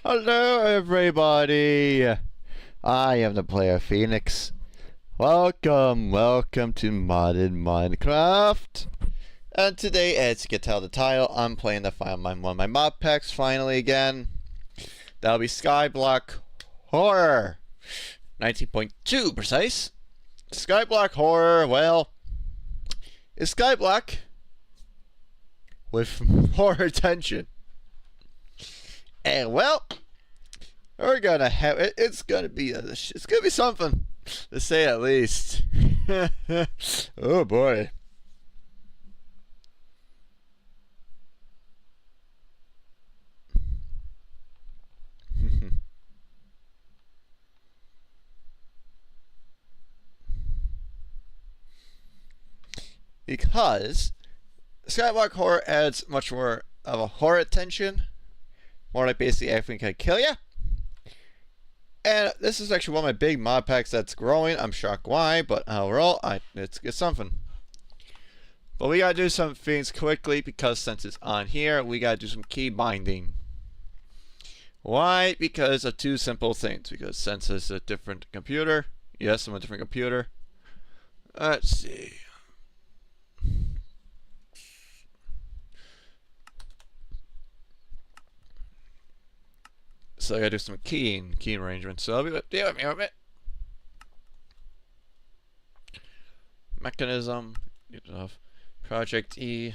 Hello everybody! I am the player Phoenix. Welcome to modded Minecraft. And today, as you can tell the title, I'm playing one of my mod packs finally again. That'll be Skyblock Horror. 19.2 precise. Skyblock Horror, well, it's Skyblock with horror tension. And well, we're gonna have it. It's gonna be something, to say at least. Oh boy. Because Skyblock Horror adds much more of a horror tension. More like basically everything can kill you. And this is actually one of my big mod packs that's growing. I'm shocked why, but overall, it's something. But we gotta do some things quickly because since it's on here, we gotta do some key binding. Why? Because of two simple things. Because since it's a different computer, yes, I'm a different computer. Let's see. So I gotta do some keying arrangements. So I'll be with me a bit. Mechanism, get it off. Project E,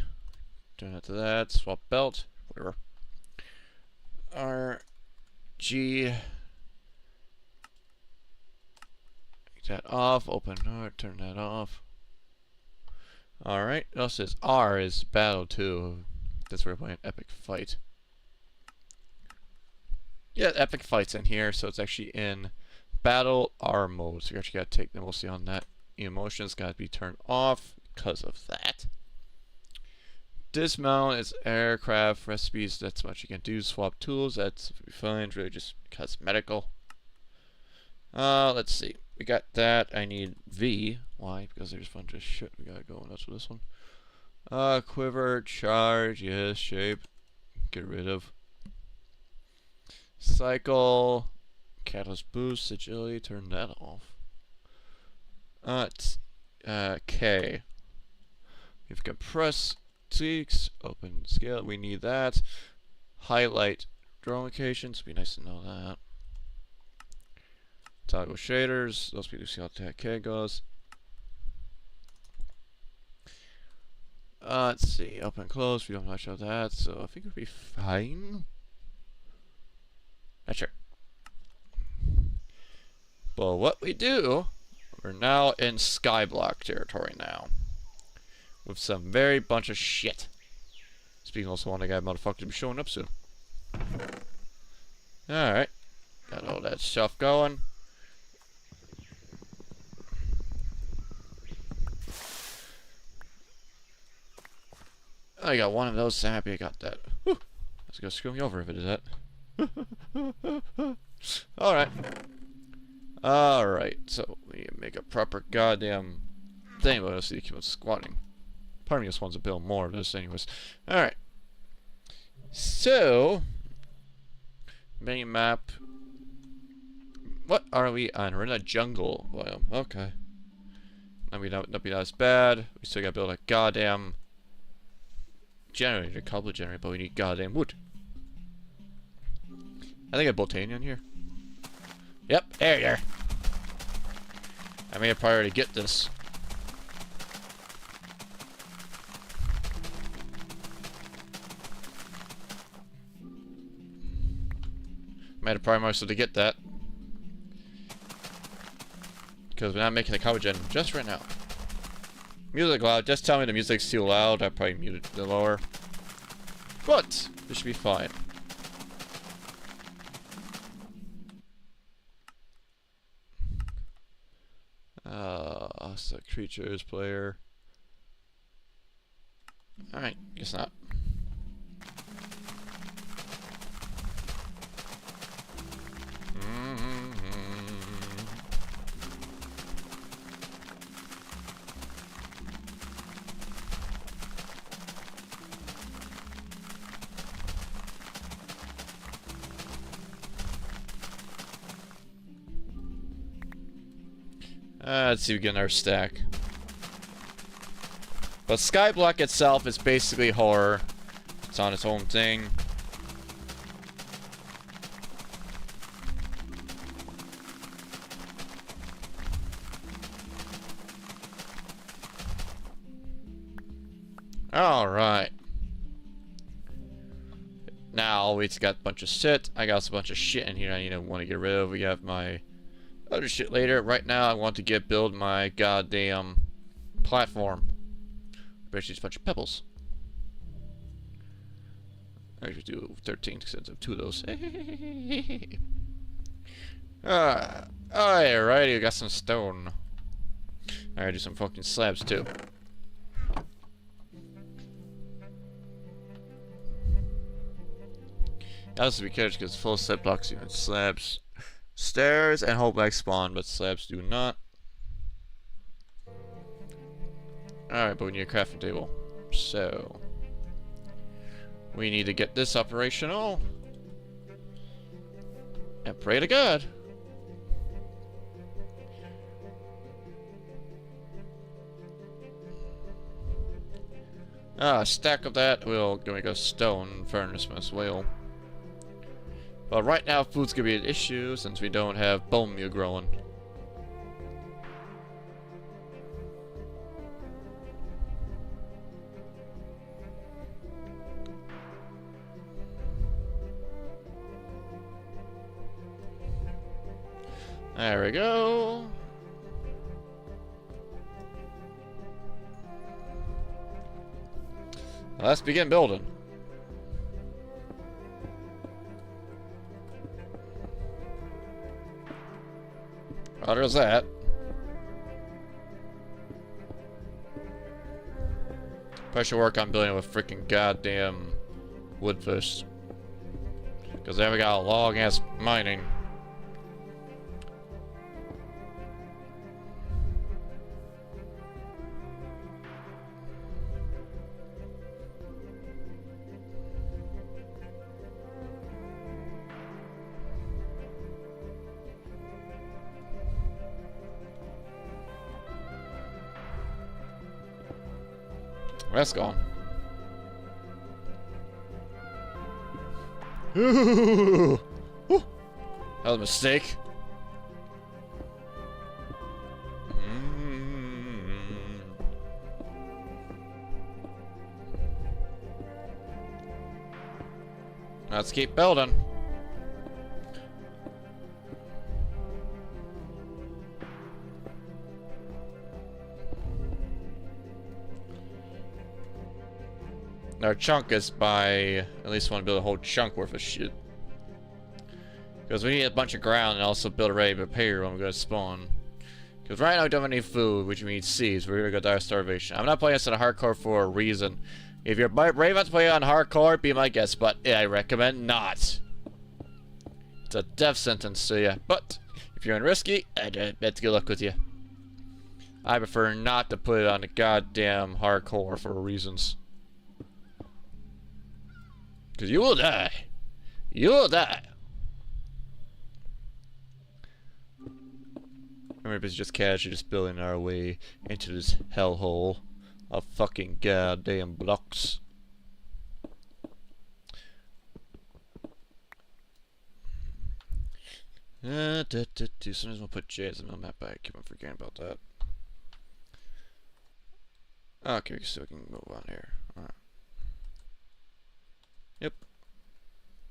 turn it to that. Swap belt, whatever. R, G, take that off. Open, turn that off. All right. It also says R is battle 2. That's where we're playing epic fight. Yeah, epic fight's in here, so it's actually in battle R mode. So you actually gotta take them. We'll see on that. Emotions gotta be turned off because of that. Dismount is aircraft recipes. That's what you can do. Swap tools. That's fine. It's really just cosmetical. Let's see. We got that. I need V. Why? Because there's a bunch of shit we gotta go nuts with this one. Quiver, charge, yes, shape. Get rid of. Cycle, catalyst boost, agility, turn that off. K. We've got press, tweaks, open scale, we need that. Highlight draw locations, be nice to know that. Toggle shaders, those people see how K goes. Let's see, open close, we don't much of that, so I think it'll be fine. Not sure. But what we do, we're now in Skyblock territory now. With some very bunch of shit. Speaking also on the guy motherfucker to be showing up soon. Alright. Got all that stuff going. I got one of those, so happy I got that. Whew. That's gonna screw me over if it is that. Alright. Alright, so we make a proper goddamn thing. But let's see, keep on squatting. Part of me just wants to build more of this anyways. Alright. So, mini map. What are we on? We're in a jungle biome. Okay. I mean, that'd be not as bad. We still gotta build a goddamn generator, cobble generator, but we need goddamn wood. I think I built Tanya in here. Yep, there you are. I made a priority to get this. Made a priority to get that. Because we're not making the cobble gen just right now. Music loud. Just tell me the music's too loud. I probably muted the lower. But this should be fine. So creatures player. Alright, guess not. Let's see if we get our stack. But Skyblock itself is basically horror. It's on its own thing. Alright. Now we just got a bunch of shit. I got a bunch of shit in here I want to get rid of. We have my other shit later. Right now I want to build my goddamn platform. Basically just a bunch of pebbles. I should do 13 instead of 2 of those. Alrighty, we got some stone. I gotta do some fucking slabs too. That has to be careful because full set blocks you slabs. Stairs and whole back spawn, but slabs do not. Alright, but we need a crafting table. So we need to get this operational. And pray to God. A stack of that will make a stone furnace as well. But right now, food's gonna be an issue since we don't have bone meal growing. There we go. Let's begin building. Oh, there's that. Probably should work on building with freaking goddamn wood first. Because then we got a long ass mining. That's gone. Ooh. Ooh. That was a mistake. Let's keep building. Our chunk is by at least want to build a whole chunk worth of shit. Because we need a bunch of ground and also build a ready prepare when we go to spawn. Because right now we don't have any food, which means seeds. We're gonna go die of starvation. I'm not playing this on hardcore for a reason. If you're brave enough to play on hardcore, be my guest, but I recommend not. It's a death sentence to you. But if you're in risky, that's good luck with you. I prefer not to put it on the goddamn hardcore for reasons. Because you will die. You will die. Remember, it's just casually just building our way into this hellhole of fucking goddamn blocks. Sometimes we'll put J as a middle map back. Keep on forgetting about that. Okay, so we can move on here. Alright. Yep.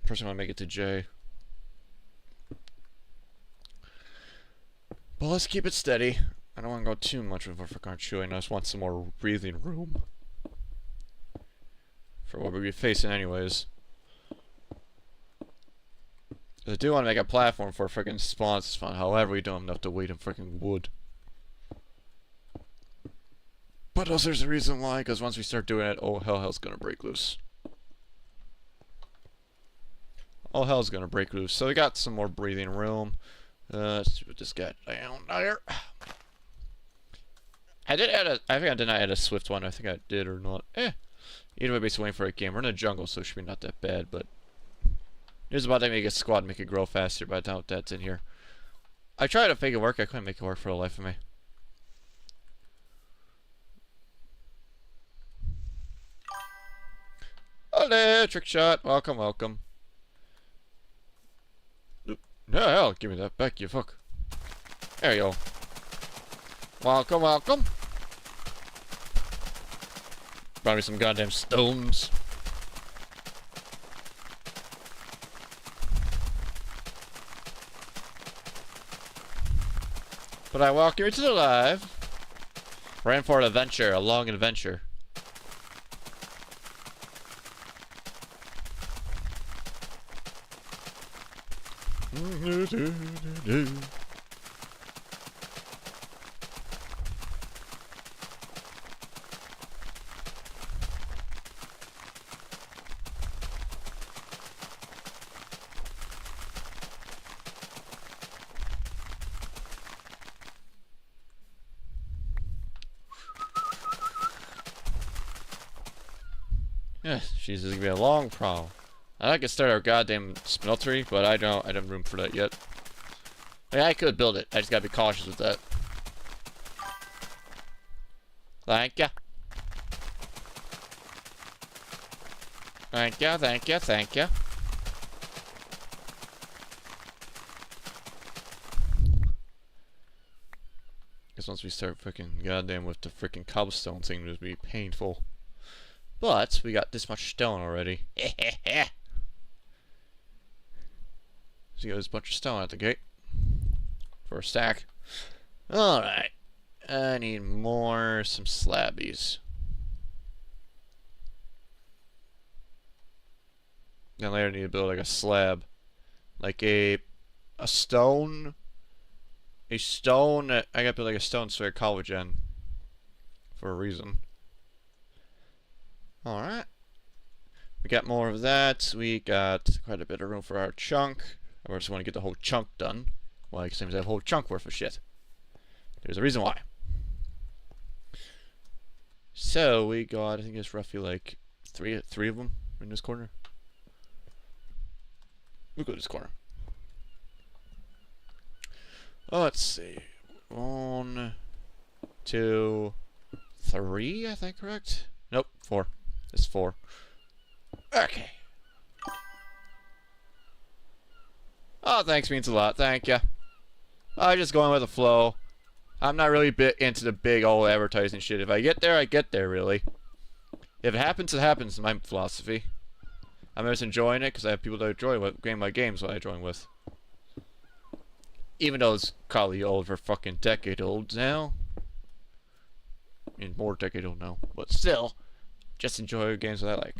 First, I want to make it to J. But let's keep it steady. I don't want to go too much with our chewing. I just want some more breathing room for what we'll be facing anyways. I do want to make a platform for freaking spawns to spawn. However, we don't have enough to weight in freaking wood. But also there's a reason why, because once we start doing it, oh hell's gonna break loose. Oh hell's gonna break loose. So we got some more breathing room. Let's put this guy down there. I did add I think I did not add a swift one. I think I did or not. Either way, basically waiting for a game. We're in the jungle, so it should be not that bad, but it's about to make a squad and make it grow faster, but I doubt that's in here. I tried to make it work. I couldn't make it work for the life of me. Hello, trick shot. Welcome, welcome. No, hell, give me that back, you fuck. There you go. Welcome, welcome. Brought me some goddamn stones. But I welcome you to the live. Ran for an adventure, a long adventure. Yes, she's gonna be a long problem. I'd like to start our goddamn smeltery, but I don't have room for that yet. Yeah, I could build it. I just gotta be cautious with that. Thank ya. Thank ya, thank ya, thank ya. Guess once we start freaking goddamn with the freaking cobblestone thing, it'll be painful. But we got this much stone already. So you got this bunch of stone at the gate. For a stack. Alright. I need some slabbies. Then later I need to build like a slab. Like a stone. A stone. I gotta build like a stone square college end. For a reason. Alright. We got more of that. We got quite a bit of room for our chunk. I just want to get the whole chunk done. Well, it seems to have a whole chunk worth of shit. There's a reason why. So we got, I think it's roughly like three of them in this corner. We'll go to this corner. Oh, let's see. 1, 2, 3, I think, correct? Nope, 4. It's 4. Okay. Oh, thanks means a lot. Thank ya. I'm just going with the flow. I'm not really into the big old advertising shit. If I get there, I get there, really. If it happens, it happens, my philosophy. I'm just enjoying it because I have people to enjoy with my games what I join with. Even though it's probably over fucking decade old now. I mean, more decade old now. But still, just enjoy games that I like.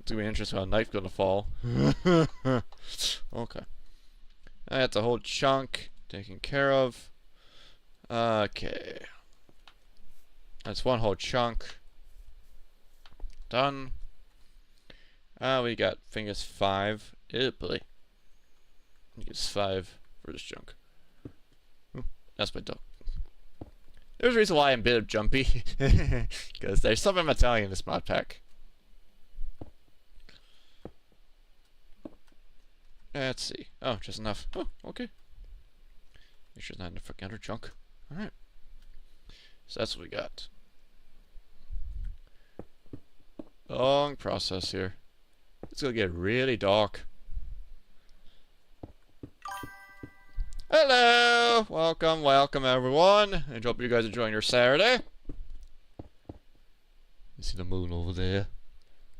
It's gonna be interesting how a knife's gonna fall. Okay. That's a whole chunk taken care of. Okay. That's one whole chunk. Done. We got, I think it's 5. Oh boy. I think it's 5 for this junk. Ooh, that's my dog. There's a reason why I'm a bit jumpy. Because there's something I'm telling you in this mod pack. Let's see. Oh, just enough. Oh, okay. Make sure it's not enough for other junk. Alright. So that's what we got. Long process here. It's gonna get really dark. Hello! Welcome, welcome everyone. I hope you guys are enjoying your Saturday. You see the moon over there?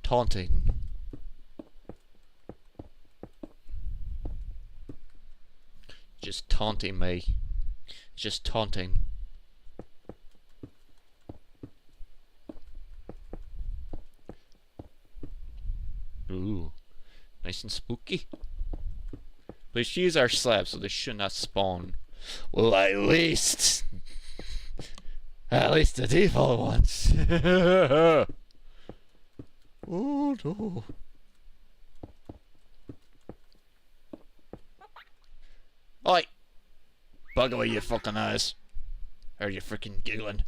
Taunting. Just taunting me. Just taunting. Ooh. Nice and spooky. But these are slabs, so they should not spawn. Well, at least the default ones. Oh no. Oi! Bug away your fucking eyes. Or you freaking giggling.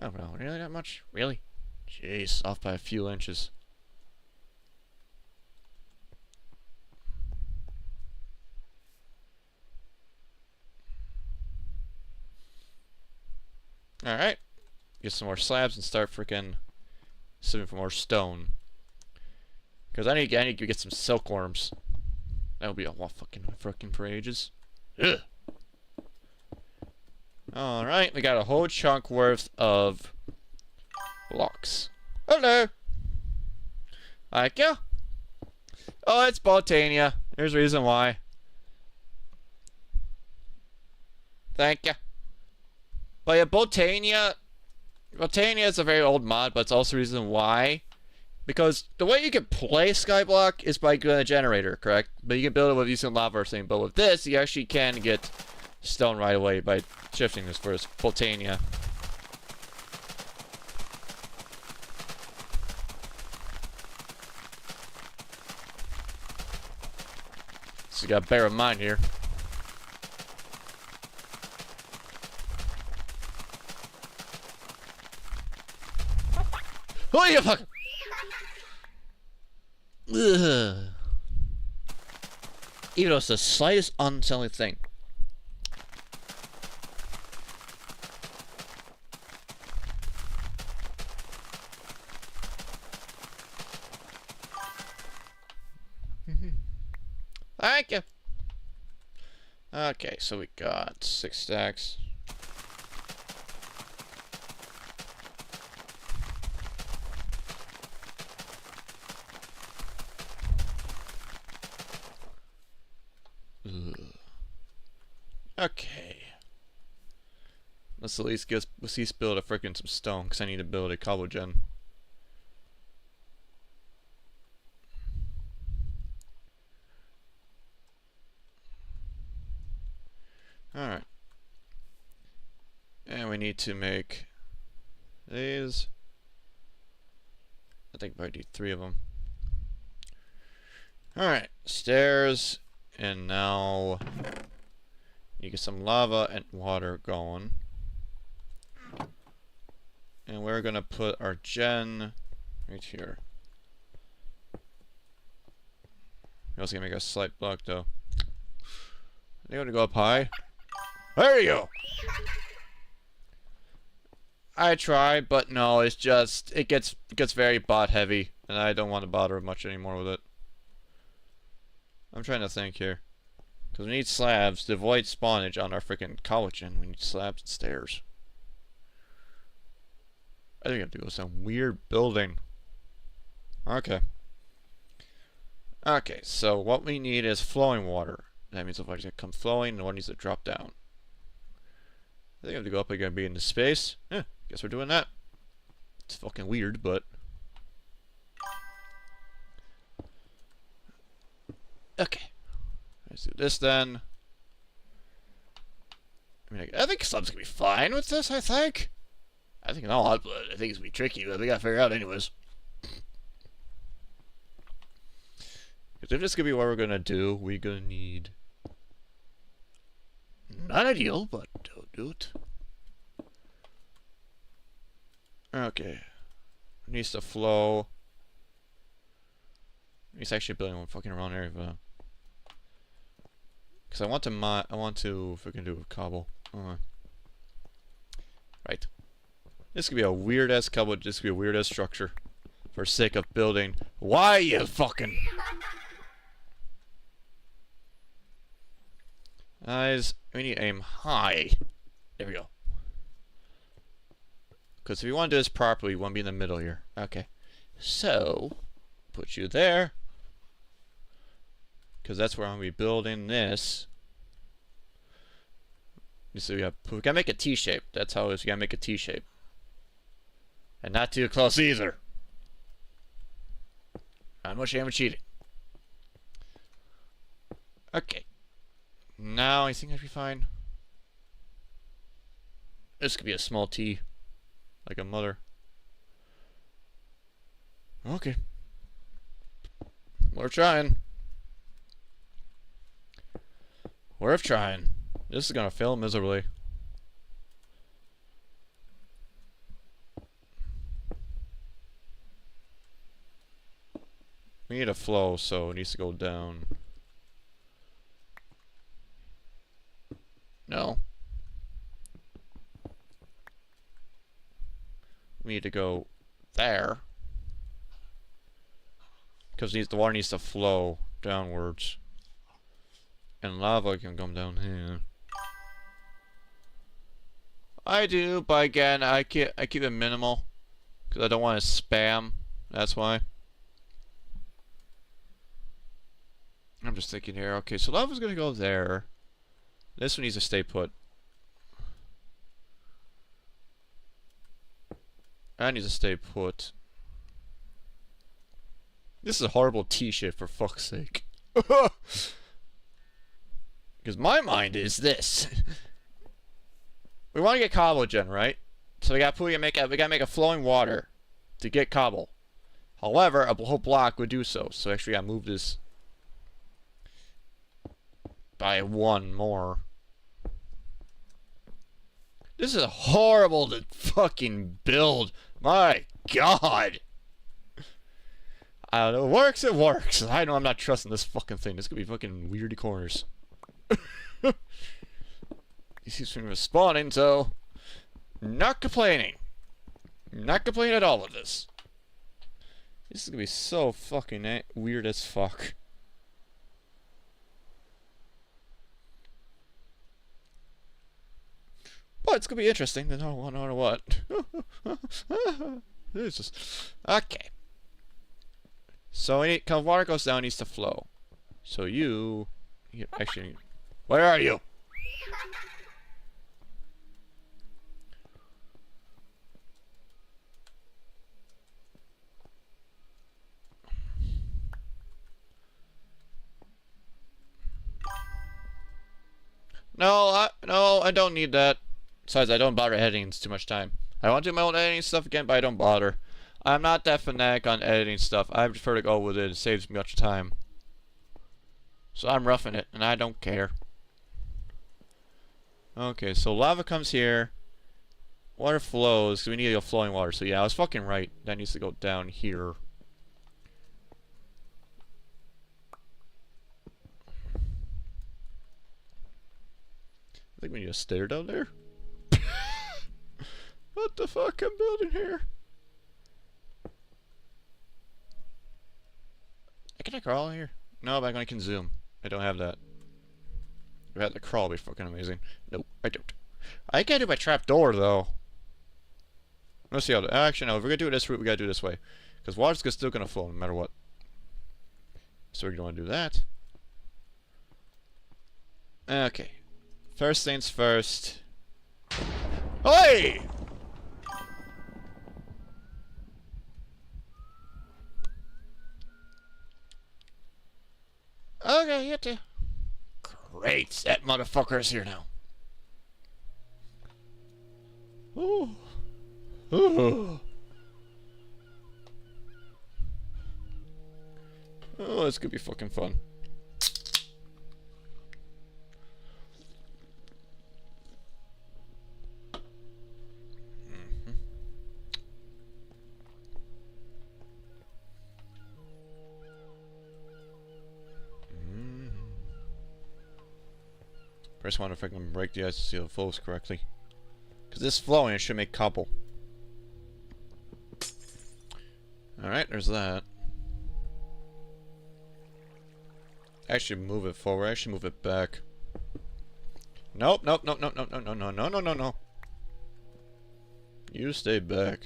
Oh well, really that much? Really? Jeez, off by a few inches. Alright. Get some more slabs and start freaking sieving for more stone. Because I need to get some silkworms. That'll be a lot fucking for ages. Ugh. Alright, we got a whole chunk worth of blocks. Hello! Thank you. Oh, it's Botania. There's a reason why. Thank you. But yeah, Botania is a very old mod, but it's also the reason why. Because the way you can play Skyblock is by doing a generator, correct? But you can build it with using lava or something. But with this, you actually can get stone right away by shifting this first. Botania. So you gotta bear in mind here. Oh, you fuck! Ugh. Even though it's the slightest unsettling thing. Thank you. Okay, so we got 6 stacks. Okay. Let's at least build a freaking some stone, because I need to build a cobble gen. Alright. And we need to make these. I think I need 3 of them. Alright, stairs, and now you get some lava and water going. And we're gonna put our gen right here. We're also gonna make a slight block though. I think I'm gonna go up high. There you go! I try, but no, it's just it gets very bot heavy, and I don't want to bother much anymore with it. I'm trying to think here. Because we need slabs to avoid spawnage on our freaking collagen. We need slabs and stairs. I think I have to go to some weird building. Okay. Okay, so what we need is flowing water. That means if I just come flowing, the water needs to drop down. I think I have to go up again, be into space. Yeah, guess we're doing that. It's fucking weird, but... Okay. Let's do this then. I mean, I think subs can be fine with this, I think. I think not, but I think it's gonna be tricky, but we gotta figure it out anyways. Because if this is gonna be what we're gonna do, we're gonna need. Not ideal, but don't do it. Okay. It needs to flow. It's actually building one fucking around area, but because I want to if we can do it with cobble. Right. This could be a weird ass cobble. This could be a weird ass structure. For sake of building. Why you fucking guys? We need to aim high. There we go. Because if you want to do this properly, you want to be in the middle here. Okay. So put you there. Because that's where I'm going to be building this. So we gotta make a T shape. That's how it is. We gotta make a T shape. And not too close either. Not much damage cheating. Okay. Now I think I should be fine. This could be a small T. Like a mother. Okay. We're trying. Worth trying. This is gonna fail miserably. We need a flow, so it needs to go down. No. We need to go there. Because the water needs to flow downwards. And lava can come down here. I do, but again, I keep it minimal. Because I don't want to spam. That's why. I'm just thinking here. Okay, so lava's going to go there. This one needs to stay put. That needs to stay put. This is a horrible T-shape, for fuck's sake. Because my mind is this. We want to get cobble gen, right? So we gotta make a flowing water to get cobble. However, a whole block would do so. So actually, I gotta move this by one more. This is horrible to fucking build. My God. I don't know. It works. It works. I know I'm not trusting this fucking thing. This could be fucking weirdy corners. He seems to be respawning, so not complaining. Not complaining at all with this. This is gonna be so fucking weird as fuck. But it's gonna be interesting. No matter what. It's just okay. So water goes down, needs to flow. So you actually, where are you? No, I don't need that. Besides, I don't bother editing. It's too much time. I want to do my own editing stuff again, but I don't bother. I'm not that fanatic on editing stuff. I prefer to go with it. It saves me much time. So I'm roughing it, and I don't care. Okay, so lava comes here. Water flows, so we need a flowing water. So yeah, I was fucking right. That needs to go down here. I think we need a stair down there. What the fuck I'm building here? Can I crawl here? No, but I can zoom. I don't have that. If I had to crawl, it'd be fucking amazing. Nope, I don't. I can't do my trap door though. Let's see how to. Actually, no. If we're gonna do it this route, we gotta do it this way, because water's still gonna flow no matter what. So we're gonna do that. Okay. First things first. Oi! Okay, you too. Great, that motherfucker's here now. Ooh. Ooh. Oh, this could be fucking fun. First one, if I can break the ice to see the flows correctly. Because this flowing, it should make cobble. Alright, there's that. I should move it forward. I should move it back. Nope, nope, nope, nope, nope, no, no, no, no, no, no, no. You stay back.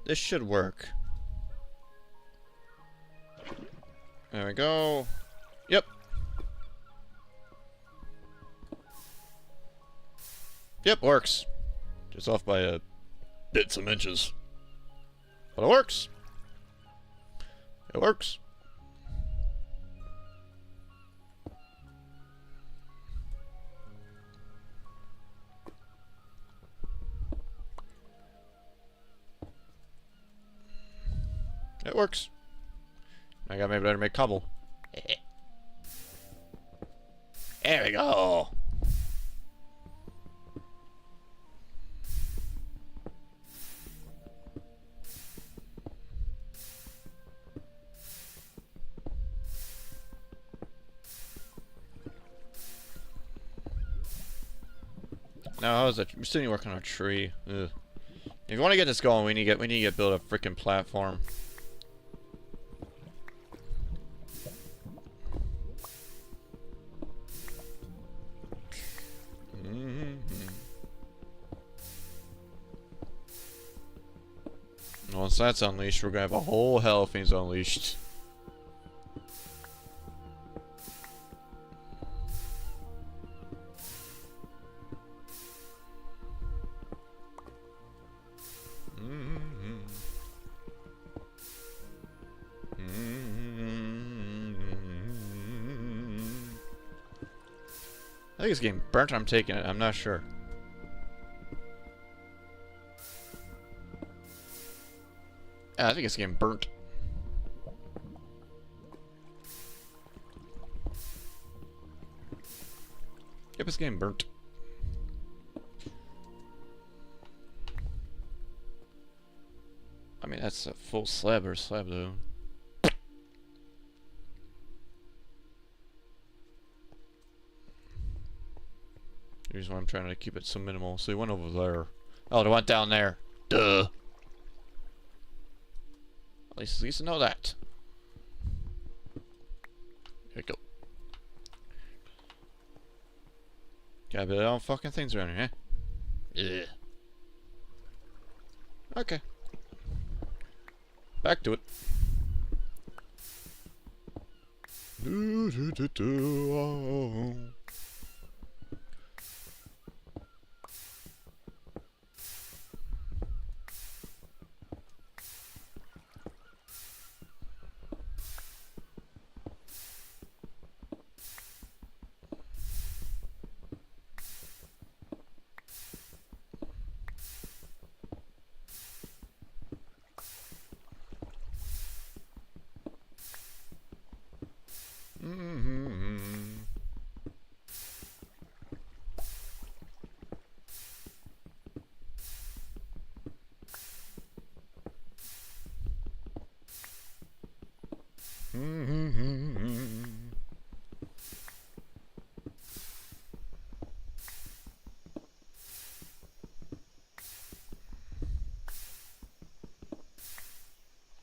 This should work. There we go. Yep. Yep, works. Just off by a bit some inches. But it works. It works. It works. I got maybe better make cobble. There we go. Now how is that? We still need to work on our tree. Ugh. If you want to get this going, we need to get build a freaking platform. Once that's unleashed, we're gonna have a whole hell of things unleashed. I think it's getting burnt. I'm taking it. I'm not sure. I think it's getting burnt. Yep, it's getting burnt. I mean, that's a full slab or slab, though. Here's why I'm trying to keep it so minimal. So he went over there. Oh, they went down there. Duh. At least know that. There we go. Gotta build all fucking things around here, huh? Yeah. Okay. Back to it.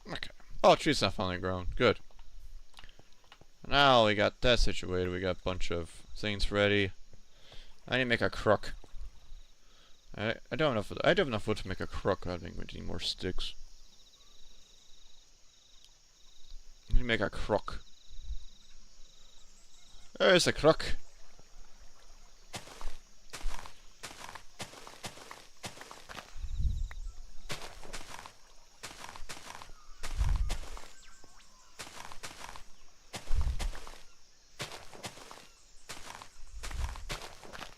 Okay. Oh, tree's not finally grown. Good. Now we got that situated. We got a bunch of things ready. I need to make a crook. I don't have enough. I do have enough wood to make a crook. I think we need more sticks. I need to make a crook. There's a crook.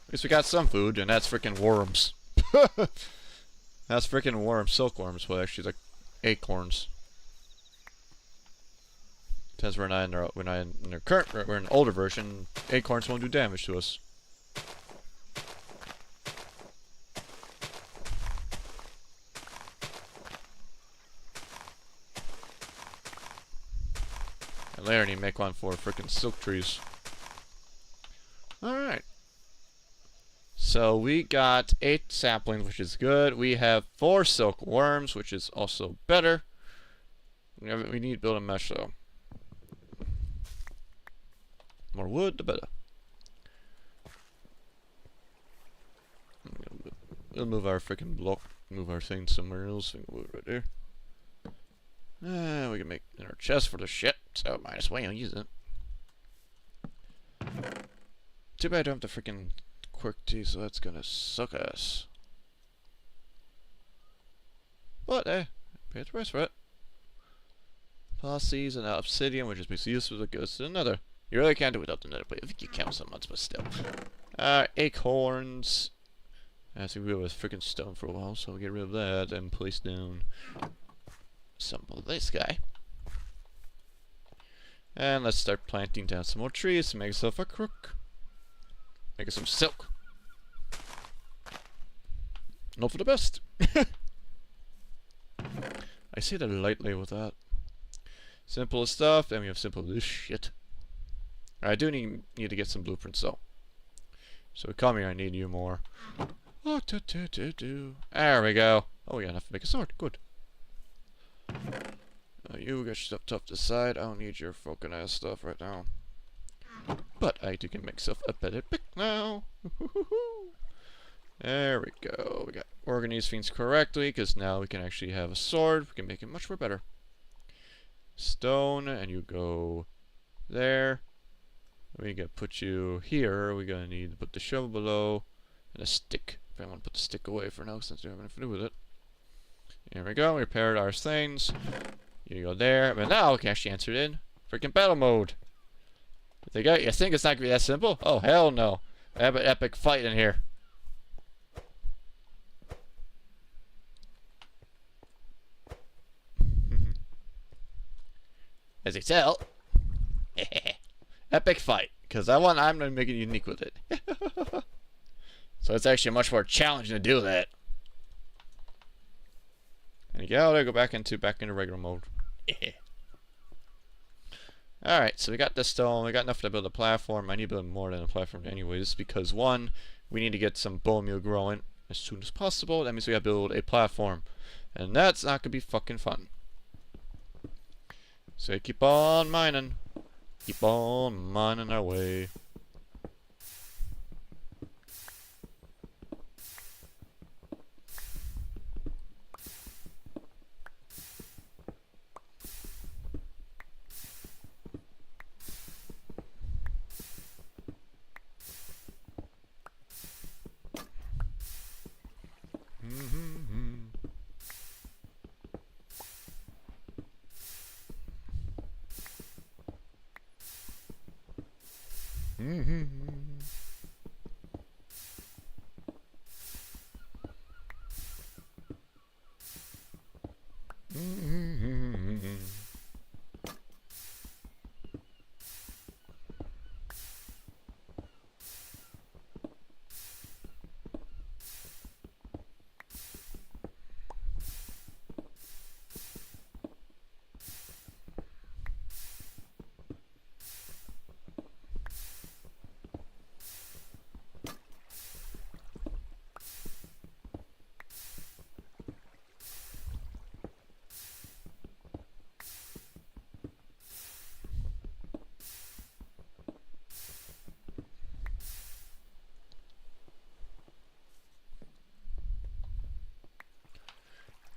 At least we got some food, and that's freaking worms. That's freaking worms, silkworms, well actually like acorns. Since we're not in their current, we're in an older version, acorns won't do damage to us. And later I need to make one for freaking silk trees. Alright. So we got 8 saplings, which is good. We have 4 silk worms, which is also better. We need to build a mesh though. More wood, the better. We'll move our freaking block, move our thing somewhere else. We can move it right there. We can make our chest for the shit, so might as well use it. Too bad I don't have the freaking quick tea, so that's gonna suck ass. But pay the price for it. Posses and obsidian, which is basically useless, it goes to another. You really can't do it without the nether plate. I think you count some months, but still. Acorns. I think we have freaking stone for a while, so we'll get rid of that and place down some of this guy. And let's start planting down some more trees to make ourselves a crook. Make us some silk. Not for the best. I say that lightly with that. Simple stuff, and we have simple this shit. I do need to get some blueprints though. So come here, I need you more. Oh, there we go. Oh, we got enough to make a sword. Good. You got stuff tough to decide. I don't need your fucking ass stuff right now. But I do can make myself a better pick now. There we go. We got organized things correctly, because now we can actually have a sword. We can make it much more better. Stone, and you go there. We gotta put you here. We're gonna need to put the shovel below and a stick. If I want to put the stick away for now, since we have nothing to do with it. Here we go. We repaired our things. You go there, but now we can actually answer it in freaking battle mode. You think it's not gonna be that simple? Oh hell no! I have an epic fight in here. As you tell. Epic fight, because I'm gonna make it unique with it. So it's actually much more challenging to do that. And you gotta go back into regular mode. Alright, so we got this stone, we got enough to build a platform. I need to build more than a platform anyways, because one, we need to get some bone meal growing as soon as possible. That means we gotta build a platform. And that's not gonna be fucking fun. So keep on mining. Keep on mining our way.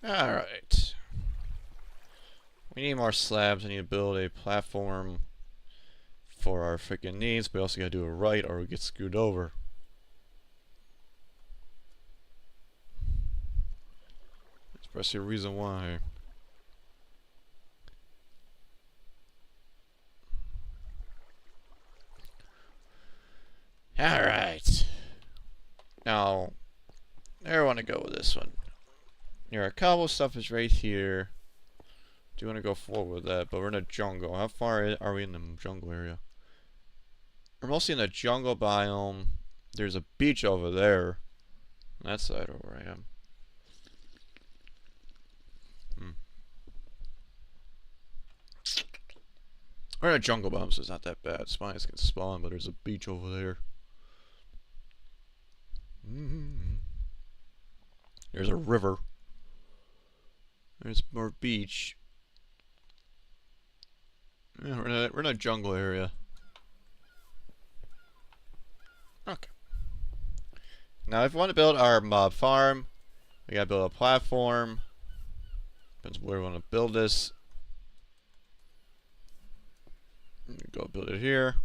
Alright. We need more slabs. I need to build a platform for our freaking needs, but we also gotta do it right or we get screwed over. That's probably a reason why. Alright. Now, where I want to go with this one. Our cobble stuff is right here. Do you want to go forward with that? But we're in a jungle. How far are we in the jungle area? We're mostly in the jungle biome. There's a beach over there. On that side of where I am. We're in a jungle biome, so it's not that bad. Spines can spawn, but there's a beach over there. There's a river. There's more beach. Yeah, we're in a jungle area. Okay. Now, if we want to build our mob farm, we gotta build a platform. Depends where we want to build this. Go build it here.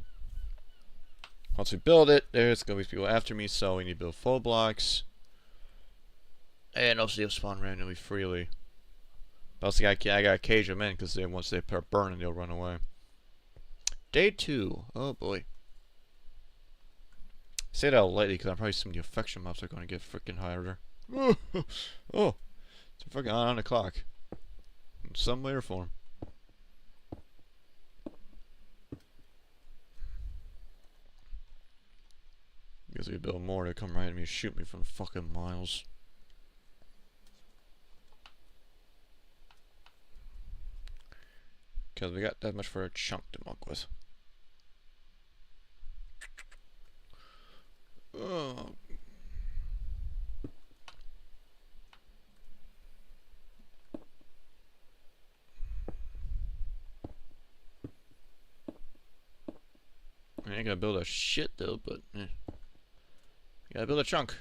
Once we build it, there's gonna be people after me, so we need to build full blocks. And also they'll spawn randomly freely. But also I gotta cage them in, because then once they start burning, they'll run away. Day 2. Oh boy. I say that lightly, because I'm probably some of the affection mobs are gonna get freaking harder. Oh, it's fucking on the clock. In some way or form. Guess we build more to come right at me and shoot me from fucking miles. Because we got that much for a chunk to muck with. Oh. I ain't gonna build a shit though, but gotta build a chunk.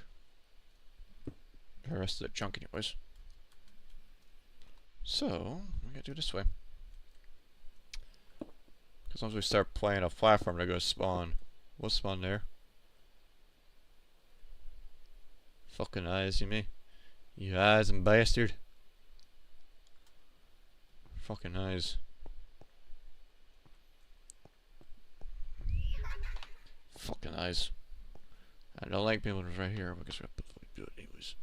The rest of the chunk anyways. So, we gotta do it this way. Because once we start playing a platform, they're gonna spawn. We'll spawn there. Fucking eyes, you mean? You eyes and bastard. Fucking eyes. Fucking eyes. I don't like being able to right here, but I guess we have to do it anyways.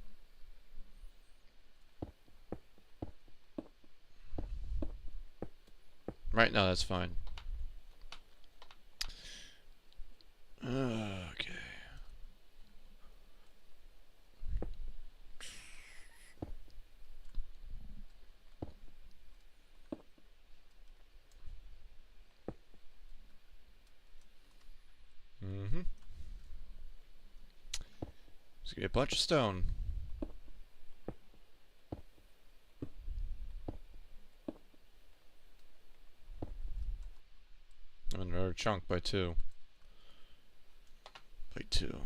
Right now, that's fine. Okay. Let's get a bunch of stone. Another chunk by 2. By 2.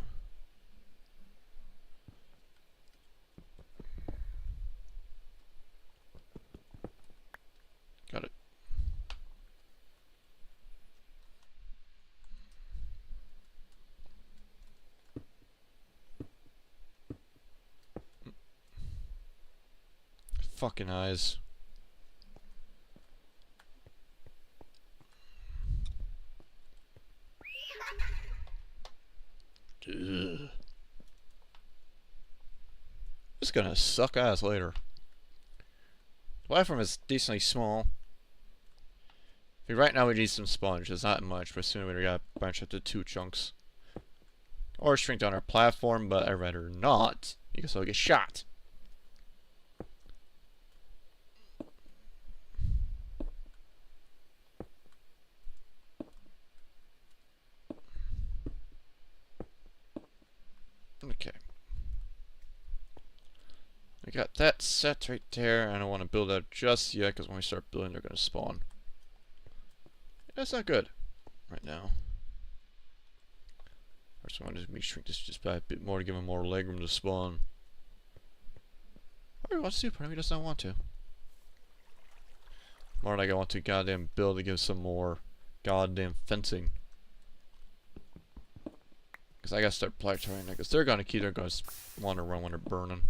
Got it. Fucking eyes. Ugh. It's gonna suck ass later. The platform is decently small. Right now we need some sponges, not much, but soon we gotta branch up to 2 chunks. Or shrink down our platform, but I'd rather not, because I'll get shot. Okay. We got that set right there. I don't want to build that just yet, because when we start building, they're going to spawn. That's not good right now. I just want to shrink this just by a bit more to give them more legroom to spawn. Or he wants to, but he does not want to. More like I want to goddamn build to give some more goddamn fencing. Because I gotta start plateauing, because they're gonna want to run when they're burning.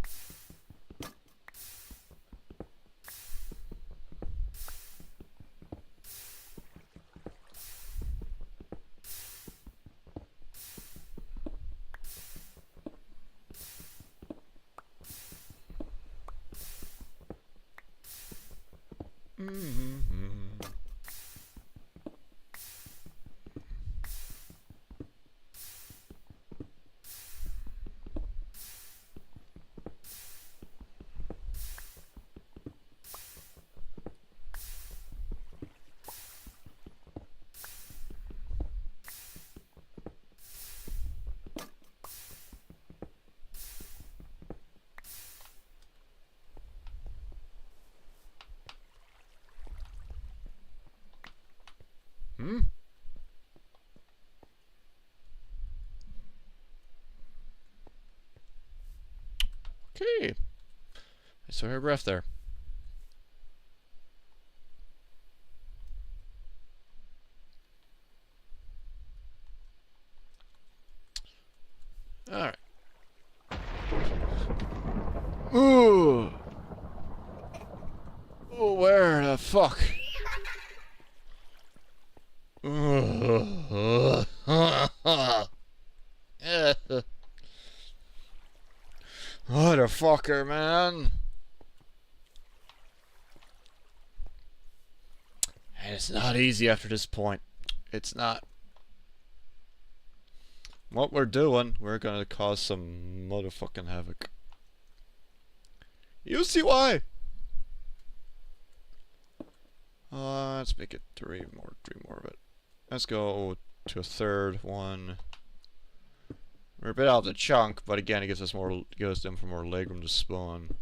Mm-hmm. Hmm? Okay. I saw her breath there. Alright. Ooh! Oh, where the fuck? Motherfucker, man. And it's not easy after this point. It's not. What we're doing, we're gonna cause some motherfucking havoc. You see why? Let's make it three more of it. Let's go to a third one. We're a bit out of the chunk, but again, it gives them for more legroom to spawn.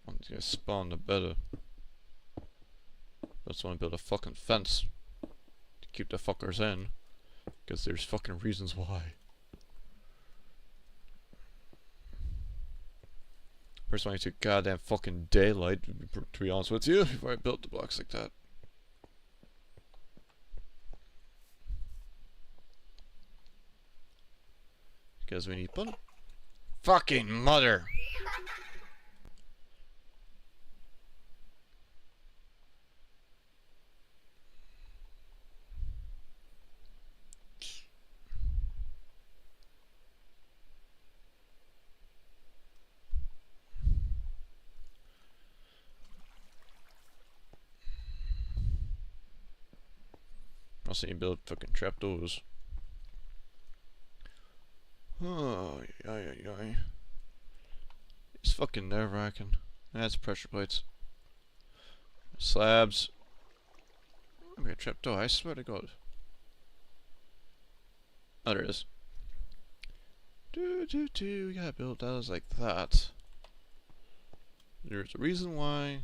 Once you spawn, the better. Just want to build a fucking fence to keep the fuckers in, because there's fucking reasons why. First, I need to goddamn fucking daylight, to be honest with you, before I built the blocks like that. Because we need one. Fucking mother! Also, you build fucking trapdoors. Oh, yeah. It's fucking nerve-wracking. That's pressure plates. Slabs. I'm gonna trapdoor, I swear to God. Oh, there it is. We gotta build those like that. There's a reason why.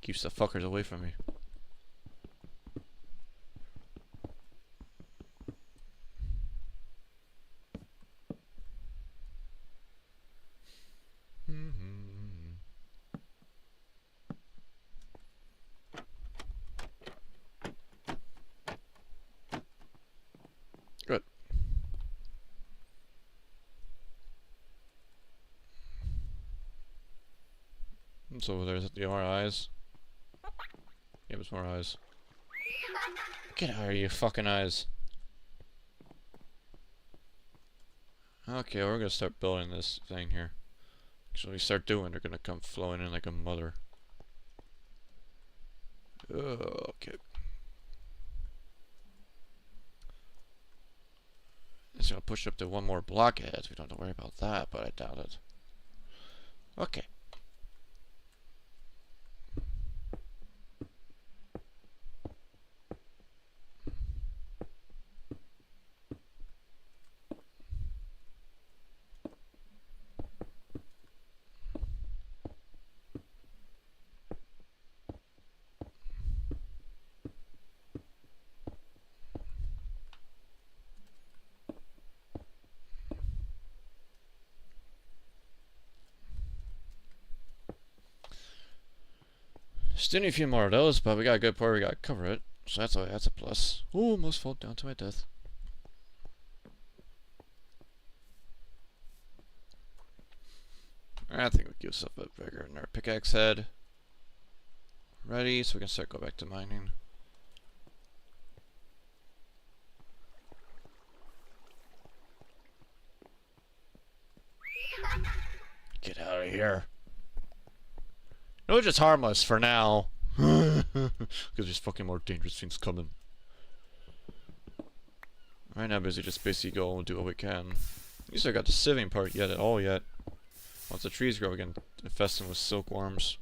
Keeps the fuckers away from me. Good. So there's the more eyes. Yeah, there's more eyes. Get out of your fucking eyes. Okay, we're gonna start building this thing here. So when we start doing, they're gonna come flowing in like a mother. Okay. It's gonna push up to one more block ahead. We don't have to worry about that, but I doubt it. Okay. Still need a few more of those, but we got a good part. We got to cover it, so that's a plus. Oh, almost fall down to my death. I think we'll give ourselves a bigger in our pickaxe head. Ready, so we can start go back to mining. of here. No, it's just harmless for now. Because there's fucking more dangerous things coming. Right now, busy just basically go and do what we can. At least I got the sieving part yet at all yet. Once the trees grow again, infesting with silkworms.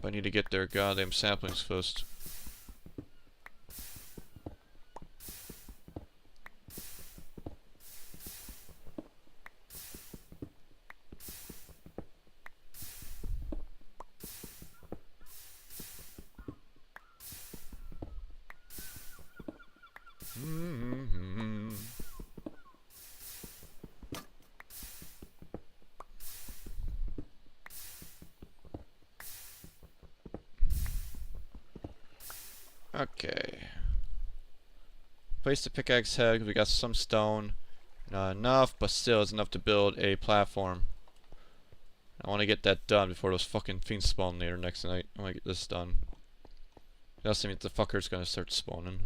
But I need to get their goddamn saplings first. Okay. Place the pickaxe head because we got some stone. Not enough, but still it's enough to build a platform. I want to get that done before those fucking fiends spawn later next night. I want to get this done. That means the fucker's gonna start spawning.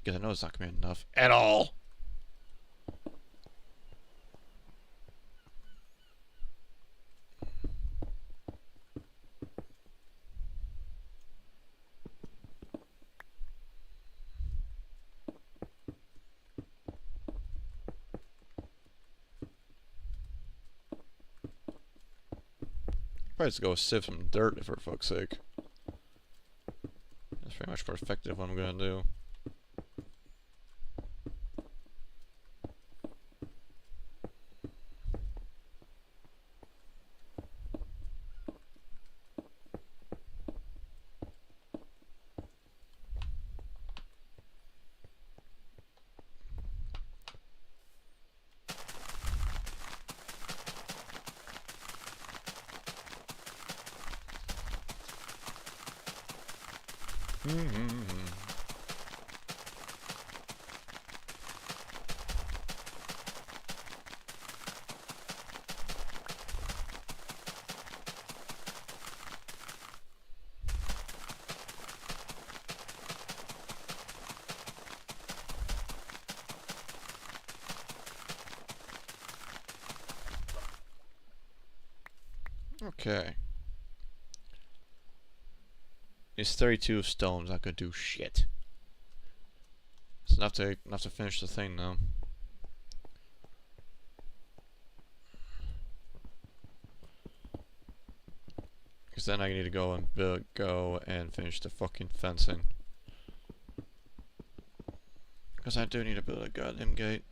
Because I know it's not gonna be enough at all. Probably just go sieve some dirt for fuck's sake. That's pretty much more effective what I'm gonna do. Okay. These 32 stones not gonna do shit. It's enough to finish the thing though. Because then I need to go and finish the fucking fencing. Because I do need to build a goddamn gate.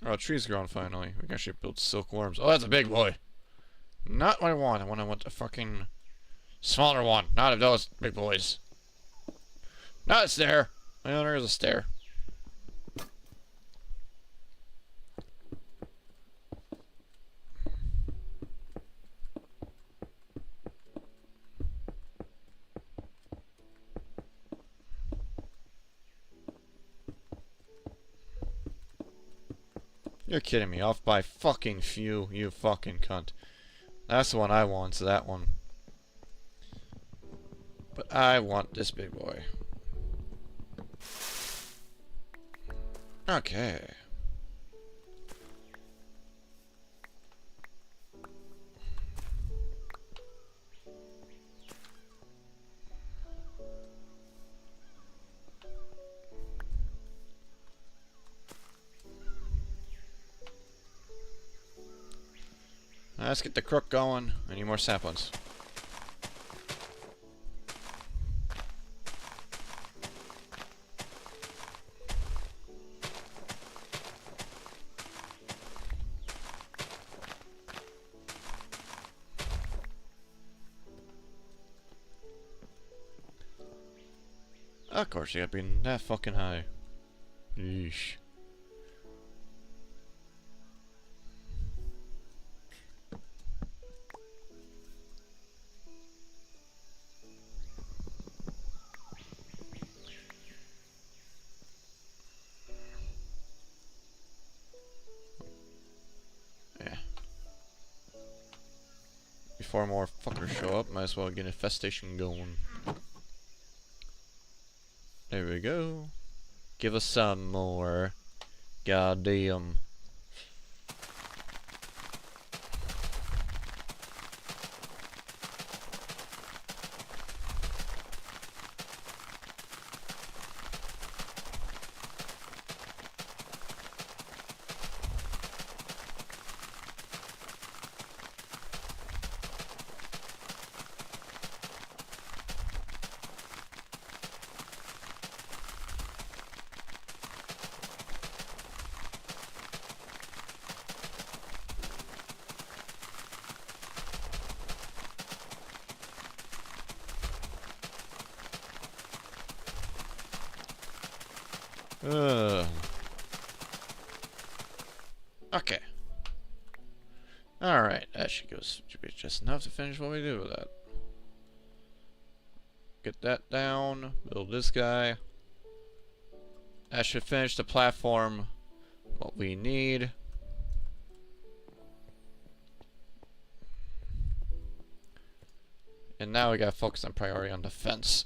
Oh, trees growing finally. We can actually build silkworms. Oh, that's a big boy. Not what I want. I want a fucking smaller one. Not of those big boys. Not a stair. Well, there is a stair. You're kidding me. Off by fucking few, you fucking cunt. That's the one I want, so that one. But I want this big boy. Okay. Let's get the crook going. I need more saplings. Of course, you gotta be that fucking high. Yeesh. before more fuckers show up. Might as well get an infestation going. There we go. Give us some more. Goddamn. Okay. Alright, that should be just enough to finish what we do with that. Get that down, build this guy. That should finish the platform, what we need. And now we gotta focus on priority on defense.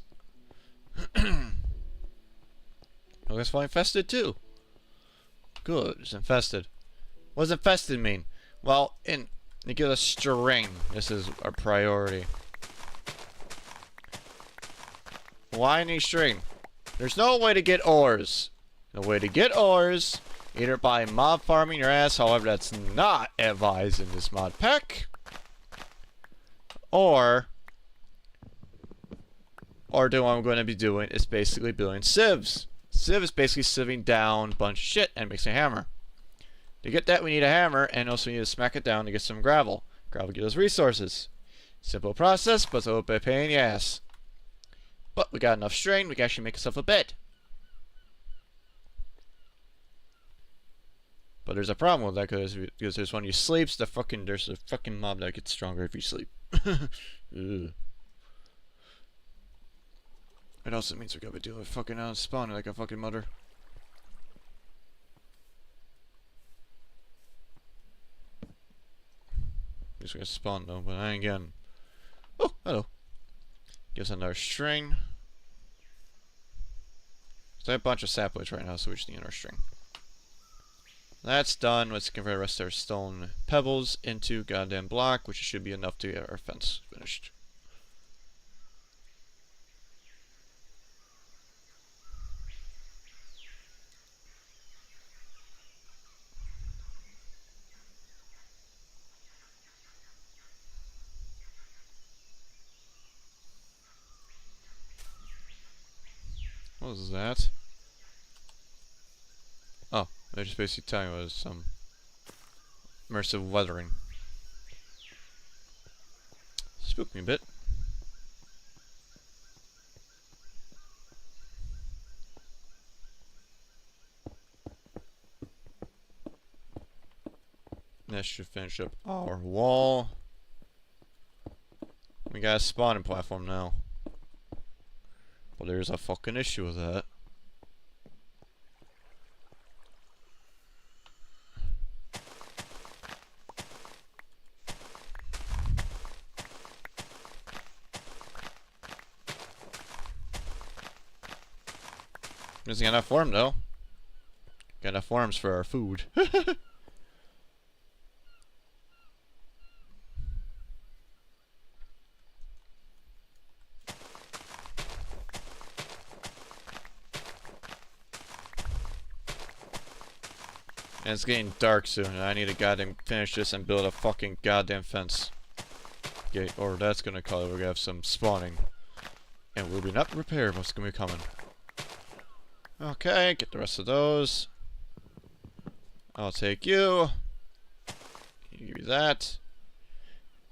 Oh, it's well infested too. Good, it's infested. What does infested mean? Well, they give us string. This is our priority. Why need string? There's no way to get ores. The way to get ores, either by mob farming your ass, however that's not advised in this mod pack, or do what I'm going to be doing is basically building sieves. Sieve is basically sieving down a bunch of shit and makes a hammer. To get that, we need a hammer, and also we need to smack it down to get some gravel. Gravel gives us resources. Simple process, but it's a little bit of pain in the ass. But we got enough string, we can actually make ourselves a bed. But there's a problem with that, because there's when you sleep, there's a fucking mob that gets stronger if you sleep. It also means we gotta deal with fucking spawning like a fucking mother. Just gonna spawn though, but I ain't getting. Oh, hello. Gives us another string. So I have a bunch of saplings right now, so we just need another string. That's done. Let's convert the rest of our stone pebbles into goddamn block, which should be enough to get our fence finished. What was that? Oh, they're just basically telling me it was some immersive weathering. Spooked me a bit. That should finish up our wall. We got a spawning platform now. Well, there's a fucking issue with that. There's got enough form though. Got enough forms for our food. And it's getting dark soon, and I need to goddamn finish this and build a fucking goddamn fence. Okay, or that's gonna call it. We're gonna have some spawning. And we'll be not prepared what's gonna be coming. Okay, get the rest of those. I'll take you. Give you that.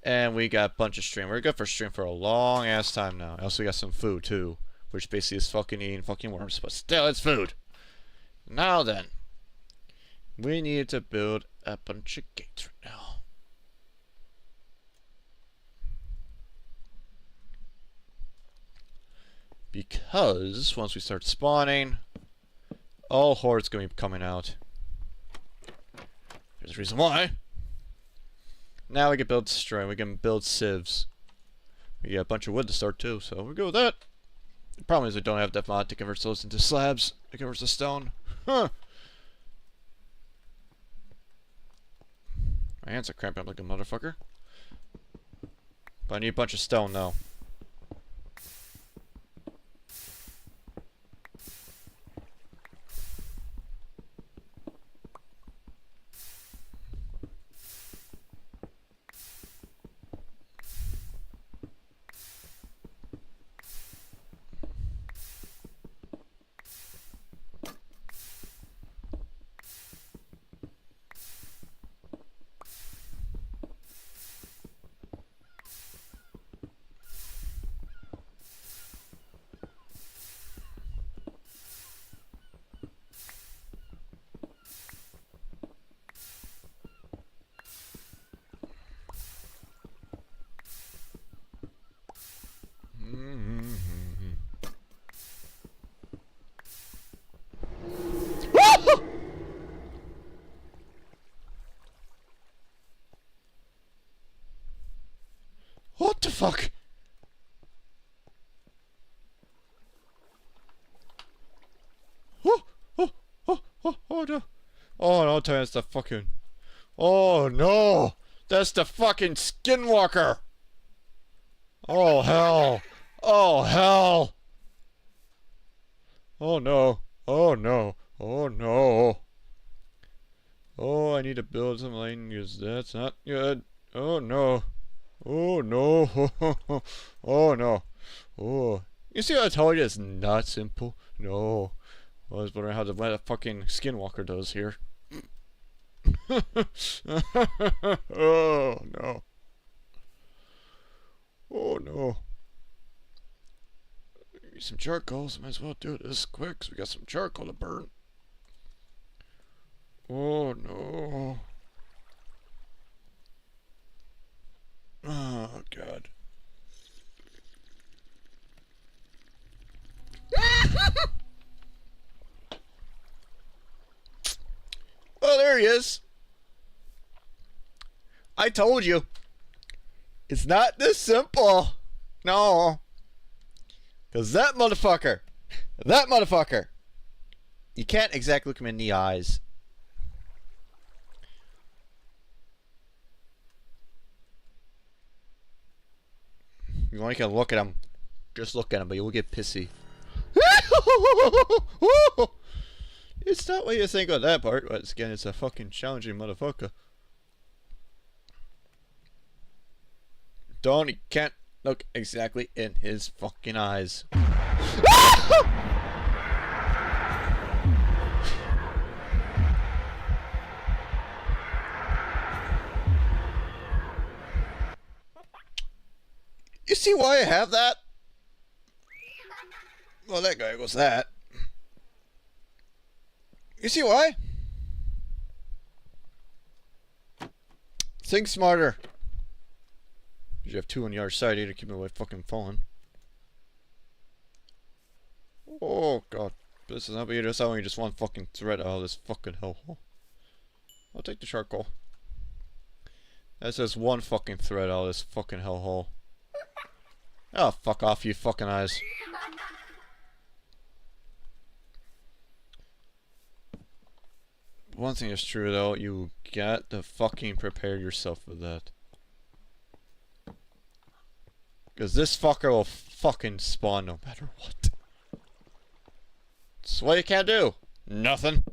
And we got a bunch of stream. We're good for stream for a long ass time now. Also, we got some food too, which basically is fucking eating fucking worms, but still, it's food. Now then. We need to build a bunch of gates right now. Because once we start spawning, all hordes gonna be coming out. There's a reason why. Now we can build string. We can build sieves. We got a bunch of wood to start too, so we'll go with that. The problem is we don't have that mod to convert those into slabs. It converts to stone. Huh. My hands are cramping up like a motherfucker. But I need a bunch of stone though. What the fuck? Oh no. Oh no, that's the fucking... Oh no! That's the fucking skinwalker! Oh hell! Oh hell! Oh no! Oh no! Oh no! Oh, I need to build some lane because that's not good. Oh no! Oh no! Oh no! Oh! You see how I told you it's not simple? No. I was wondering how the fucking skinwalker does here. Oh no. Oh no. Need some charcoal, so might as well do this quick, because we got some charcoal to burn. Oh no. Oh god. Oh, there he is. I told you. It's not this simple. No. Because that motherfucker, you can't exactly look him in the eyes. You want to look at him. Just look at him, but you will get pissy. It's not what you think of that part, but again, it's a fucking challenging motherfucker. You can't look exactly in his fucking eyes. You see why I have that? Well, that guy goes that. You see why? Think smarter. You have two on the other side here to keep me away fucking falling. Oh god. This is not be just how you just one fucking thread out of this fucking hellhole. I'll take the charcoal. That's just one fucking thread out of this fucking hellhole. Oh, fuck off, you fucking eyes. One thing is true though, you got to fucking prepare yourself for that. Because this fucker will fucking spawn no matter what. So what you can't do? Nothing.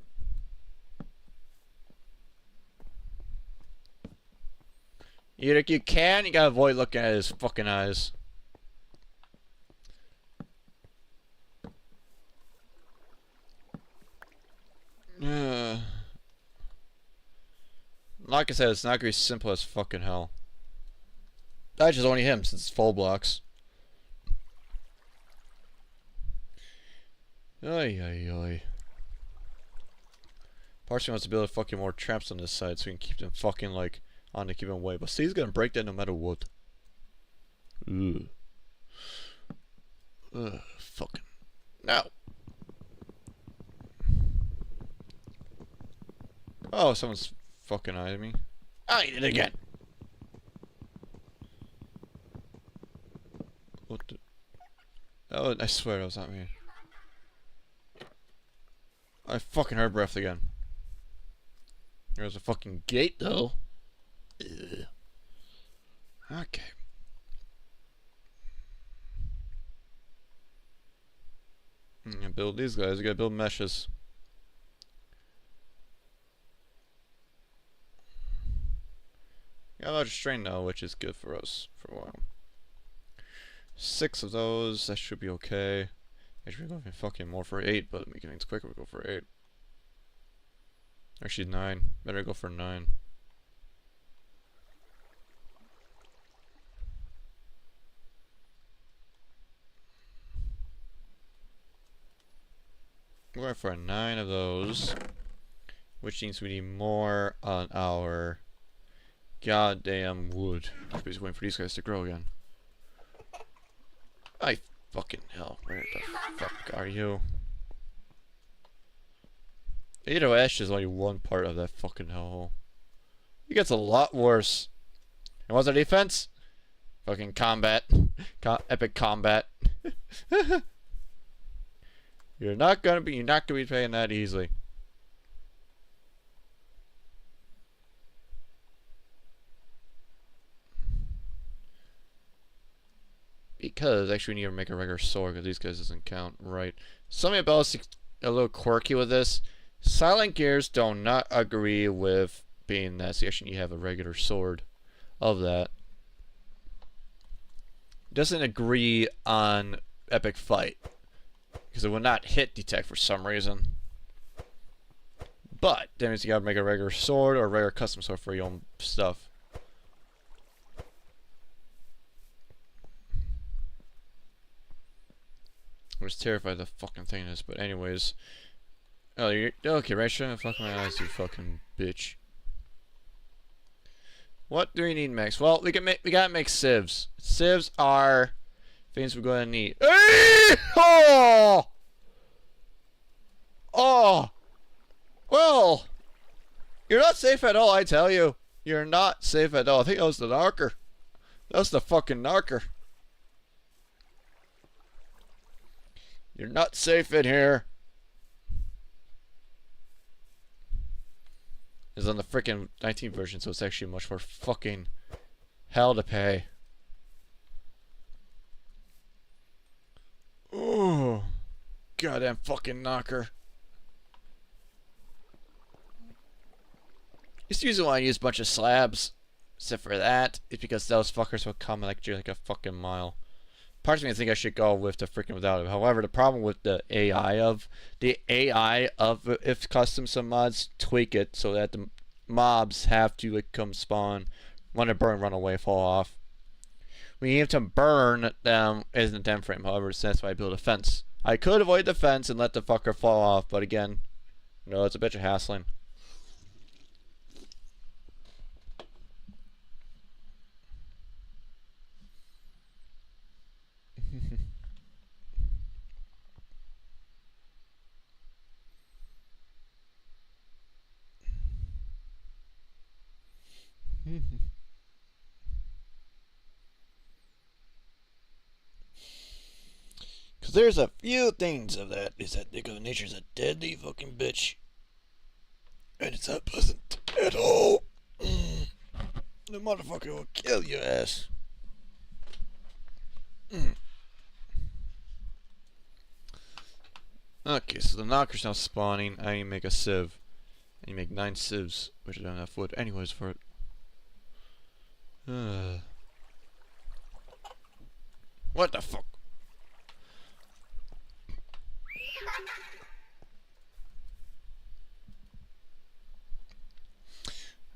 Either you can, you gotta avoid looking at his fucking eyes. Like I said, it's not gonna be simple as fucking hell. That's just only him, since it's full blocks. Ay ay ay. Partially wants to build fucking more traps on this side so we can keep them fucking like on to keep him away. But see, he's gonna break that no matter what. Ugh. Ugh, fucking. No! Oh, someone's fucking eyeing me. I did it again! What the? Oh, I swear that was not me. I fucking heard breath again. There's a fucking gate though. Ugh. Okay. I'm gonna build these guys. I gotta build meshes. Got a lot of strain now, which is good for us for a while. 6 of those, that should be okay. Actually, we're going fucking more for 8, but making things quicker, we'll go for 8. Actually, 9. Better go for 9. We're going for 9 of those, which means we need more on our goddamn wood. I'm basically waiting for these guys to grow again. I fucking hell, where the fuck are you? 8 ash is only one part of that fucking hellhole. It gets a lot worse. And what's our defense? Fucking combat. Epic combat. You're not gonna be paying that easily. Because actually we need to make a regular sword because these guys doesn't count right. Something about a little quirky with this. Silent Gears do not agree with being that. So you actually need to have a regular sword of that. It doesn't agree on epic fight because it will not hit detect for some reason. But that means you gotta make a regular sword or a regular custom sword for your own stuff. I was terrified of the fucking thing is, but anyways. Oh, you're okay, right? Shut the fuck my eyes, you fucking bitch. What do we need next? Well, we gotta make sieves. Sieves are things we're gonna need. Oh! Oh! Well, you're not safe at all, I tell you. You're not safe at all. I think that was the narker. That was the fucking narker. You're not safe in here. It's on the frickin' 19 version, so it's actually much more fucking hell to pay. Oh, goddamn fucking knocker. Just usually when I use a bunch of slabs, except for that, it's because those fuckers will come like a fucking mile. Parts of me think I should go with the freaking without it. However, the problem with the AI of if custom some mods tweak it so that the mobs have to like come spawn, want to burn, run away, fall off. We need to burn them as in the time frame. However, so that's why I build a fence. I could avoid the fence and let the fucker fall off, but again, no, it's a bitch of hassling. Because there's a few things of that is that because nature's a deadly fucking bitch. And it's not pleasant at all. The motherfucker will kill your ass. Okay, so the knocker's now spawning. I need to make a sieve. And you make 9 sieves, which I don't have wood anyways for it. What the fuck?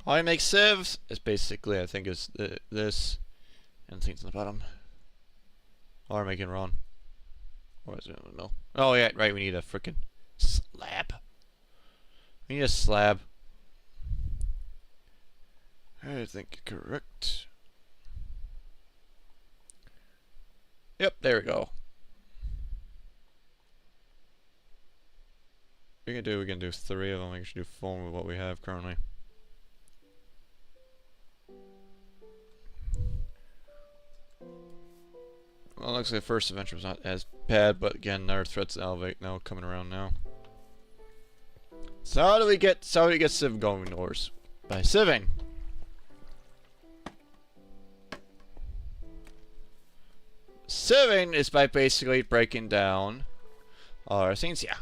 How I make sieves is basically, I think, is this and things on the bottom. Or am I getting wrong? Or is it in the middle? Oh yeah, right. We need a frickin' slab. We need a slab. I think correct. Yep, there we go. We can do 3 of them. We should do 4 with what we have currently. Well, Well, looks like the first adventure was not as bad, but again, our threats elevate now, coming around now. So how do we get Civ going indoors? By civing. Civing is by basically breaking down our things, yeah.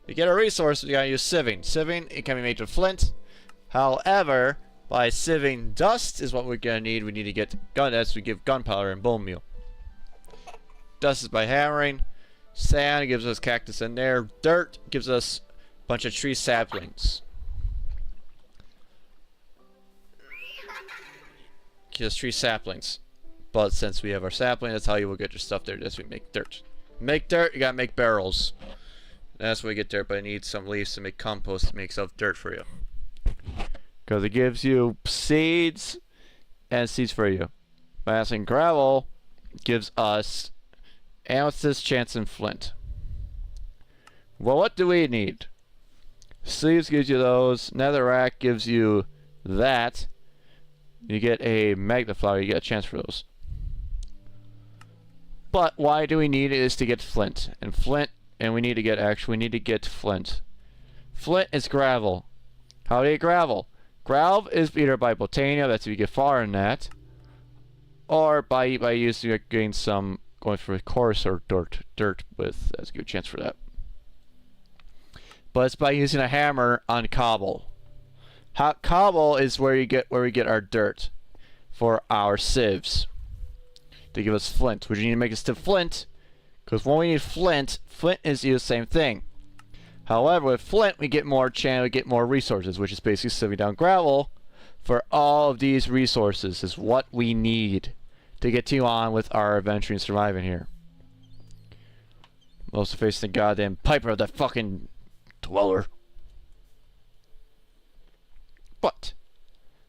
To get a resource, we gotta use sieving. Sieving, it can be made of flint. However, by sieving dust is what we're gonna need. We need to get gun. That's we give gunpowder and bone meal. Dust is by hammering. Sand gives us cactus in there. Dirt gives us a bunch of tree saplings. Gives us tree saplings. But since we have our sapling, that's how you will get your stuff there. That's we make dirt. Make dirt, you gotta make barrels. That's where we get dirt, but I need some leaves to make compost to make self dirt for you. Because it gives you seeds and seeds for you. Mass and gravel gives us amethyst, chance, and flint. Well, what do we need? Sleeves gives you those. Netherrack gives you that. You get a magnifier, you get a chance for those. But why do we need it is to get flint. And we need to get flint. Flint is gravel. How do you get gravel? Gravel is either by botania, that's if you get far in that, or by using getting some going for coarse or dirt with that's a good chance for that. But it's by using a hammer on cobble. Cobble is where we get our dirt for our sieves to give us flint, which you need to make us to flint, because when we need flint is the same thing. However, with flint we get more resources, which is basically sieving down gravel for all of these resources is what we need to get on with our adventure and surviving here. I'm also facing the goddamn Piper of that fucking dweller. But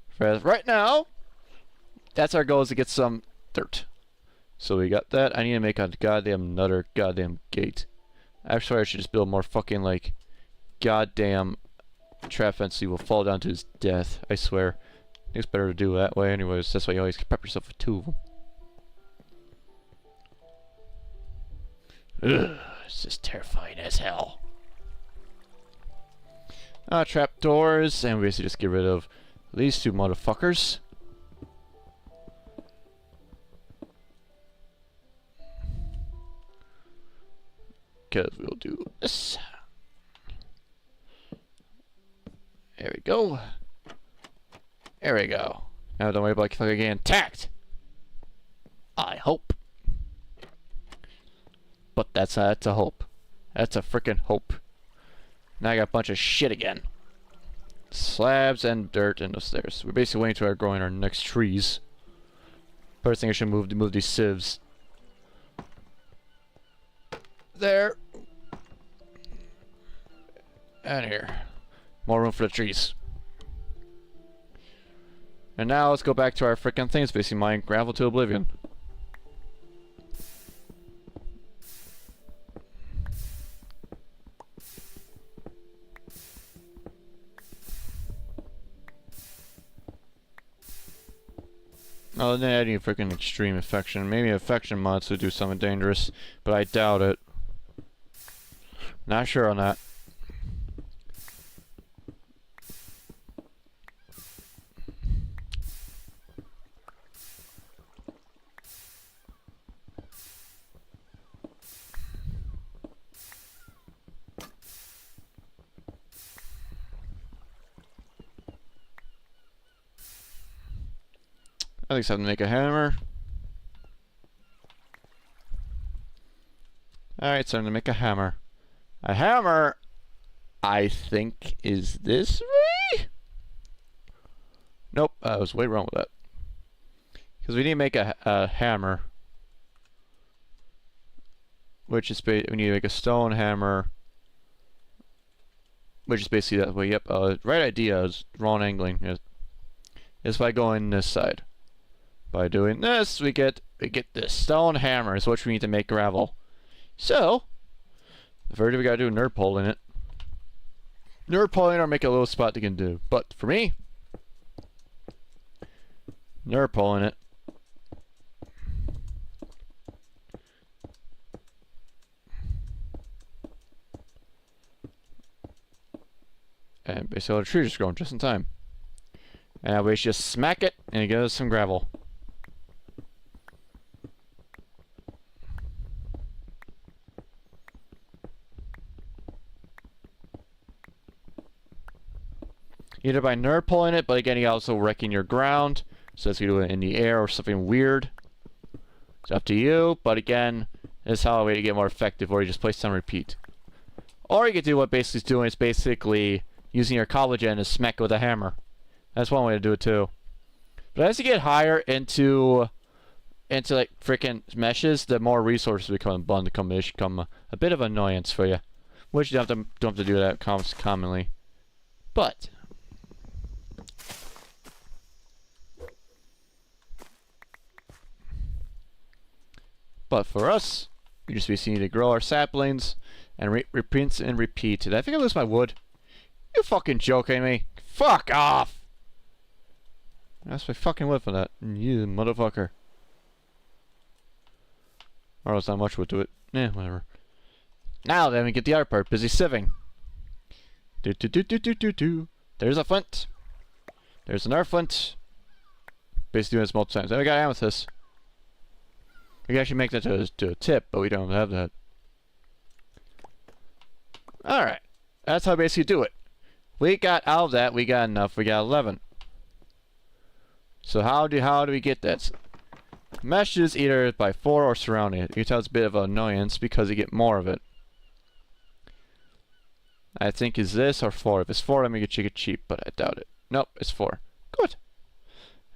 for right now, that's our goal, is to get some dirt. So we got that. I need to make a another goddamn gate. Actually, I should just build more fucking like goddamn trap fence. So he will fall down to his death. I swear. I think it's better to do it that way. Anyways, that's why you always prep yourself with 2 of them. Ugh, it's just terrifying as hell. Trapdoors, and we basically just get rid of these 2 motherfuckers. Because we'll do this. There we go. There we go. Now don't worry about getting attacked. I hope. But that's a hope. That's a freaking hope. Now I got a bunch of shit again. Slabs and dirt and the stairs. We're basically waiting to growing our next trees. First thing I should move these sieves. There. And here. More room for the trees. And now let's go back to our frickin' things, basically mine gravel to oblivion. Oh, then adding a freaking extreme affection. Maybe affection mods would do something dangerous, but I doubt it. Not sure on that. I think it's time to make a hammer. Alright, it's time to make a hammer. A hammer, I think, is this way? Nope, I was way wrong with that. Because we need to make a hammer. Which is we need to make a stone hammer. Which is basically that way. Yep, right idea is wrong angling. Is by going this side. By doing this, we get this stone hammer, is what we need to make gravel. So, the first thing we gotta do is nerd pole in it. Nerd pole in or make a little spot they can do. But for me, nerd pole in it. And basically the tree just growing just in time. And we just smack it and it gives us some gravel. Either by nerve pulling it, but again, you're also wrecking your ground. So it's either in the air or something weird. It's up to you, but again, this is how a way to get more effective, or you just place on repeat. Or you could do what basically it's doing, is basically using your collagen to smack it with a hammer. That's one way to do it too. But as you get higher into like freaking meshes, the more resources become abundant, become a bit of an annoyance for you. Which you don't have to do that commonly. But for us, we just basically need to grow our saplings and repeat and repeat. Did I think I lose my wood? You fucking joking me? Fuck off! That's my fucking wood for that. You motherfucker. Or else not much wood to it. Whatever. Now then, we get the other part. Busy sieving. There's a flint. There's another flint. Basically doing this multiple times. Then we got amethyst. We can actually make that to a tip, but we don't have that. Alright. That's how we basically do it. We got out of that, we got enough, we got 11. So how do we get that? Meshes either by 4 or surrounding it. You can tell it's a bit of an annoyance because you get more of it. I think is this or 4. If it's 4, then we get it cheap, but I doubt it. Nope, it's 4. Good.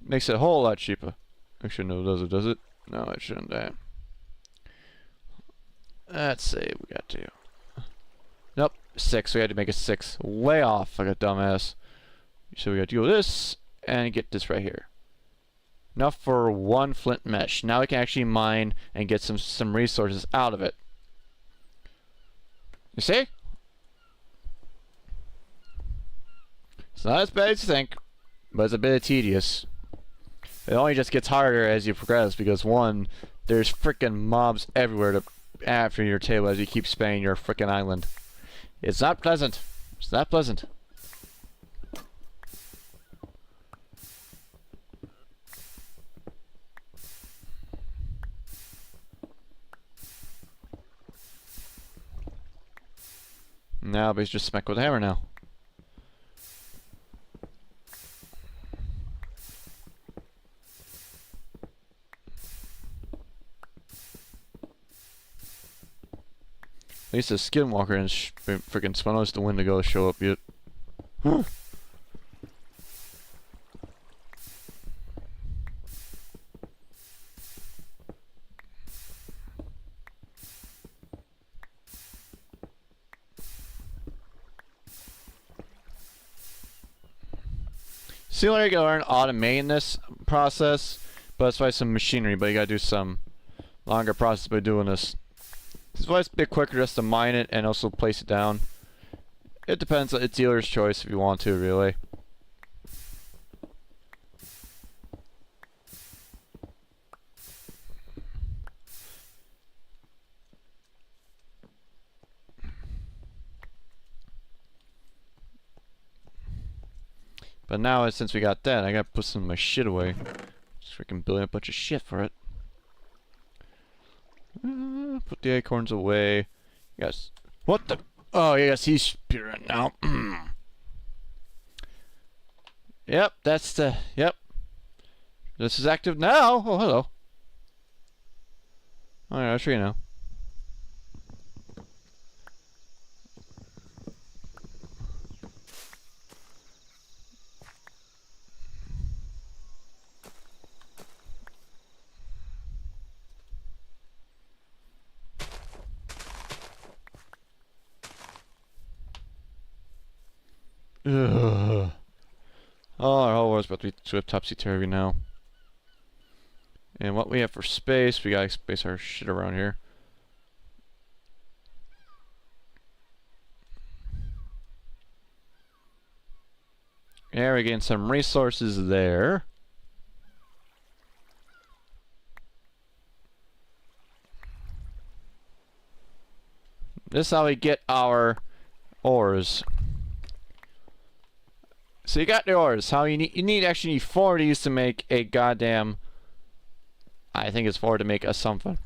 Makes it a whole lot cheaper. Actually, no, does it? No, it shouldn't. Let's see, we got to. Nope, 6. We had to make it 6. Way off, like a dumbass. So we got to go this and get this right here. Enough for 1 flint mesh. Now we can actually mine and get some resources out of it. You see? It's not as bad as you think, but it's a bit tedious. It only just gets harder as you progress because 1, there's freaking mobs everywhere to after your table as you keep spanning your freaking island. It's not pleasant. It's not pleasant. Now, but he's just smack with a hammer now. At least the skinwalker and freaking Spanos the Wendigo show up yet. Huh. See, like you gotta learn automating this process, but that's why some machinery, but you gotta do some longer process by doing this. It's why it's a bit quicker just to mine it and also place it down. It depends, it's dealer's choice if you want to, really. But now, since we got that, I gotta put some of my shit away. Just freaking building a bunch of shit for it. Put the acorns away. Yes. What the? Oh, yes, he's spirit now. Yep, that's the. Yep. This is active now. Oh, hello. Alright, I'll show you now. Ugh. Oh, our whole world's about to be sort of topsy-turvy now. And what we have for space, we gotta space our shit around here. Yeah, we're getting some resources there. This is how we get our ores. So you got the ores. How you need actually need 4 of these to make a goddamn. I think it's 4 to make a something.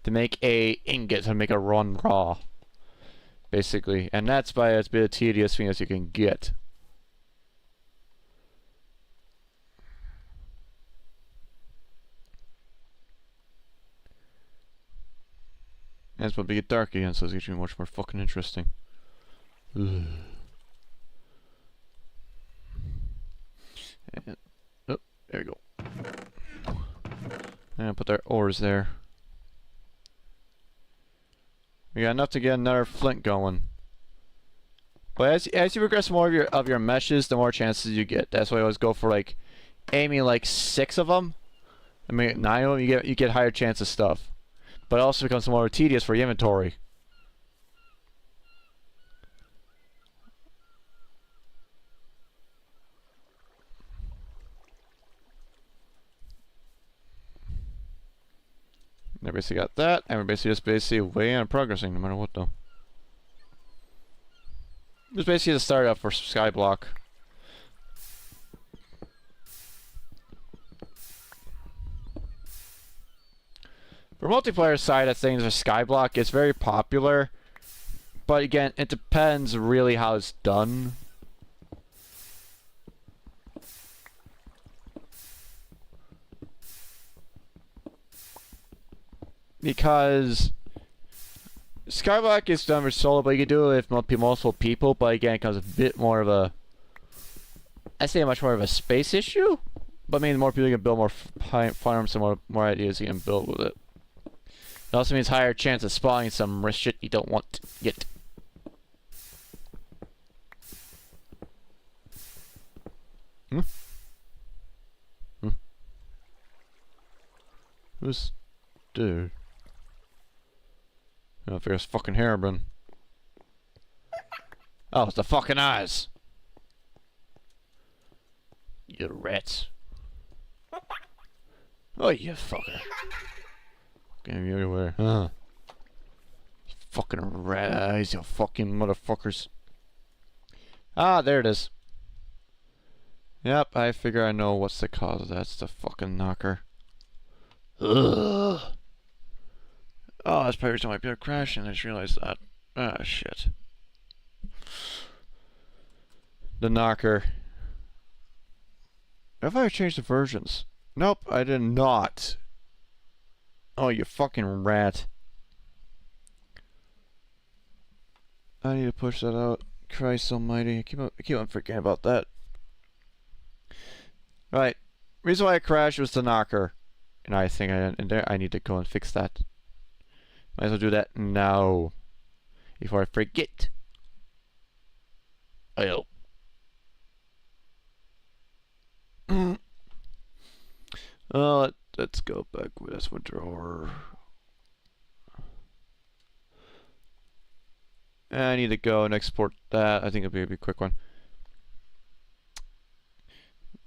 To make a ingot to make a run raw. Basically. And that's by as bit of tedious thing as you can get. And it's about to get dark again, so it's getting much more fucking interesting. Ugh. And, oh, there you go. And put our ores there. We got enough to get another flint going. But as you progress more of your meshes, the more chances you get. That's why I always go for like aiming like 6 of them. I mean 9 of them. You get higher chance of stuff. But it also becomes more tedious for your inventory. And we basically got that, and we're basically way on progressing no matter what though. Just basically the start up for Skyblock. For multiplayer side of things, for Skyblock, it's very popular, but again, it depends really how it's done. Because Skyblock is done for solo, but you can do it with multiple people, but again, it becomes a bit more of a, I say much more of a space issue, but maybe more people can build more farms and more ideas you can build with it. It also means higher chance of spawning some shit you don't want to get. Who's dude? I don't figure it's fucking Herobrine. Oh, it's the fucking eyes. You rats. Oh, you fucker. Getting you everywhere. Huh. Fucking rat eyes, you fucking motherfuckers. Ah, there it is. Yep, I figure I know what's the cause of that. It's the fucking knocker. Ugh. Oh, that's probably why my crashing. I just realized that. Ah, shit. The knocker. Have I changed the versions? Nope, I did not. Oh, you fucking rat. I need to push that out. Christ almighty. I keep on forgetting about that. Right. Reason why I crashed was the knocker. And I think I need to go and fix that. Might as well do that now. Before I forget. Oh. Let's go back with this winter horror. I need to go and export that. I think it'll be a quick one.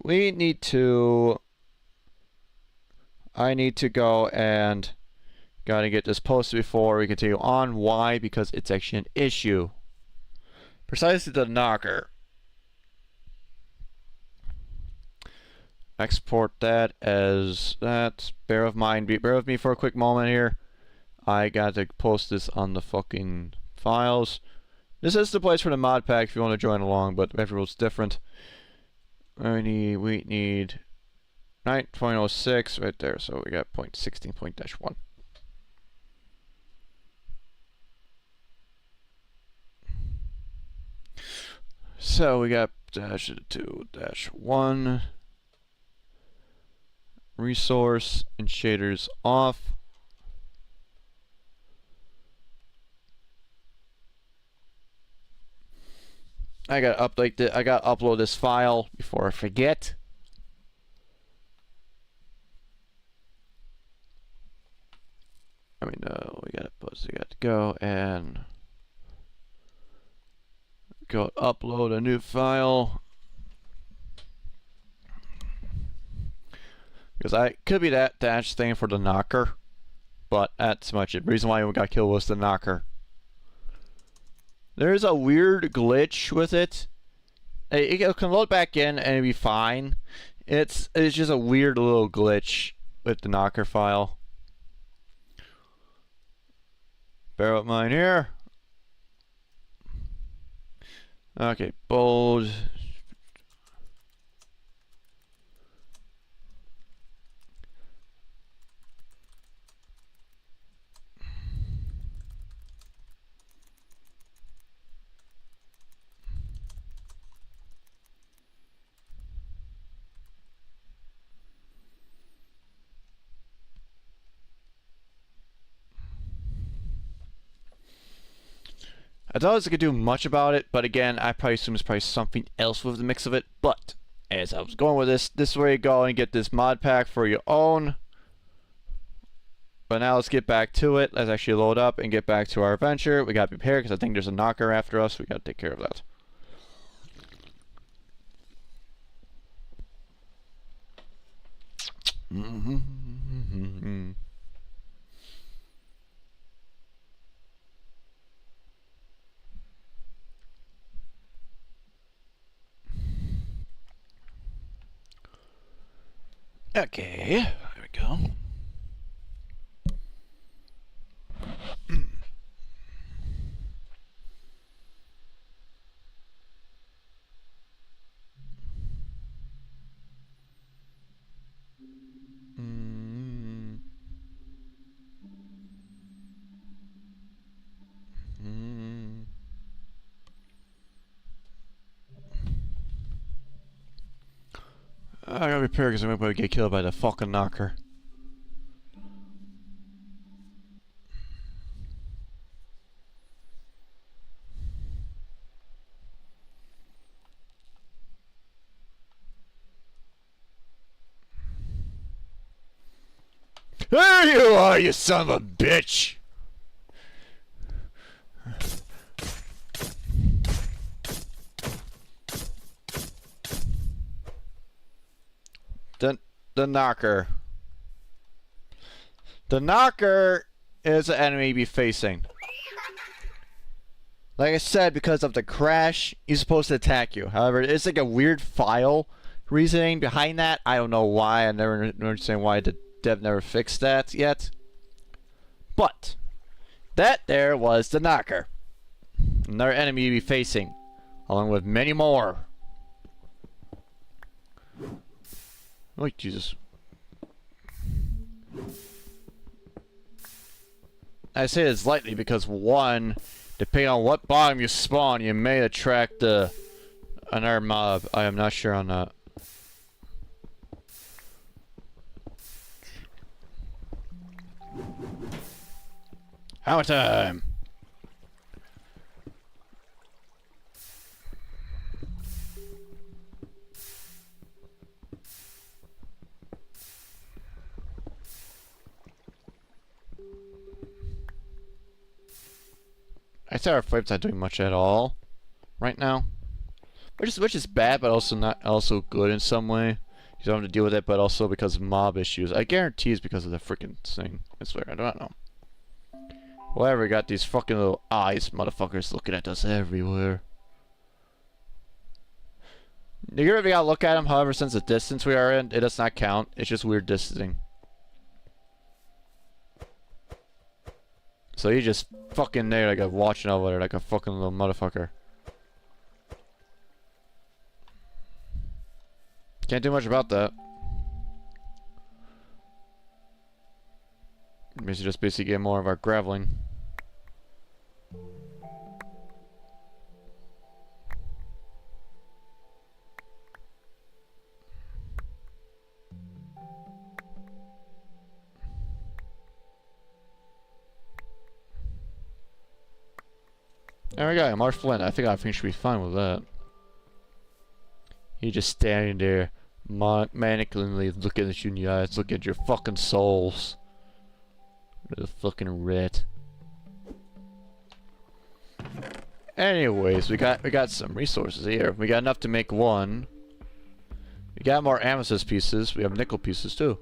I need to go and gotta get this posted before we continue on. Why? Because it's actually an issue. Precisely the knocker. Export that as that. Bear with me for a quick moment here. I got to post this on the fucking files. This is the place for the mod pack if you want to join along, but everyone's different. We need 9.06 right there, so we got 0.16.-1. So we got -2-1. Resource and shaders off. I gotta update it. I gotta upload this file before I forget. We got to go and go upload a new file. Because I could be that dash thing for the knocker, but that's much it. The reason why we got killed was the knocker. There's a weird glitch with it It can load back in and it'll be fine. It's just a weird little glitch with the knocker file. Bear up mine here. Okay, bold. I thought I could do much about it, but again, I probably assume it's probably something else with the mix of it. But as I was going with this is where you go and get this mod pack for your own. But now let's get back to it. Let's actually load up and get back to our adventure. We gotta be prepared because I think there's a knocker after us. We gotta take care of that. Okay, there we go. I gotta be prepared because I'm gonna get killed by the fucking knocker. There you are, you son of a bitch! The knocker. The knocker is an enemy you be facing. Like I said, because of the crash, he's supposed to attack you. However, it's like a weird file reasoning behind that. I don't know why. I never understand why the dev never fixed that yet. But that there was the knocker. Another enemy you be facing, along with many more. Oh, Jesus. I say this lightly because, one, depending on what bottom you spawn, you may attract another mob. I am not sure on that. Hammer time! I say our flame's not doing much at all right now, which is bad, but also good in some way. You don't have to deal with it, but also because of mob issues. I guarantee it's because of the freaking thing. I swear, I don't know. Whatever, we got these fucking little eyes, motherfuckers, looking at us everywhere. You really gotta look at them. However, since the distance we are in, it does not count. It's just weird distancing. So you just fucking there like a watching over there like a fucking little motherfucker. Can't do much about that. We should just basically get more of our graveling. There we go, Marsh Flint. I think should be fine with that. You're just standing there, manically looking at you in the eyes, looking at your fucking souls. The fucking rat. Anyways, we got some resources here. We got enough to make one. We got more amethyst pieces. We have nickel pieces too.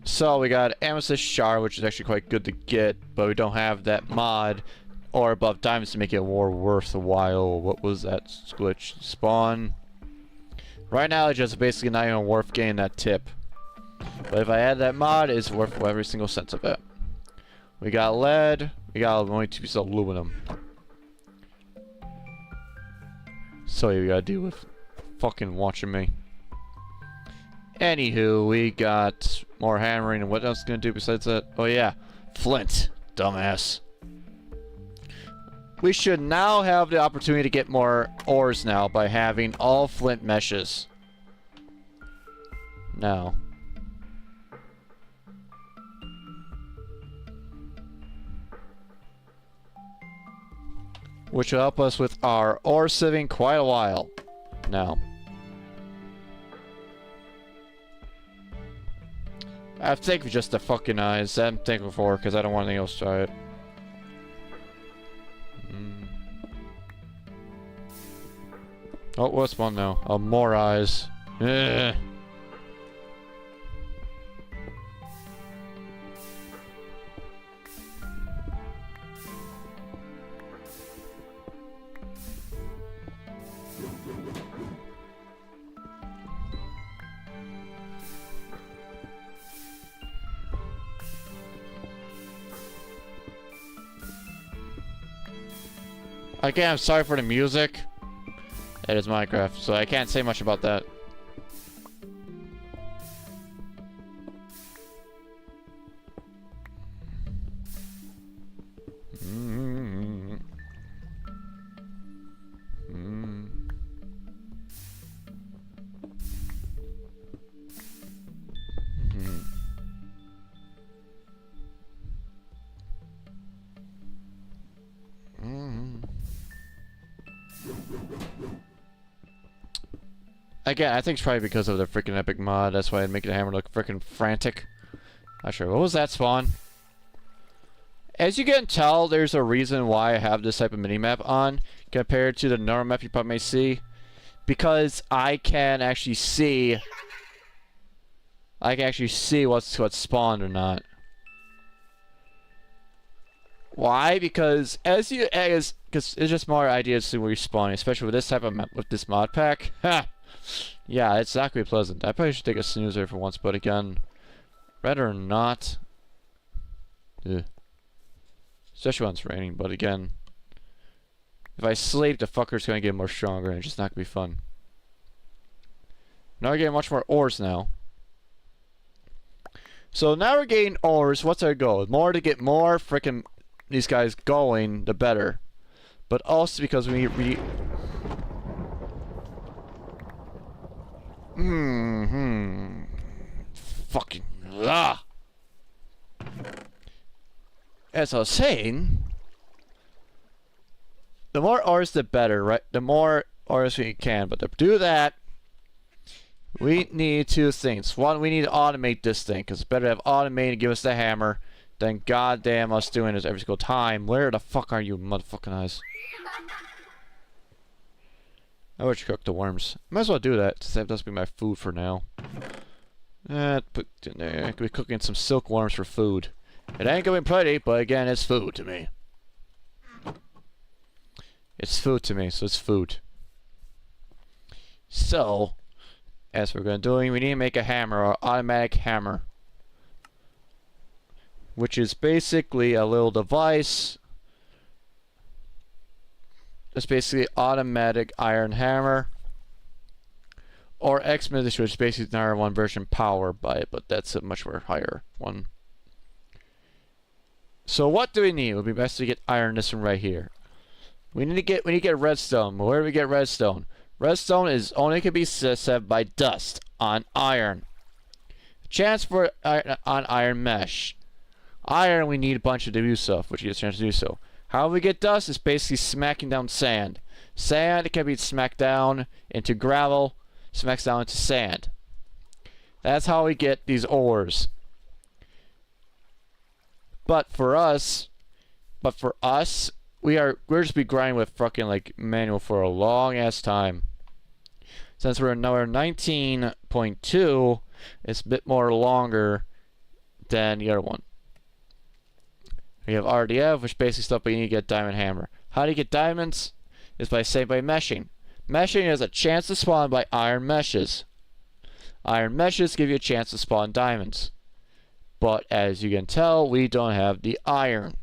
So we got amethyst shard, which is actually quite good to get, but we don't have that mod or above diamonds to make it more worthwhile. What was that glitch? Spawn. Right now, it's just basically not even worth getting that tip. But if I add that mod, it's worth every single cent of it. We got lead. We got only 2 pieces of aluminum. So you gotta deal with fucking watching me. Anywho, we got more hammering, and what else gonna do besides that? Oh yeah, flint, dumbass. We should now have the opportunity to get more ores now by having all flint meshes. Now. Which will help us with our ore sieving quite a while. Now. I think just the fucking eyes. I'm thankful for because I don't want anything else to try it. Oh, what's one now? Oh, more eyes. Ugh. Again, I'm sorry for the music. It is Minecraft, so I can't say much about that. Again, I think it's probably because of the freaking epic mod. That's why I'd make the hammer look freaking frantic. Not sure. What was that spawn? As you can tell, there's a reason why I have this type of minimap on compared to the normal map you probably may see. Because I can actually see what's spawned or not. Why? Because because it's just more ideas to where you're spawning, especially with this type of map, with this mod pack. Ha! Yeah, it's not gonna be pleasant. I probably should take a snoozer for once, but again, rather not. Ugh. Especially when it's raining, but again, if I sleep, the fucker's gonna get more stronger, and it's just not gonna be fun. Now we're getting much more ores now. So now we're getting ores. What's our goal? More to get more freaking these guys going, the better. But also because we fucking As I was saying, the more ores the better, right? The more ores we can, but to do that, we need 2 things. One, we need to automate this thing, because it's better to have automated and give us the hammer than goddamn us doing this every single time. Where the fuck are you, motherfucking eyes? I wish you cook the worms. Might as well do that, since that be my food for now. Put in there. I could be cooking some silkworms for food. It ain't gonna be pretty, but again, it's food to me. It's food to me, so it's food. So, as we're gonna do, we need to make a hammer, or automatic hammer. Which is basically a little device. It's basically automatic iron hammer. Or X-Ministry, which is basically an R1 version powered by it, but that's a much more higher one. So what do we need? It would be best to get iron, this one right here. We need to get redstone. Where do we get redstone? Redstone is only can be set by dust on iron. Chance for on iron mesh. Iron, we need a bunch of to do so, which gives a chance to do so. How we get dust is basically smacking down sand. Sand can be smacked down into gravel, smacks down into sand. That's how we get these ores. But for us, we're just be grinding with fucking like manual for a long ass time. Since we're now 19.2, it's a bit more longer than the other one. You have RDF, which basically stuff, but you need to get diamond hammer. How do you get diamonds? Is by meshing. Meshing is a chance to spawn by iron meshes. Iron meshes give you a chance to spawn diamonds. But as you can tell, we don't have the iron.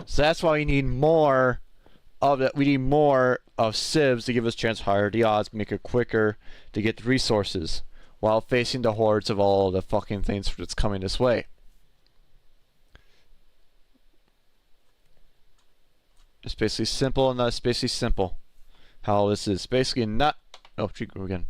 So that's why we need more of it. We need more of sieves to give us a chance to higher the odds, make it quicker to get the resources while facing the hordes of all the fucking things that's coming this way. It's basically simple, and that's basically simple. How this is basically not. Oh, gee, go again.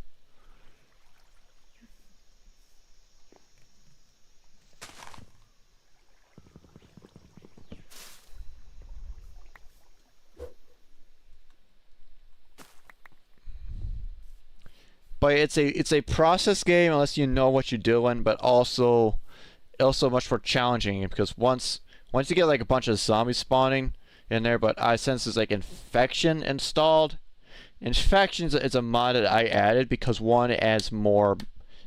But it's a process game unless you know what you're doing, but also much more challenging because once you get like a bunch of zombies spawning in there, but I sense there's like infection installed. Infection is a mod that I added because one, it adds more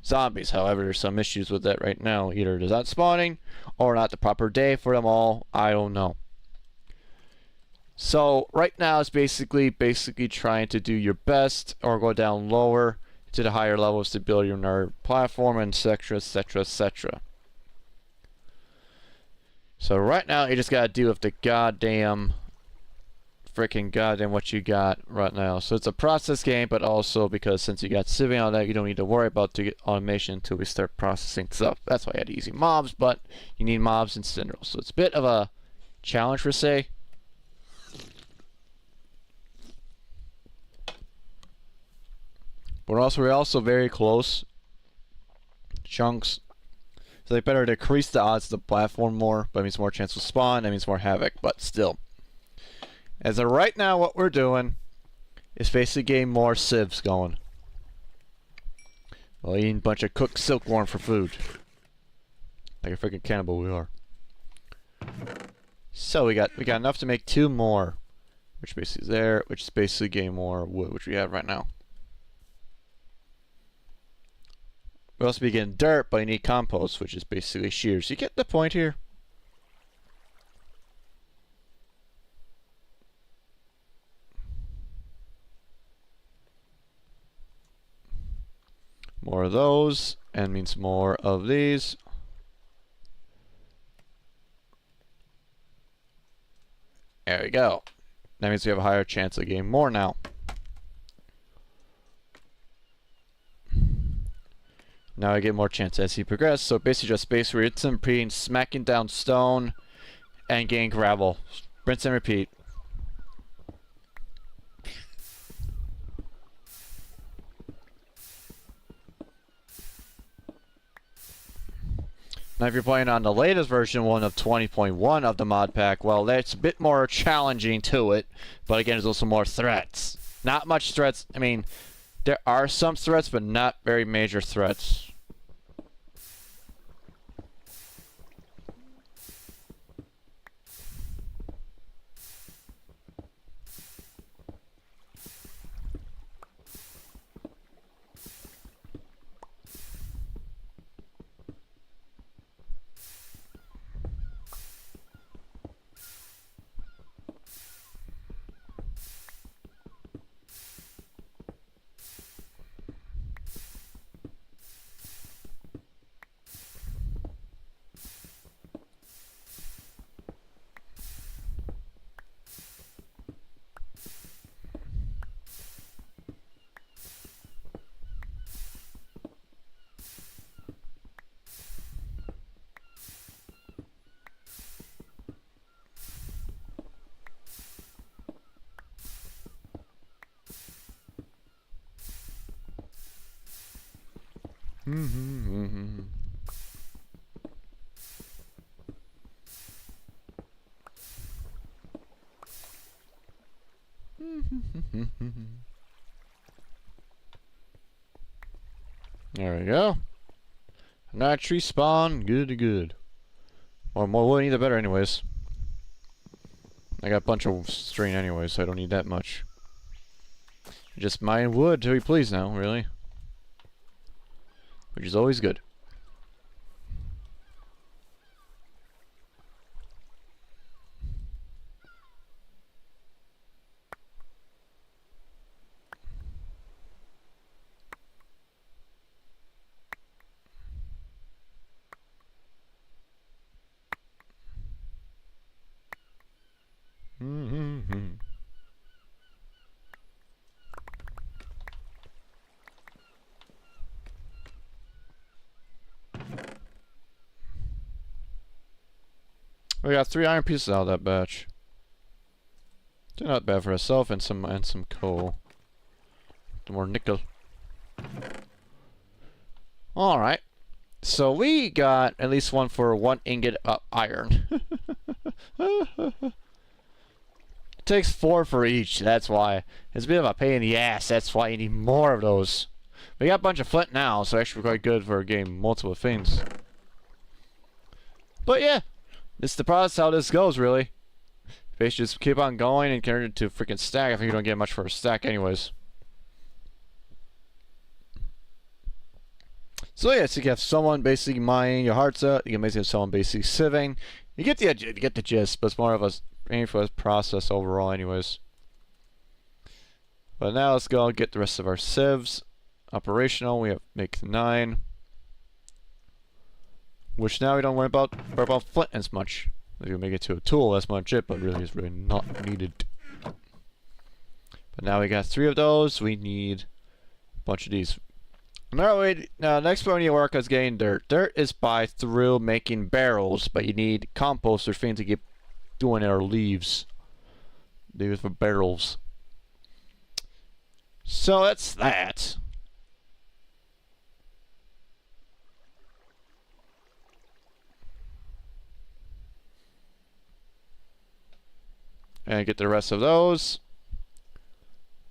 zombies. However, there's some issues with that right now. Either it's not spawning or not the proper day for them all. I don't know. So right now it's basically trying to do your best or go down lower to the higher levels to build your nerd platform, and etc, etc, etc. So right now you just gotta deal with the goddamn what you got right now. So it's a process game, but also because since you got civ and all that, you don't need to worry about the automation until we start processing stuff. That's why I had easy mobs, but you need mobs in general. So it's a bit of a challenge per se. But we're also very close chunks, so they better decrease the odds of the platform more. But it means more chance to spawn. That means more havoc. But still, as of right now, what we're doing is basically getting more civs going. Well, eating a bunch of cooked silkworm for food, like a freaking cannibal we are. So we got enough to make 2 more, which basically is there, which is basically getting more wood, which we have right now. We also be getting dirt, but you need compost, which is basically shears. You get the point here? More of those, and means more of these. There we go. That means we have a higher chance of getting more now. Now I get more chance as he progresses. So basically just space rinse and repeat, smacking down stone and getting gravel. Rinse and repeat. Now if you're playing on the latest version 1 of 20.1 of the mod pack, well, that's a bit more challenging to it. But again, there's also more threats. Not much threats. I mean, there are some threats, but not very major threats. There we go. Night tree spawn, good. Or more wood, the better anyways. I got a bunch of string anyways, so I don't need that much. Just mine wood till you please now, really. Which is always good. We got 3 iron pieces out of that batch. They're not bad for itself, and some coal. Some more nickel. Alright. So we got at least one for 1 ingot of iron. It takes 4 for each, that's why. It's a bit of a pain in the ass, that's why you need more of those. We got a bunch of flint now, so actually quite good for getting multiple things. But yeah, it's the process how this goes, really. Basically just keep on going and turn it into a freaking stack. I think you don't get much for a stack anyways. So yeah, so you have someone basically mining your hearts out. You can basically have someone basically sieving. You get the gist, but it's more of a painful process overall anyways. But now let's go get the rest of our sieves operational. We have make 9. Which now we don't worry about flint as much. If you make it to a tool, that's much it, but really it's really not needed. But now we got 3 of those, we need a bunch of these. Now next one you work is getting dirt. Dirt is through making barrels, but you need compost or things to keep doing our leaves. Leaves for barrels. So that's that. And get the rest of those.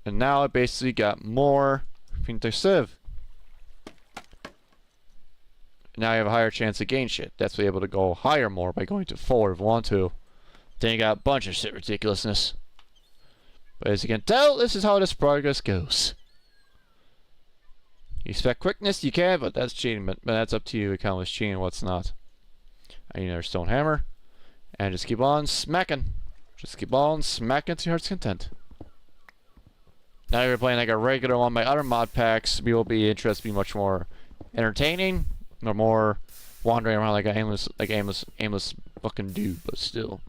And now I basically got more to sieve. Now you have a higher chance to gain shit. That's why you're able to go higher more by going to 4 if you want to. Then you got a bunch of shit ridiculousness. But as you can tell, this is how this progress goes. You expect quickness, you can, but that's cheating. But that's up to you to count what's cheating and what's not. I need another stone hammer. And just keep on smacking. Just keep on smacking to your heart's content. Now you're playing like a regular one. My other mod packs will be interested, be much more entertaining, or more wandering around like an aimless fucking dude. But still.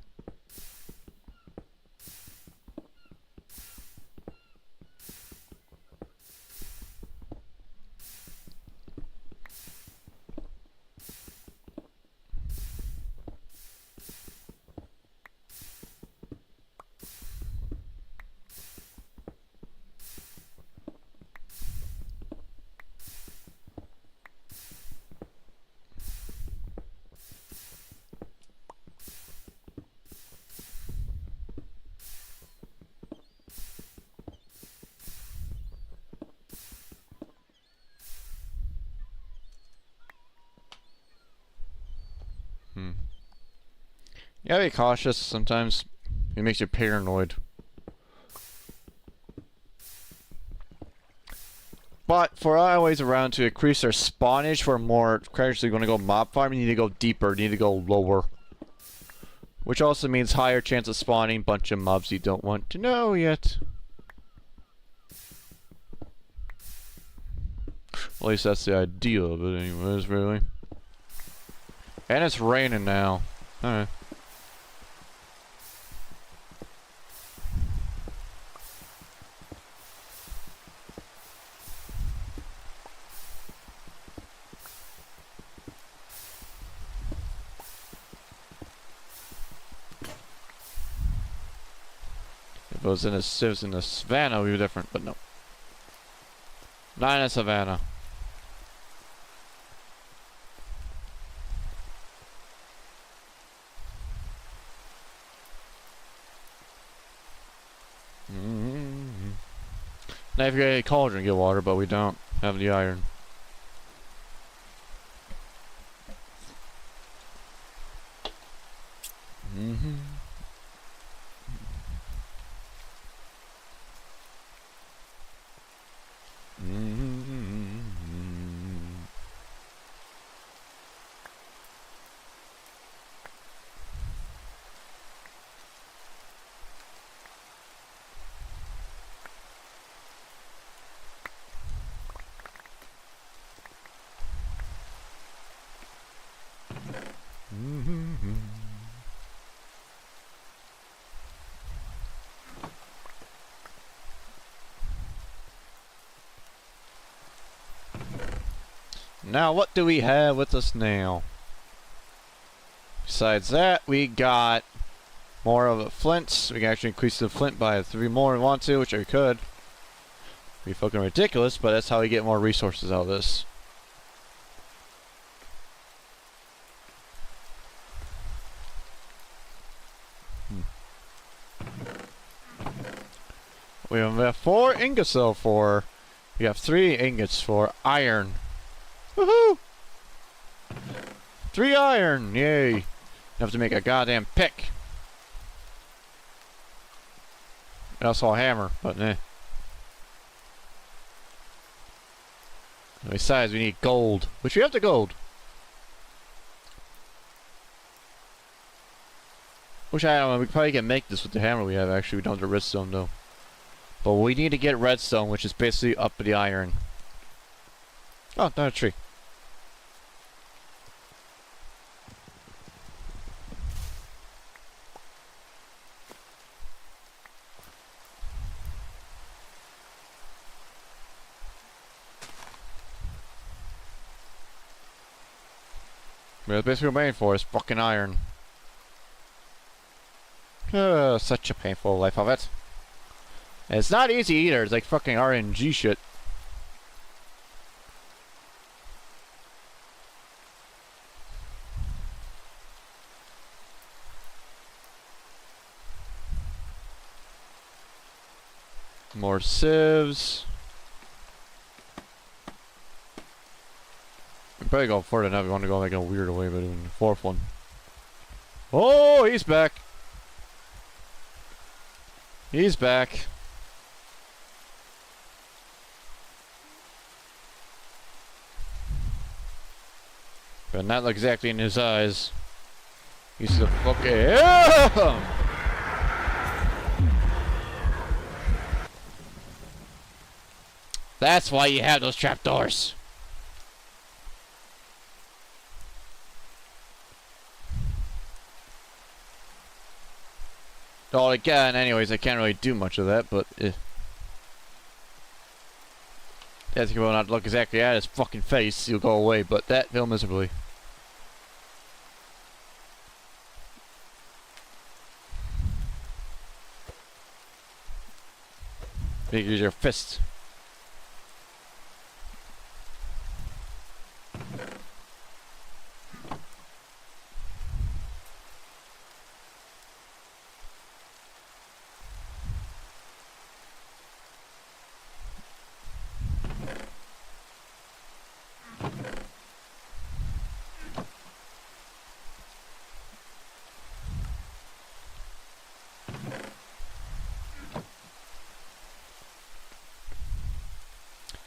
You gotta be cautious sometimes. It makes you paranoid. But for other ways around to increase their spawnage for more characters, you're gonna go mob farm, you need to go deeper, you need to go lower. Which also means higher chance of spawning a bunch of mobs you don't want to know yet. At least that's the idea of it anyways, really. And it's raining now. Alright. If it was in a savannah, it would be different, but no. Not in a savannah. Now if you got a cauldron, get water, but we don't have the iron. Now what do we have with us now? besides that, we got more of a flint. We can actually increase the flint by 3 more if we want to, which I could. Be fucking ridiculous, but that's how we get more resources out of this. We have 4 ingots though for. We have 3 ingots for iron. Woohoo! 3 iron! Yay! You have to make a goddamn pick. And also a hammer, but eh. Besides, we need gold, which we have the gold. Which I don't know, we probably can make this with the hammer we have actually. We don't have the redstone though. But we need to get redstone, which is basically up the iron. Oh, not a tree. But that's basically what we're waiting for is fucking iron. Such a painful life of it. And it's not easy either, it's like fucking RNG shit. More sieves. I'm probably going further now if you want to go like in a weird way, but in the 4th one. Oh, he's back. He's back. But not exactly in his eyes. He's the fucking. Yeah! That's why you have those trapdoors. Oh, again, anyways, I can't really do much of that, but as you will not look exactly at his fucking face, he'll go away, but that failed miserably. Use your fist.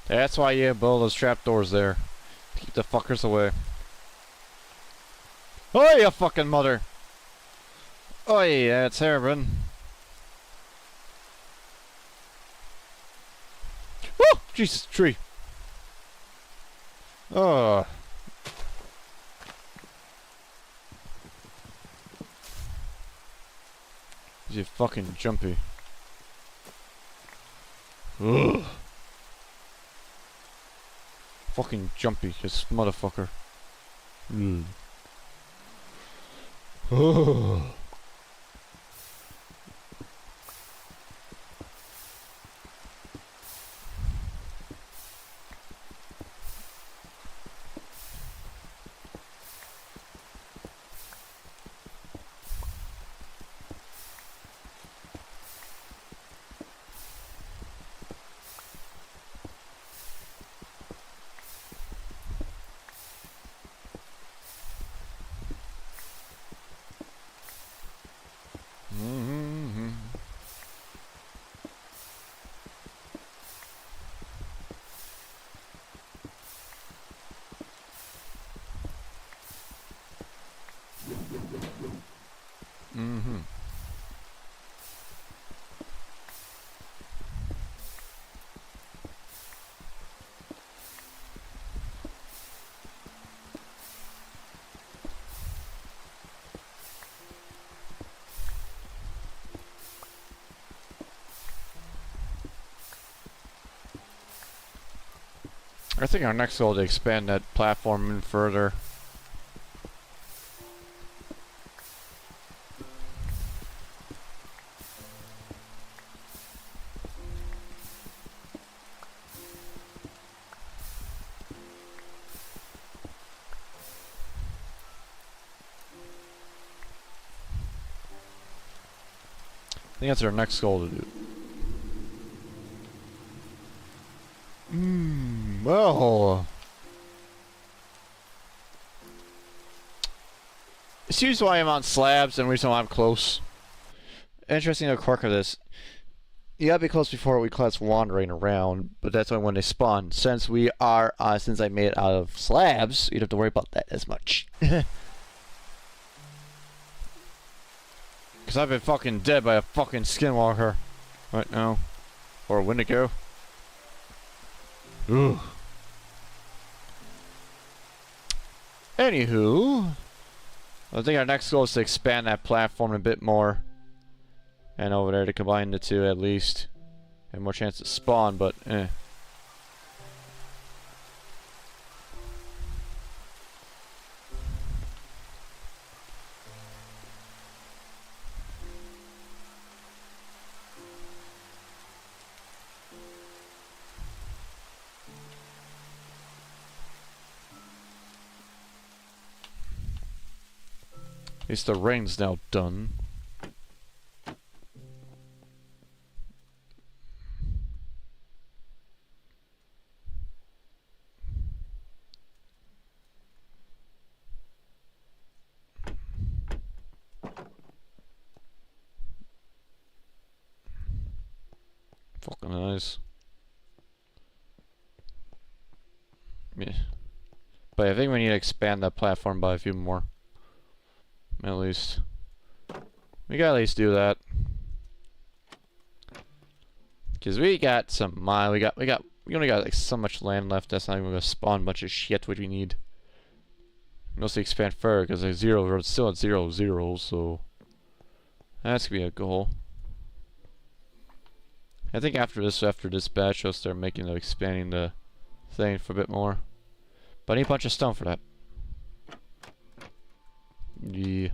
That's why you build those trapdoors there. Keep the fuckers away. Oh, you fucking mother! Oi, that's Herbin. Oh, Jesus, tree. Oh. You fucking jumpy. Ugh. Fucking jumpy, this motherfucker. Oh. I think our next goal is to expand that platform even further. I think that's our next goal to do. Well. It's usually why I'm on slabs and the reason why I'm close. Interesting to quirk of this. You gotta be close before we class wandering around, but that's only when they spawn. Since we are, since I made it out of slabs, you don't have to worry about that as much. Because I've been fucking dead by a fucking skinwalker right now. Or a Wendigo. Ugh. Anywho, I think our next goal is to expand that platform a bit more. And over there to combine the two at least. Have more chance to spawn, but eh. At least the ring's now done. Fucking nice. Yeah. But I think we need to expand that platform by a few more. At least. We gotta at least do that. Cause we got some we only got like so much land left that's not even gonna spawn a bunch of shit which we need. Mostly expand further because like we're still at 0, so that's gonna be a goal. I think after this batch I'll start expanding the thing for a bit more. But I need a bunch of stone for that. Yeah.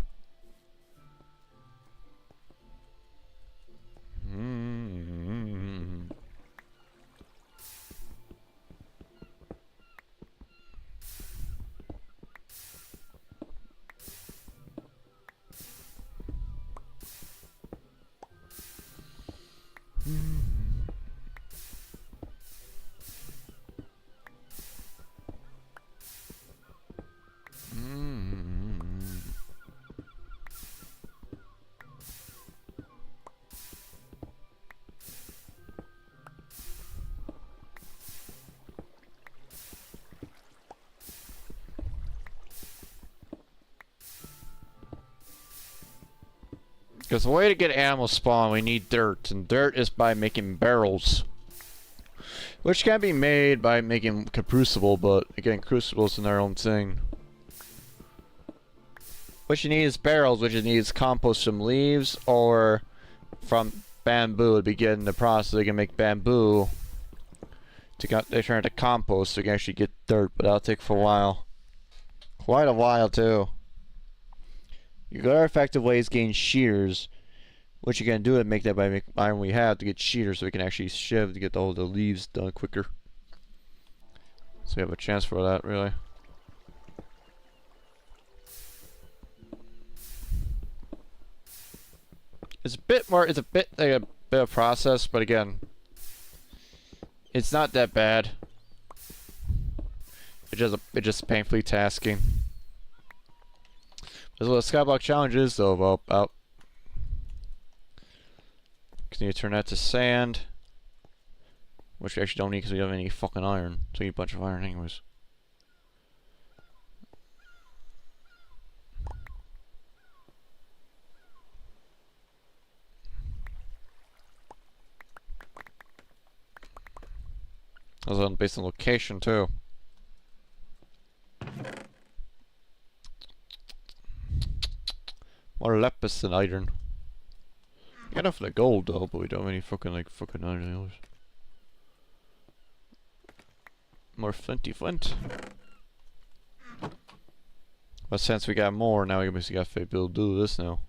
Because the way to get animals spawn, we need dirt, and dirt is by making barrels. Which can be made by making a crucible, but again, crucibles in their own thing. What you need is barrels, which you need is compost from leaves or from bamboo to begin the process. You can make bamboo to turn into compost so you can actually get dirt, but that'll take for a while. Quite a while, too. You got effective ways to gain shears. What you can do is make that by making iron we have to get shears so we can actually shiv to get all the leaves done quicker. So we have a chance for that, really. It's a bit like a bit of process, but again, it's not that bad. It's just painfully tasking. There's a little Skyblock challenges though about. Continue to turn that to sand, which we actually don't need because we don't have any fucking iron. So we need a bunch of iron anyways. Also based on location too. More lapis than iron. We got enough for the gold though, but we don't have any fucking iron. More flinty flint. But since we got more, now we basically got to be able to do this now.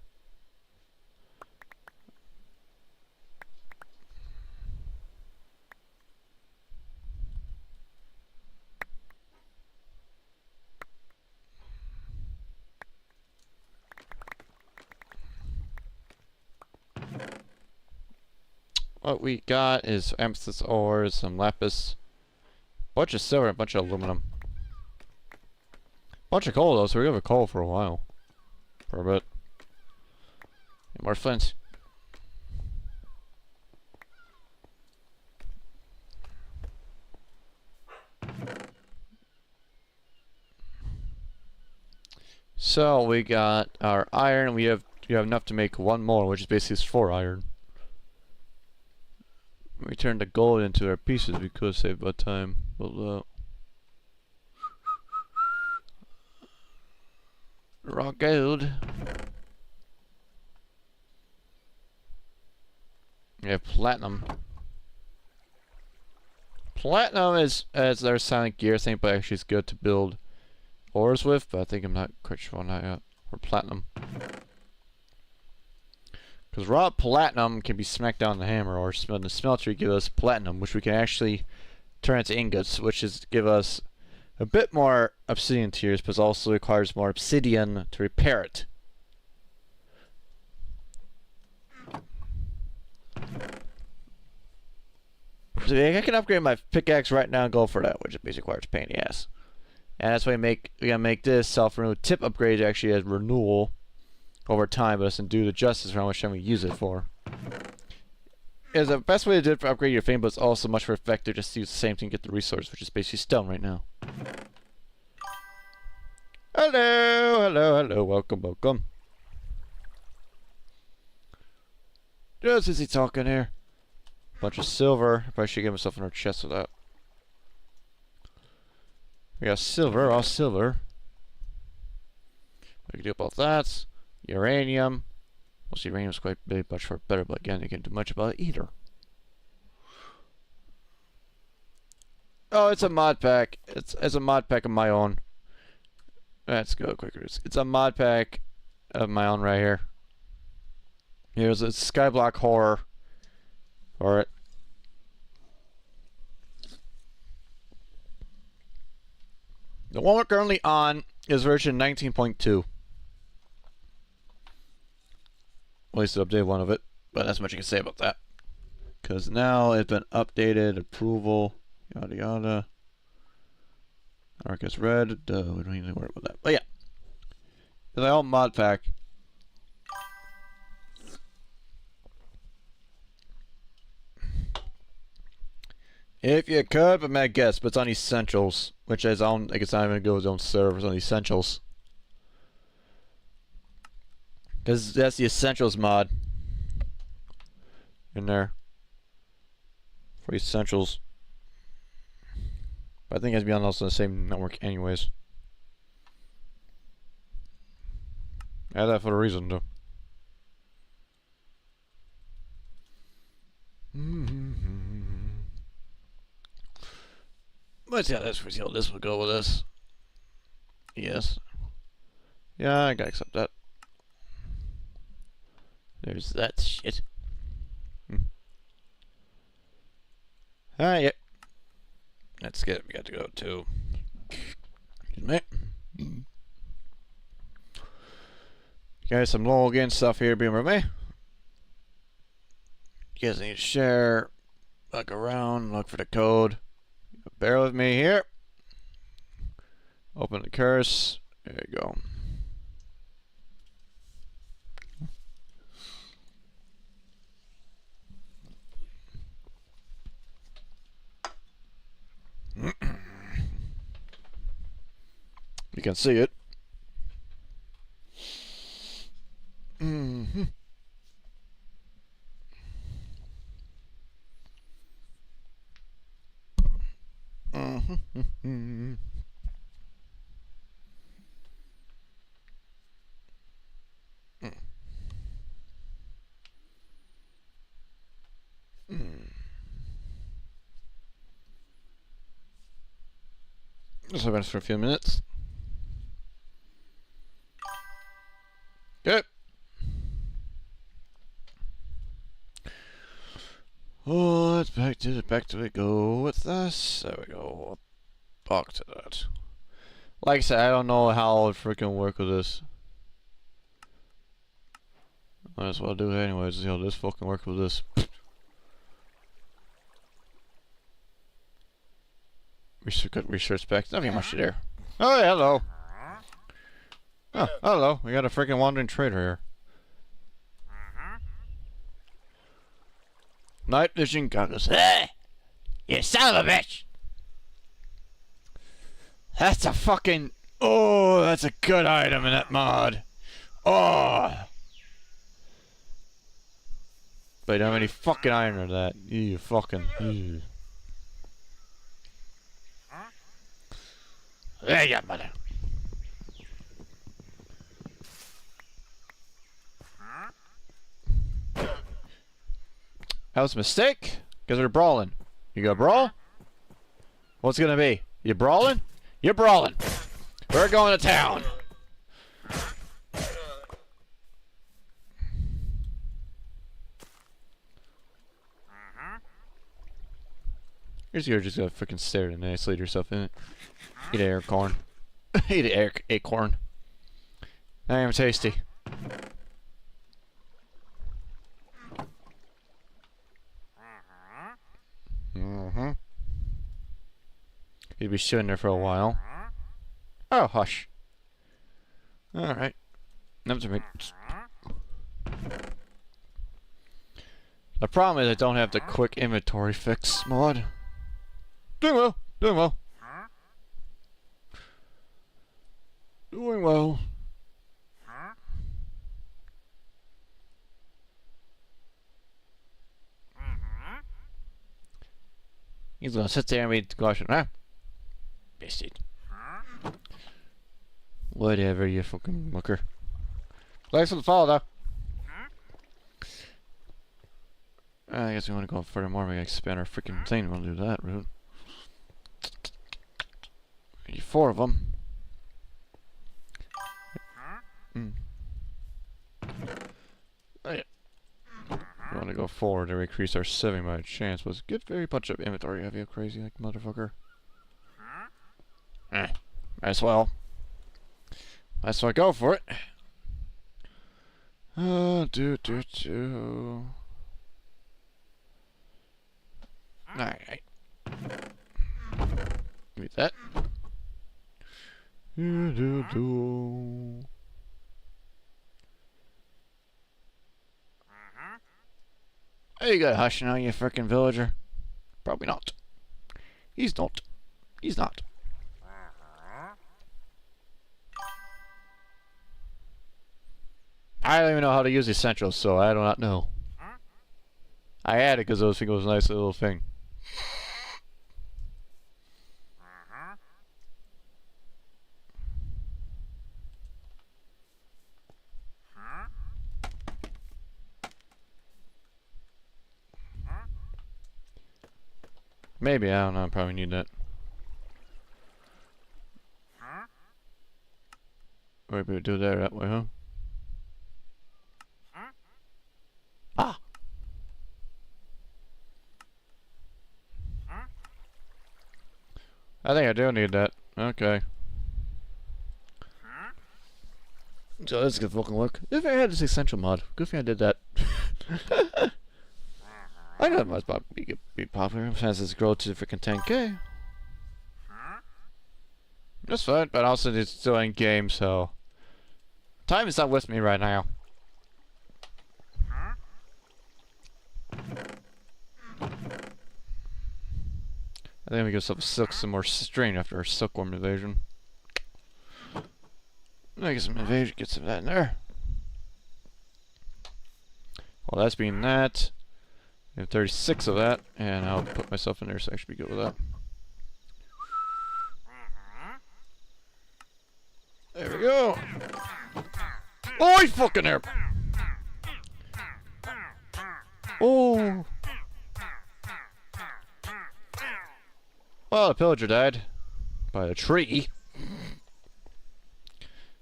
what we got is amethyst ores, some lapis, bunch of silver, a bunch of aluminum. Bunch of coal though, so we have a coal for a while. For a bit. And more flints. So we got our iron, we have enough to make one more, which is basically 4 iron. We turn the gold into our pieces because save about time. Raw gold. We have platinum. Platinum is their silent gear thing, but actually it's good to build ores with, but I think I'm not quite sure on that yet. Or platinum. Because raw platinum can be smacked down the hammer, or the smelter give us platinum, which we can actually turn into ingots, which is give us a bit more obsidian tiers, but also requires more obsidian to repair it. So I can upgrade my pickaxe right now and go for that, which basically requires a pain in the ass. And that's why we gotta make this self-renew tip upgrade actually as renewal over time, but it doesn't do the justice for how much time we use it for. It's the best way to do it for upgrade your fame, but it's also much more effective just to use the same thing to get the resource, which is basically stone right now. Hello, hello, hello, welcome, welcome. Just is he talking here? Bunch of silver. I probably should get myself another chest with that. We got silver, all silver. We can do about that. Uranium. Well, uranium's quite big, much for better, but again, you can't do much about it either. Oh, it's a mod pack. It's a mod pack of my own. Let's go quicker. It's a mod pack of my own right here. Here's a Skyblock horror. Alright. The one we're currently on is version 19.2. At least the updated one of it. But that's much you can say about that. Because now it's been updated, approval, yada yada. Arc is red. We don't need to worry about that. But yeah. The whole mod pack. If you could, but my guess, but it's on Essentials, which is on, like it's not even go its own server, it's on Essentials. Because that's the Essentials mod in there for Essentials. But I think it has to be on also the same network anyways. I had that for a reason though. Let's see how this will go with this. Yes. Yeah, I gotta accept that. There's that shit. Yep. That's good. We got to go to. Excuse me. Got some login stuff here being with me. You guys need to share. Look around. Look for the code. Bear with me here. Open the curse. There you go. You can see it. Mm-hmm. Mm-hmm. Just have for a few minutes. Good. Oh, let's back to it. Go with this. There we go. Back to that. Like I said, I don't know how I'll freaking work with this. Might as well do it anyways. See how this fucking work with this. good research back. Nothing much there. Oh, yeah, hello. Oh, hello. We got a freaking wandering trader here. Night vision goggles. Hey! You son of a bitch! That's a fucking... Oh, that's a good item in that mod. Oh! But I don't have any fucking iron or that. You fucking... Ew. There you mother. That was a mistake? Because we're brawling. You gonna brawl? What's it gonna be? You brawling? You're brawling. We're going to town. You're just gonna freaking stare and isolate yourself in it. Eat an acorn. Eat an acorn. I am tasty. He'd be sitting there for a while. Oh, hush. Alright. The problem is I don't have the quick inventory fix mod. Doing well. Doing well. Doing well. He's gonna sit there and read the question, huh? Bested. Whatever, you fucking mucker. Thanks for the follow, though. I guess we want to go furthermore. We gotta expand our freaking thing. We'll do that, route. Need 4 of them. Oh, yeah. We want to go forward to increase our saving by a chance. Was good, very bunch of inventory. Have you crazy like motherfucker? Might as well. Might as well go for it. Alright. Give me that. Hey, you got hush now, you frickin' villager. Probably not. He's not. He's not. I don't even know how to use essentials, so I do not know. I had it because those think it was a nice little thing. Maybe, I don't know, I probably need that. Maybe we do that way, huh? Ah! I think I do need that. Okay. So that's a good fucking look. If I had this essential mod, good thing I did that. I know it must be popular since it's grown to freaking 10K. That's fine, but also it's still in game, so time is not with me right now. I think we give Silk some more strain after our silkworm invasion. I get some invasion, get some of that in there. Well, that's being that. I have 36 of that, and I'll put myself in there, so I should be good with that. There we go. Oh, he's fucking there. Oh. Well, the pillager died by a tree.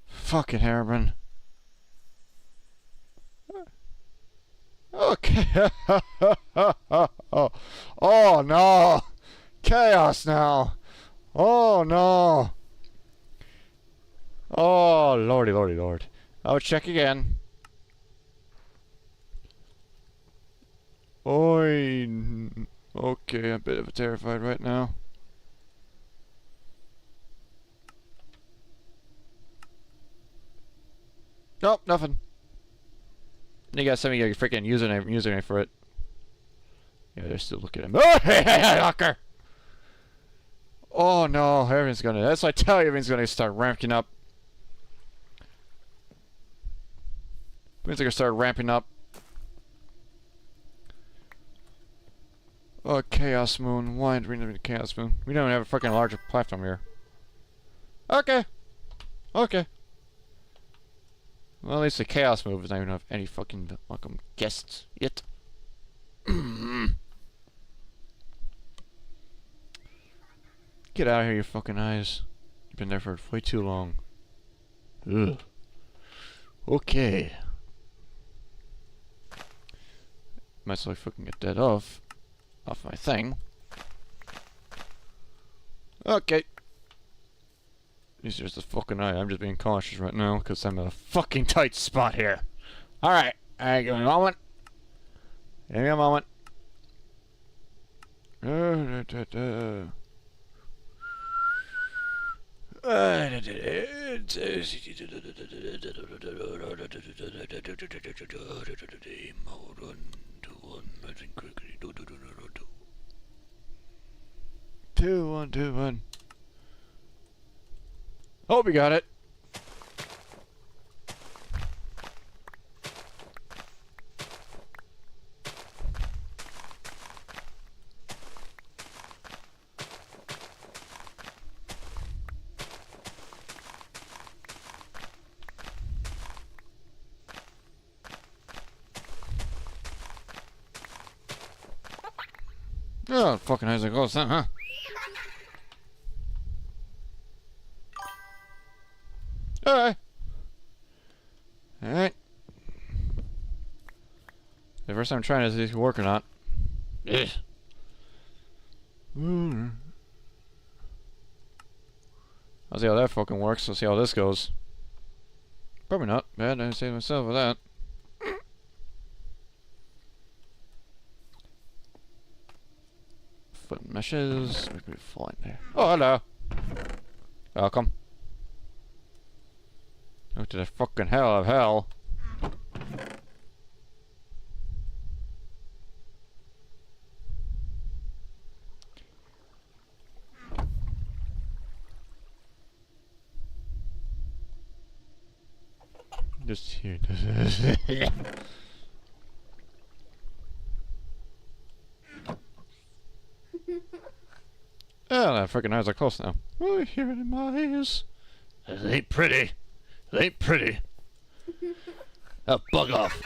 Fucking Herobrine. Okay. Oh no. Chaos now. Oh no. Oh lordy, lordy, lord. I'll check again. Oi. Okay, I'm a bit of a terrified right now. Nope, nothing. You gotta send me your freaking username for it. Yeah, they're still looking at me. Oh, hey, Locker! Oh no, everything's gonna. That's what I tell you, everything's gonna start ramping up. Everything's gonna start ramping up. Oh, Chaos Moon. Why do we need a Chaos Moon? We don't have a fucking larger platform here. Okay. Okay. Well, at least the Chaos Move doesn't even have any fucking welcome guests yet. Get out of here, you fucking eyes. You've been there for way too long. Ugh. Okay. Might as well fucking get that off my thing. Okay. He's just a fucking eye. I'm just being cautious right now because I'm in a fucking tight spot here. Alright. Alright, give me a moment. Give me a moment. Two, one, two, one. Hope you got it. Oh, fucking how's it go, son, huh? Alright. Alright. The first time I'm trying to see if it can work or not. Ugh. I'll see how that fucking works. I'll see how this goes. Probably not. Bad. I saved myself with that. Foot meshes. Make me fly in there. Oh, hello. Welcome. Go to the fucking hell of hell. Just here. Oh, that freaking eyes are close now. Oh, here it in my ears. It ain't pretty. It ain't pretty. Oh, bug off.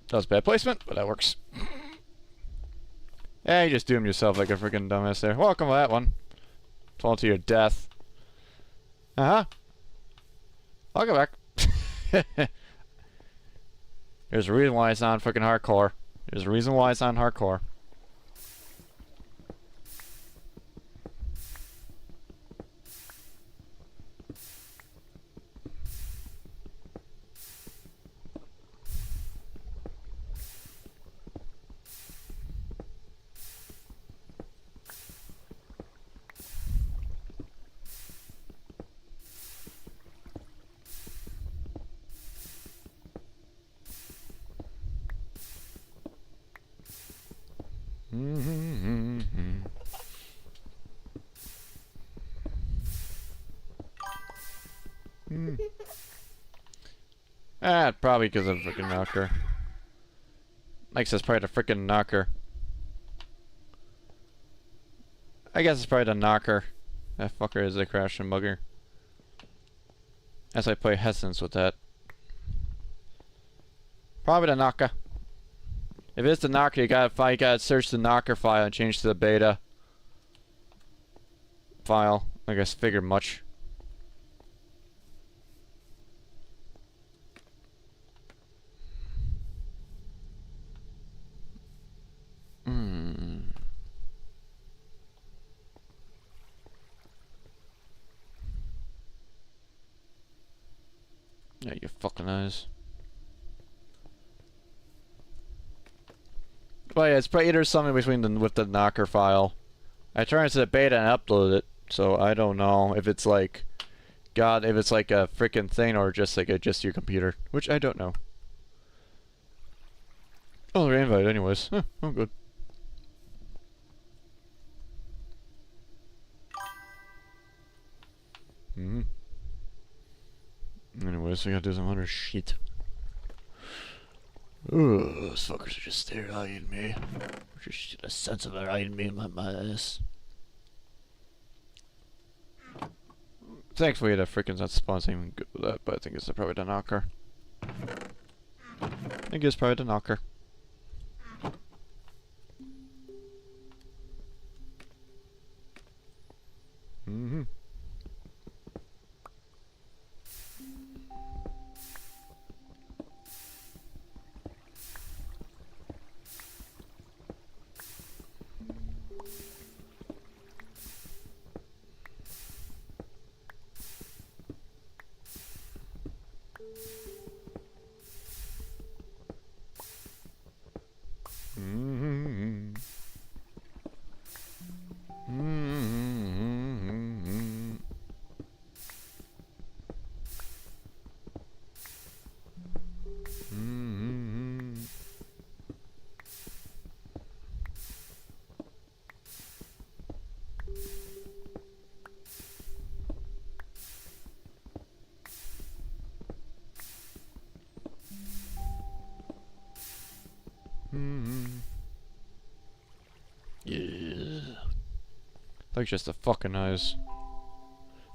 That was bad placement, but that works. Yeah, you just doomed yourself like a freaking dumbass there. Welcome to that one. Fall to your death. Uh-huh. I'll go back. There's a reason why it's on freaking hardcore. There's a reason why it's on hardcore. Probably because of the freaking knocker. Mike says probably the freaking knocker. I guess it's probably the knocker. That fucker is a crashing mugger. As I play Hessens with that. Probably the knocker. If it's the knocker, you gotta search the knocker file and change to the beta file. I guess figured much. Yeah, you fucking eyes. Well, yeah, it's probably either something between with the knocker file. I turned it to the beta and uploaded it, so I don't know if it's like God if it's like a freaking thing or just like just your computer, which I don't know. Oh, they're invited anyways. Huh, oh, good. Anyways, we gotta do some other shit. Ugh, those fuckers are just there eyeing me. Just a sense of it eyeing me in my ass. Thankfully, the frickin's not spawning good with that, but I think it's probably the knocker. I think it's probably the knocker. Yeah. Like just the fucking eyes.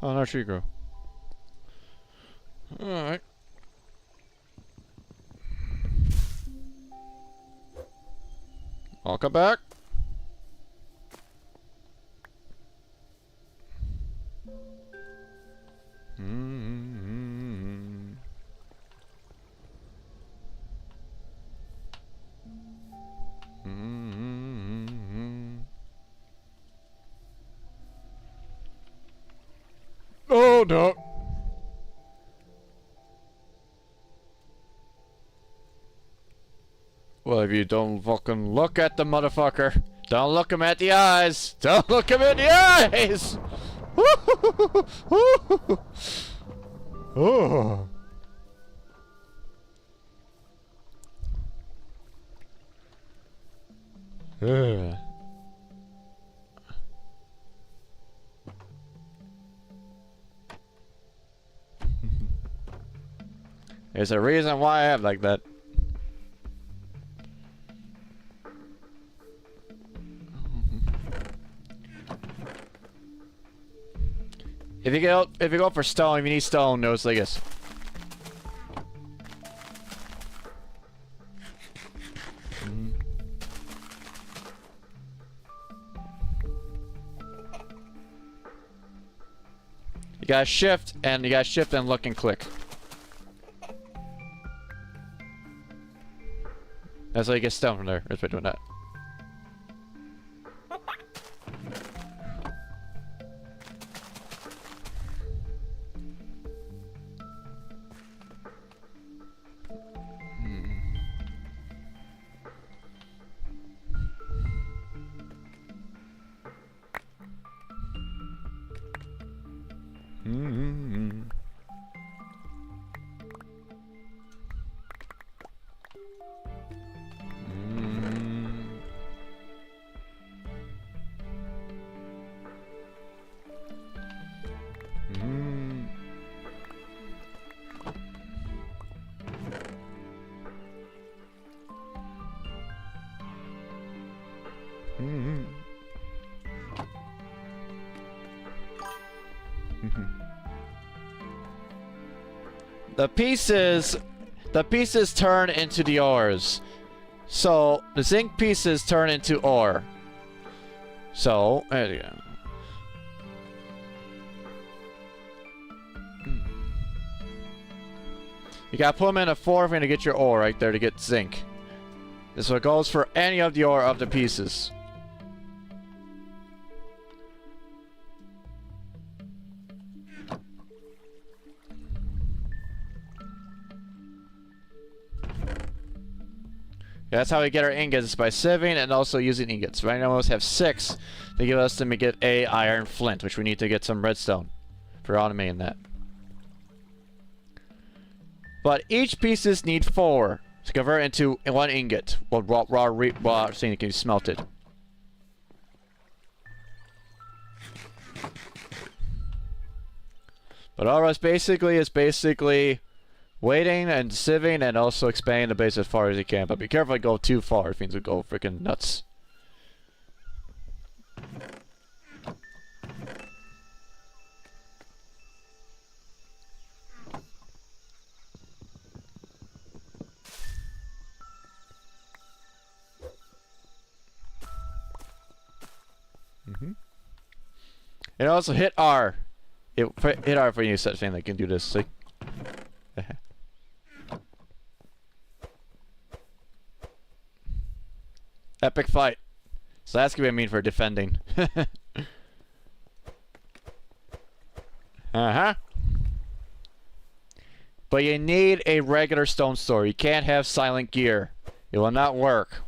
Oh, there she go. Alright. I'll come back. Oh no. Well, if you don't fucking look at the motherfucker, don't look him at the eyes. Don't look him in the eyes. Oh. There's a reason why I am like that. If you go for stone, if you need stone, no, it's like this. You gotta shift and look and click. That's how you get stone from there. That's by doing that. The pieces turn into the ores. So the zinc pieces turn into ore. So there you go. You gotta put them in a 4 to get your ore right there to get zinc. This is what goes for any of the ore of the pieces. That's how we get our ingots, by sieving and also using ingots. Right now we almost have 6 to give us to get a iron flint, which we need to get some redstone for automating that. But each pieces need 4 to convert into 1 ingot. Well, raw saying it can be smelted. But all rest basically is waiting and sieving and also expanding the base as far as you can. But be careful, go too far. It means it go freaking nuts. And also hit R. Hit R for you such thing that can do this. See? Epic fight. So that's gonna be mean for defending. But you need a regular stone sword. You can't have silent gear. It will not work.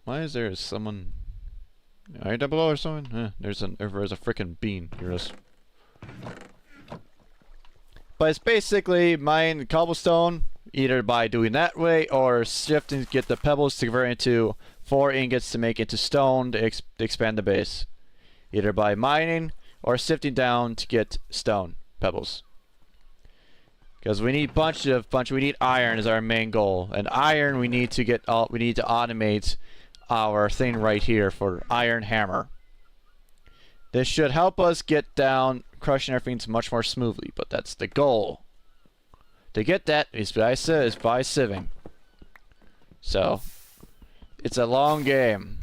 Why is there someone? Are you down below or someone? There's a freaking bean. You're just. But it's basically mine cobblestone either by doing that way or shifting to get the pebbles to convert into 4 ingots to make into stone to expand the base. Either by mining or sifting down to get stone pebbles. Because we need we need iron as our main goal, and iron we need to automate our thing right here for iron hammer. This should help us get down crushing everything much more smoothly, but that's the goal. To get that is by sieving. So it's a long game.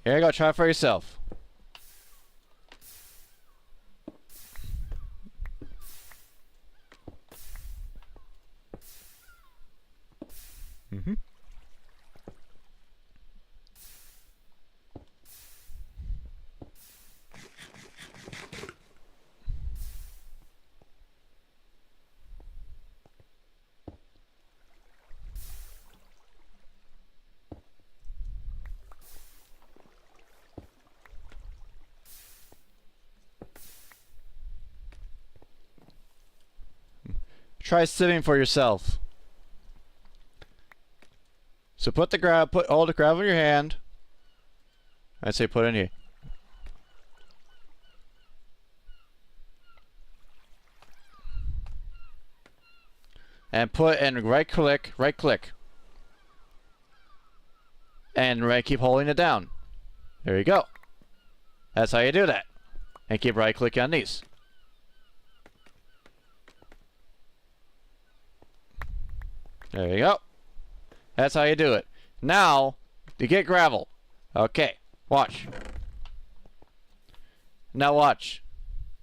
Here you go, try it for yourself. Try sieving for yourself. So put all the gravel in your hand. I'd say put it in here. And right click. And keep holding it down. There you go. That's how you do that. And keep right clicking on these. There you go. That's how you do it. Now, to get gravel. Okay, watch. Now watch.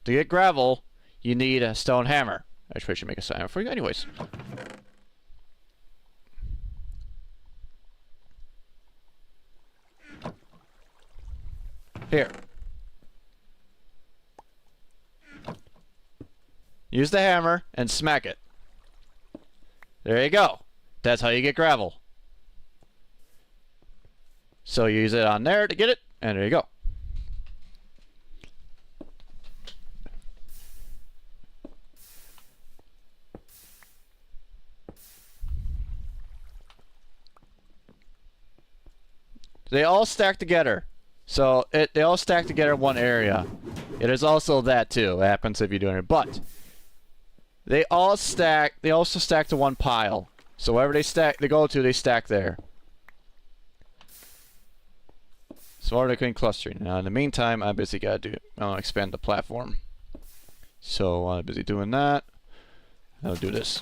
To get gravel, you need a stone hammer. I should make a stone hammer for you anyways. Here. Use the hammer and smack it. There you go. That's how you get gravel. So you use it on there to get it, and there you go. They all stack together. So they all stack together in one area. It is also that too. It happens if you're doing it. But they all stack. They also stack to one pile. So wherever they go to, they stack there. So already clean clustering. Now in the meantime, I'm busy expand the platform. So I'm busy doing that. I'll do this.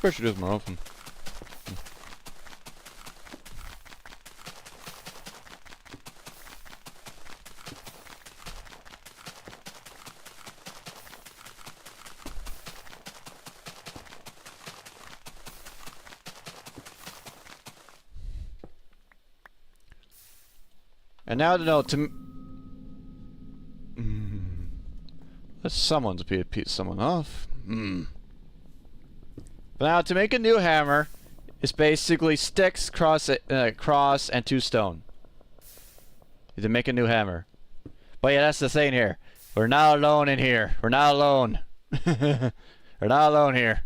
I should do this more often. And now to know someone's piece someone off. But now to make a new hammer, it's basically sticks, cross, and 2 stone. To make a new hammer. But yeah, that's the thing here. We're not alone in here. We're not alone. We're not alone here.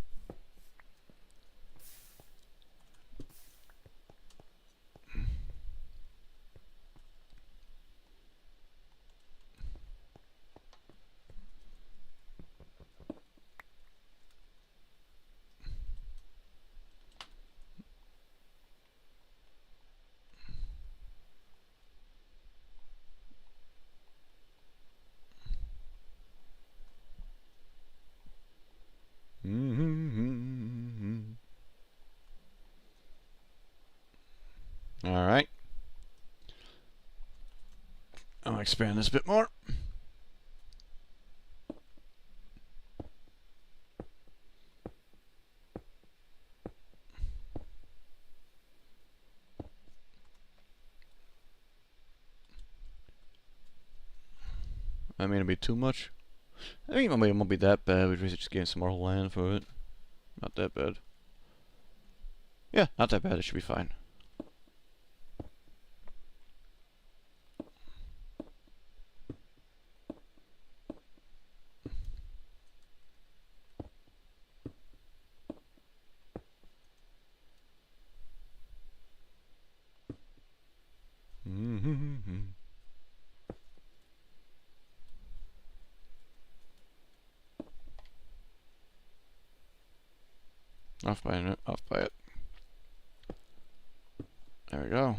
Alright. I'll expand this a bit more. I mean, it'd be too much. I think maybe it won't be that bad. We'd just gain some more land for it. Not that bad. Yeah, not that bad. It should be fine. Off by it. Off by it. There we go.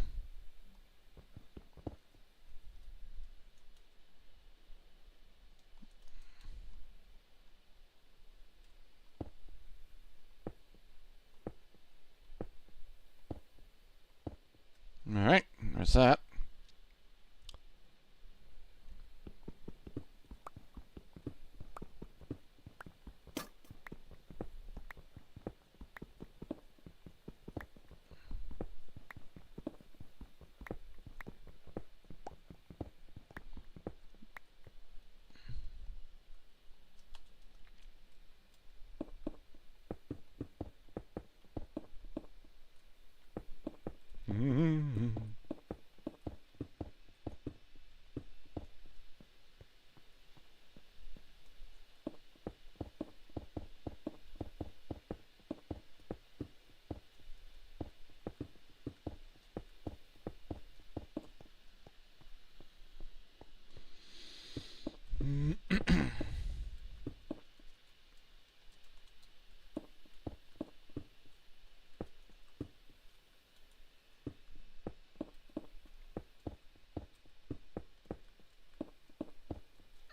Alright, there's that.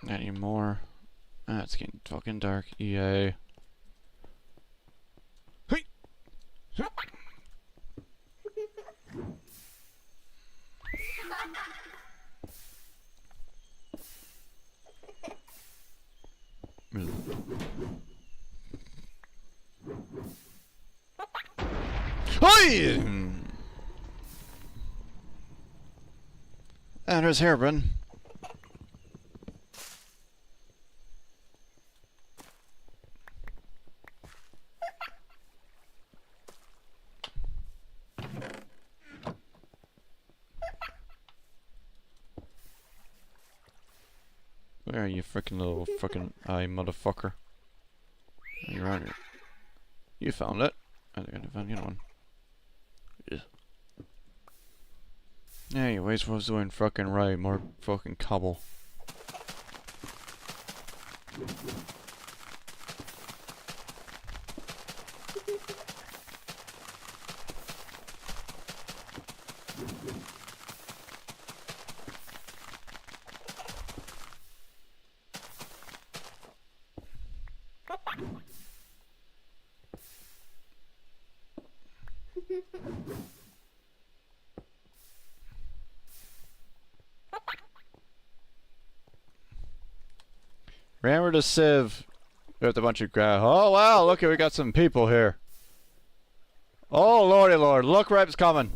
Not anymore. Ah, it's getting fucking dark. EA. Hey! Hi! And there's Hairbrand. Where are you, freaking little freaking eye motherfucker? You're on it. You found it. I think I found the other one. Yeah. Anyways, what was doing fucking right? More fucking cobble. Remember the sieve with a bunch of oh wow, look, we got some people here. Oh lordy lord, look, Rep's coming.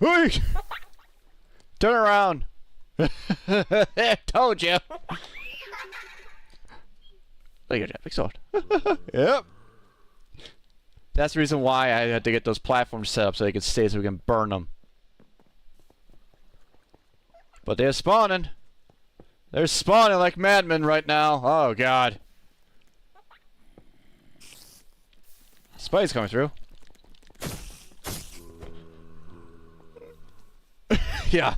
Whee! Turn around. Told you. Look at that big sword. Yep. That's the reason why I had to get those platforms set up so they could stay so we can burn them. But they're spawning. They're spawning like madmen right now. Oh god. Spidey's coming through. Yeah.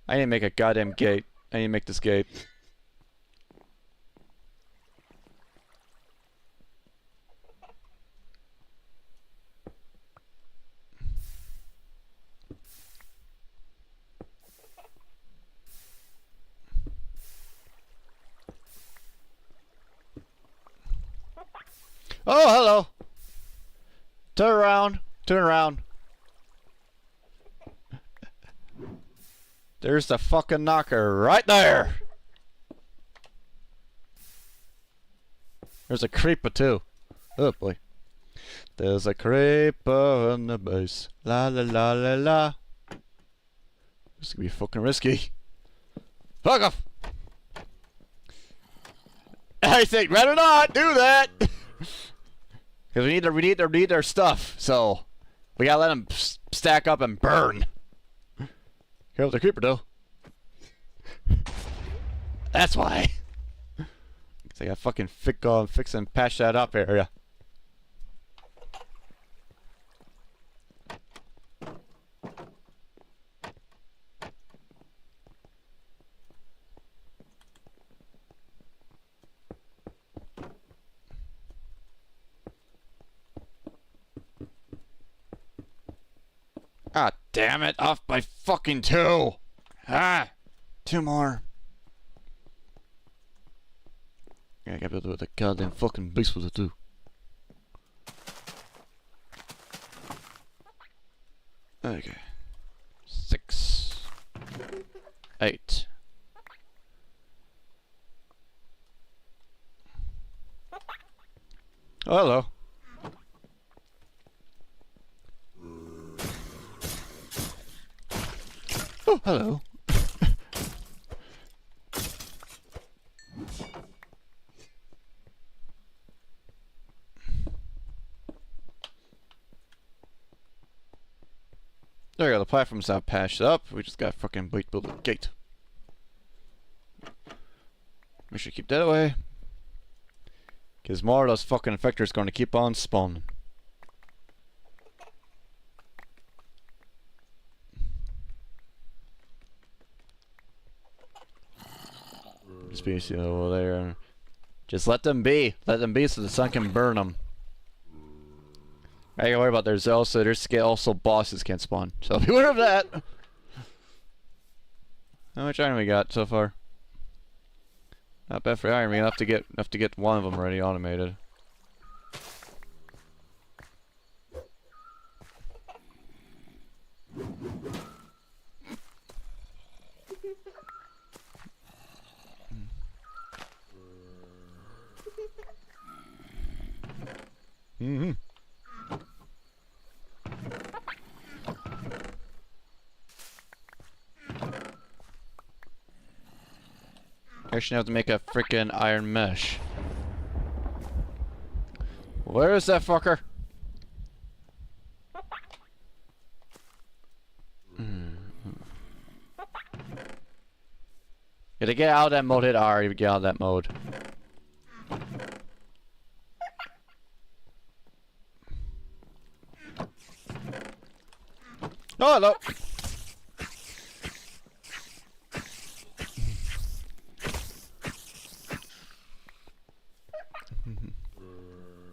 I need to make a goddamn gate. I need to make this gate. Oh, hello. Turn around. Turn around. There's the fucking knocker right there. There's a creeper too. Oh boy. There's a creeper on the base. La la la la la. This is gonna be fucking risky. Fuck off. I think better not do that. Because we need their stuff, so we gotta let them stack up and burn. Here's the creeper though. That's why. Cause I gotta fucking fix and patch that up area. Ah, damn it, off by fucking 2! Ah! 2 more. Yeah, I gotta be able to do what the goddamn fucking beast was to do. Okay. 6. 8. Oh, hello. Oh, hello. There we go, the platform's now patched up. We just got fucking build a gate. We should keep that away. Because more of those fucking infectors going to keep on spawning. Species over there. Just let them be. Let them be so the sun can burn them. I gotta worry about there's also bosses can't spawn. So beware of that. How much iron we got so far? Not bad for iron. We have to get one of them already automated. Actually, I have to make a freaking iron mesh. Where is that fucker? Gotta get out of that mode, hit R, you get out of that mode. Oh, hello!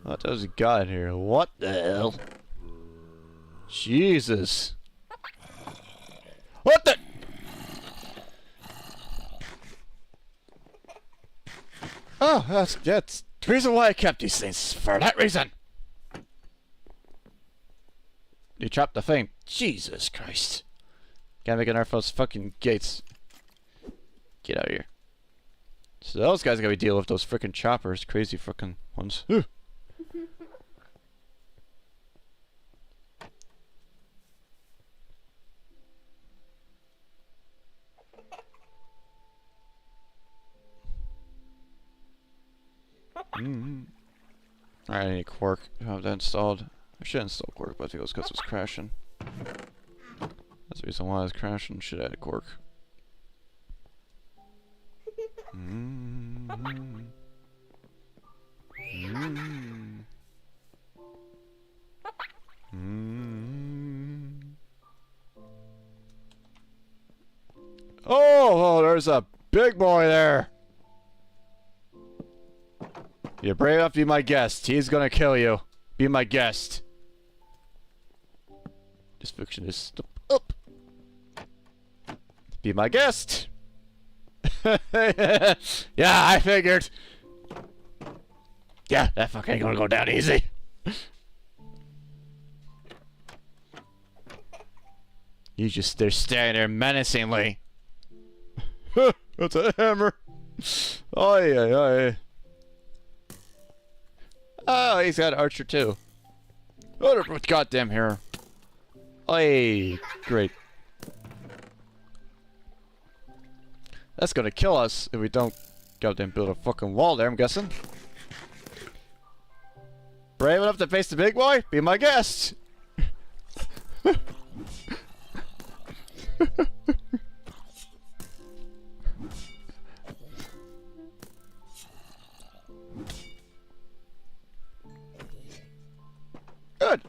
What does he got in here? What the hell? Jesus! What the? Oh, that's the reason why I kept these things. For that reason. You chopped the thing. Jesus Christ! Gotta make an arm for those fucking gates. Get out of here. So those guys gotta be dealing with those freaking choppers, crazy freaking ones. Alright, I need Quark. I have that installed. I should install Quark, but I think it was because it was crashing. That's the reason why I was crashing. Should add a Quark. Oh, there's a big boy there. You're brave enough to be my guest. He's gonna kill you. Be my guest. This fiction is up. Be my guest. Yeah, I figured. Yeah, that fucker ain't gonna go down easy. You just they're standing there menacingly. That's a hammer. Oh yeah. Oh, he's got Archer too. Oh, goddamn hair. Hey, great. That's gonna kill us if we don't goddamn build a fucking wall there, I'm guessing. Brave enough to face the big boy? Be my guest! Good.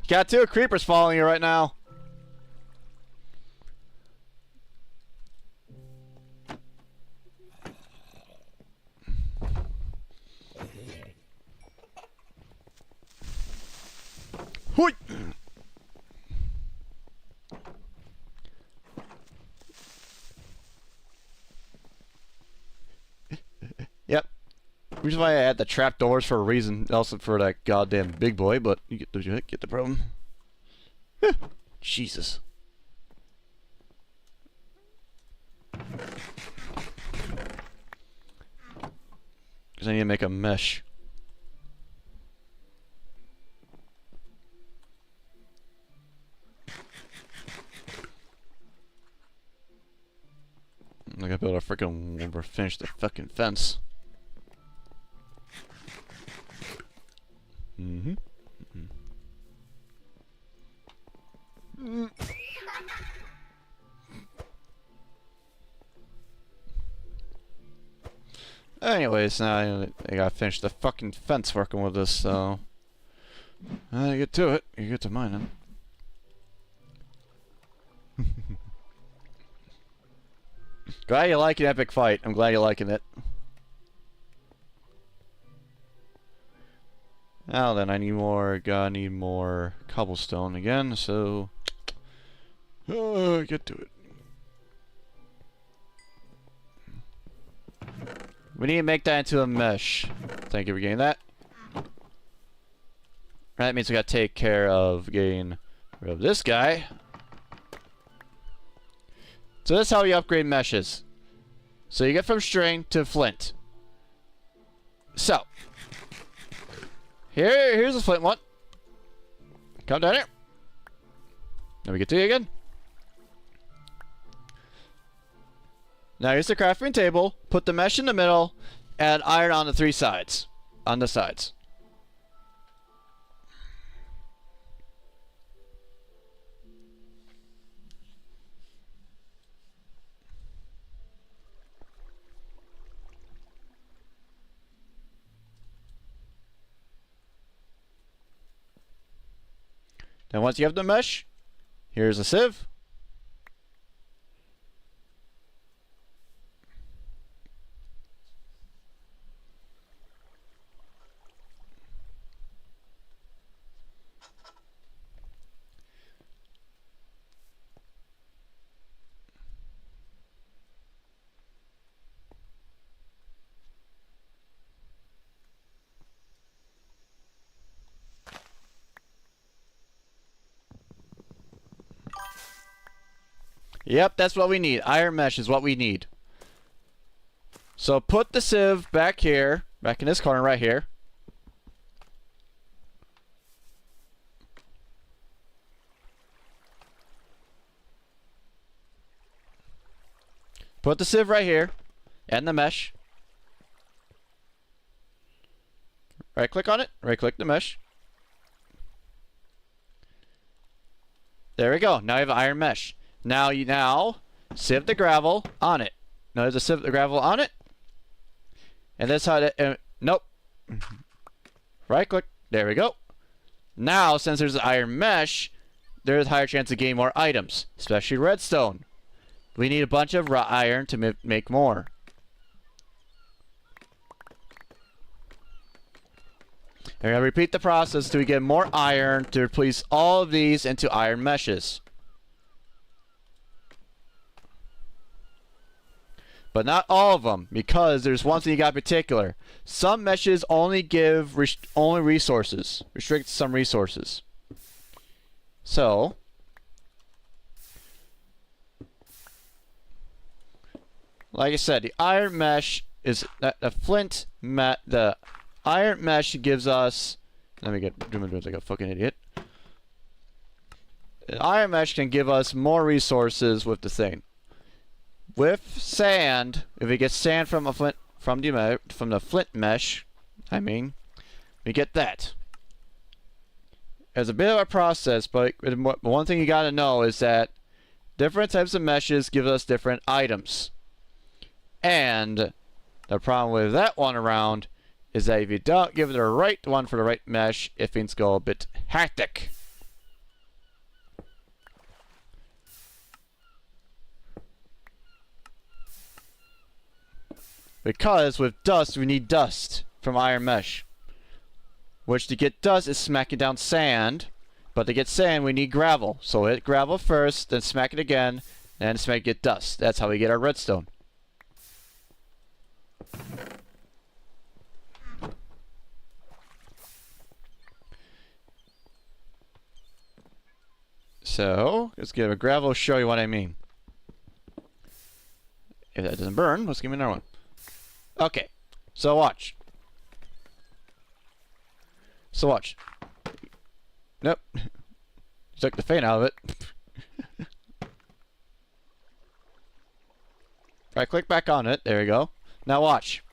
Got two creepers following you right now. Hoi! Yep. Which is why I had the trapdoors for a reason, also for that goddamn big boy, but you get the problem. Jesus. Because I need to make a mesh. I gotta build a freaking finish the fucking fence. Anyways, now I gotta finish the fucking fence working with this, so I get to it. You get to mining. Glad you like an epic fight. I'm glad you're liking it. Now then, I need more cobblestone again, so get to it. We need to make that into a mesh. Thank you for getting that. That means we gotta take care of getting rid of this guy. So that's how you upgrade meshes. So you get from string to flint. So here's a flint one. Come down here. Then we get to you again. Now use the crafting table, put the mesh in the middle, and iron on the 3 sides. On the sides. Then once you have the mesh, here's a sieve. Yep, that's what we need. Iron mesh is what we need. So put the sieve back here, back in this corner right here. Put the sieve right here, and the mesh. Right click on it, right click the mesh. There we go, now you have iron mesh. Now you sieve the gravel on it. Now there's a sieve the gravel on it. And that's how to, nope. Right click, there we go. Now since there's an iron mesh, there's a higher chance of getting more items, especially redstone. We need a bunch of raw iron to make more. And we're going to repeat the process till we get more iron to replace all of these into iron meshes. But not all of them, because there's one thing you got in particular. Some meshes only give only resources, restrict some resources. So, like I said, the iron mesh is the iron mesh gives us. Let me do my like a fucking idiot. The iron mesh can give us more resources with the thing. With sand, if we get sand from a flint from the flint mesh, we get that. It's a bit of a process, but one thing you gotta know is that different types of meshes give us different items. And the problem with that one around is that if you don't give it the right one for the right mesh, things go a bit hectic. Because with dust, we need dust from iron mesh. Which to get dust is smacking down sand. But to get sand, we need gravel. So hit gravel first, then smack it again, and smack get dust. That's how we get our redstone. So, let's get a gravel, show you what I mean. If that doesn't burn, let's give me another one. Okay, so watch. Nope. Took the fan out of it. Right click back on it, there we go. Now watch.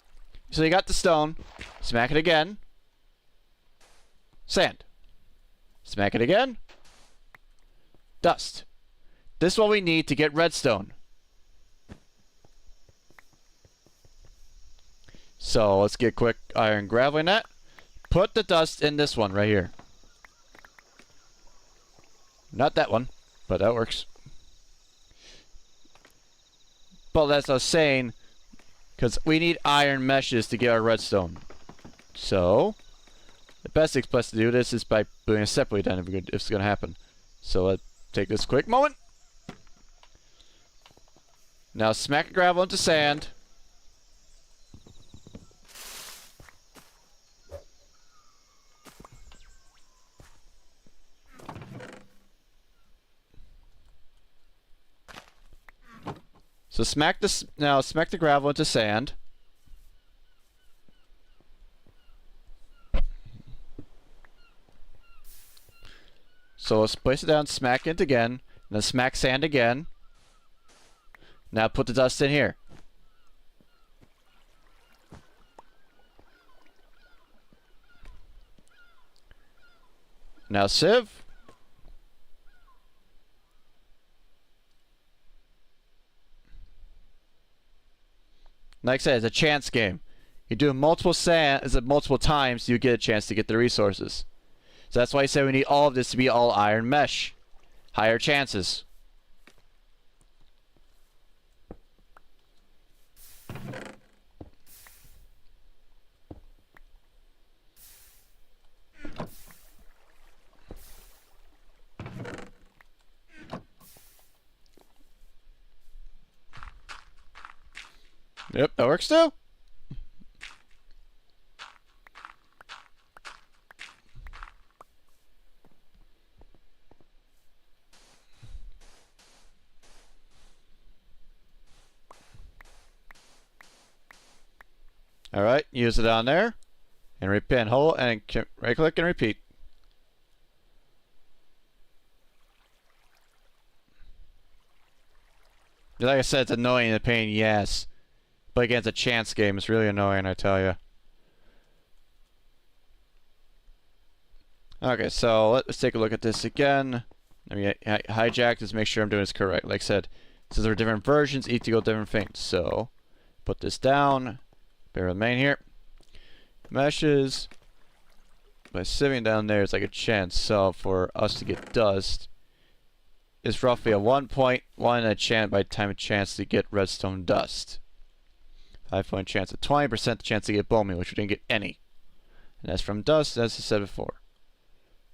So you got the stone, smack it again. Sand. Smack it again. Dust. This is what we need to get redstone. So let's get quick iron gravel in that. Put the dust in this one right here. Not that one, but that works. But as I was saying, because we need iron meshes to get our redstone. So the best place to do this is by doing it separately then if it's going to happen. So let's take this quick moment. Now smack gravel into sand. So smack the gravel into sand. So let's place it down, smack it again, and then smack sand again. Now put the dust in here. Now sieve. Like I said, it's a chance game. You do multiple multiple times, you get a chance to get the resources. So that's why I say we need all of this to be all iron mesh. Higher chances. Yep, that works too. Alright, use it on there. And repin hole and right click and repeat. Like I said, it's annoying and a pain in the ass. But again, it's a chance game. It's really annoying, I tell you. Okay, so let's take a look at this again. Let me hijack this, make sure I'm doing this correct. Like I said, since there are different versions, each go different things. So, put this down. Bear with me here. Meshes. By sieving down there, it's like a chance. So, for us to get dust, it's roughly a 1.1 a chance by time of chance to get redstone dust. 5-point chance of 20% the chance to get bone meal, which we didn't get any. And that's from dust, as I said before.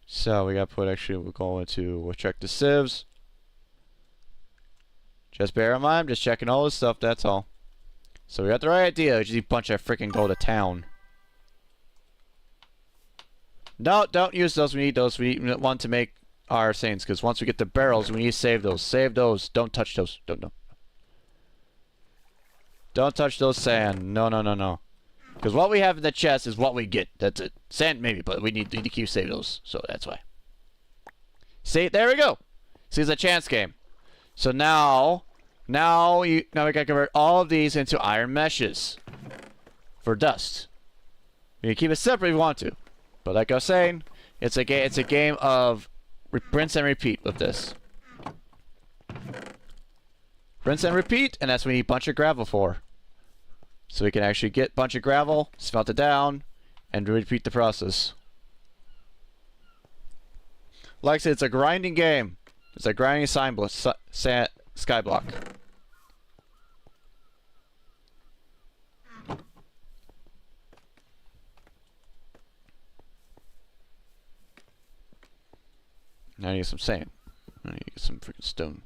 So we gotta put, actually, we'll check the sieves. Just bear in mind, I'm just checking all this stuff, that's all. So we got the right idea, we just need a bunch of freaking go to town. No, don't use those, we need those, we want to make our things, because once we get the barrels, we need to save those. Save those, don't touch those, Don't touch those sand, no. Because what we have in the chest is what we get. That's it. Sand maybe, but we need to keep saving those. So that's why. See, there we go. See, it's a chance game. So now we gotta convert all of these into iron meshes for dust. We can keep it separate if we want to, but like I was saying, it's a game of rinse and repeat with this. Rinse and repeat, and that's what we need a bunch of gravel for. So we can actually get a bunch of gravel, smelt it down, and repeat the process. Like I said, it's a grinding game. It's a grinding skyblock. Now I need some sand. I need to get some freaking stone.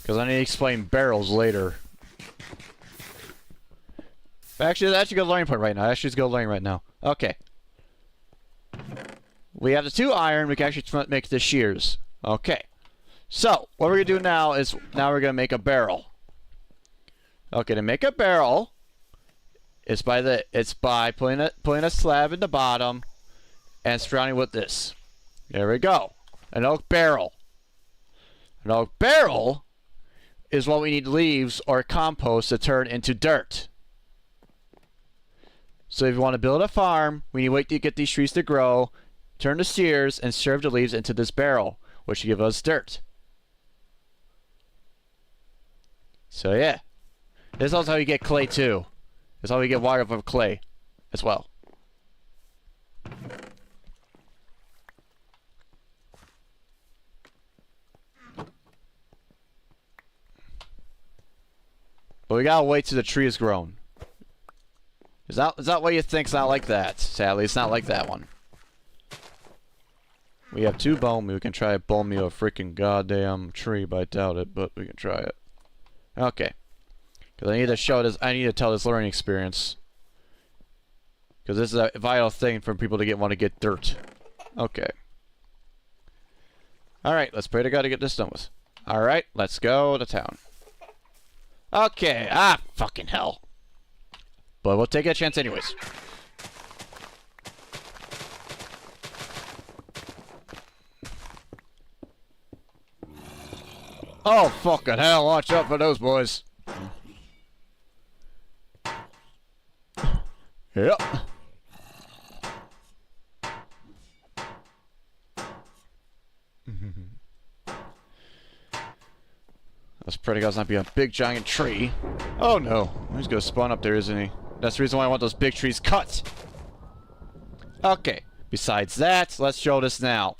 Because I need to explain barrels later. Actually, that's a good learning point right now. Actually, it's a good learning right now. Okay. We have the 2 iron. We can actually make the shears. Okay. So, what we're going to do now is, we're going to make a barrel. Okay, to make a barrel, it's by putting a slab in the bottom and surrounding with this. There we go. An oak barrel. An oak barrel is what we need leaves or compost to turn into dirt. So if you want to build a farm, we need to wait to get these trees to grow, turn the shears, and serve the leaves into this barrel, which will give us dirt. So yeah. This is also how you get clay too. This is how we get water from clay as well. But we gotta wait till the tree is grown. Is that what you think? It's not like that. Sadly, it's not like that one. We have 2 bone meal. We can try to bone meal a freaking goddamn tree, but I doubt it. But we can try it. Okay. Because I need to show this. I need to tell this learning experience. Because this is a vital thing for people to want to get dirt. Okay. All right. Let's pray to God to get this done with. All right. Let's go to town. Okay, fucking hell. But we'll take a chance anyways. Oh, fucking hell. Watch out for those boys. Yep. This pretty guy's not be a big giant tree. Oh no. He's gonna spawn up there, isn't he? That's the reason why I want those big trees cut. Okay. Besides that, let's show this now.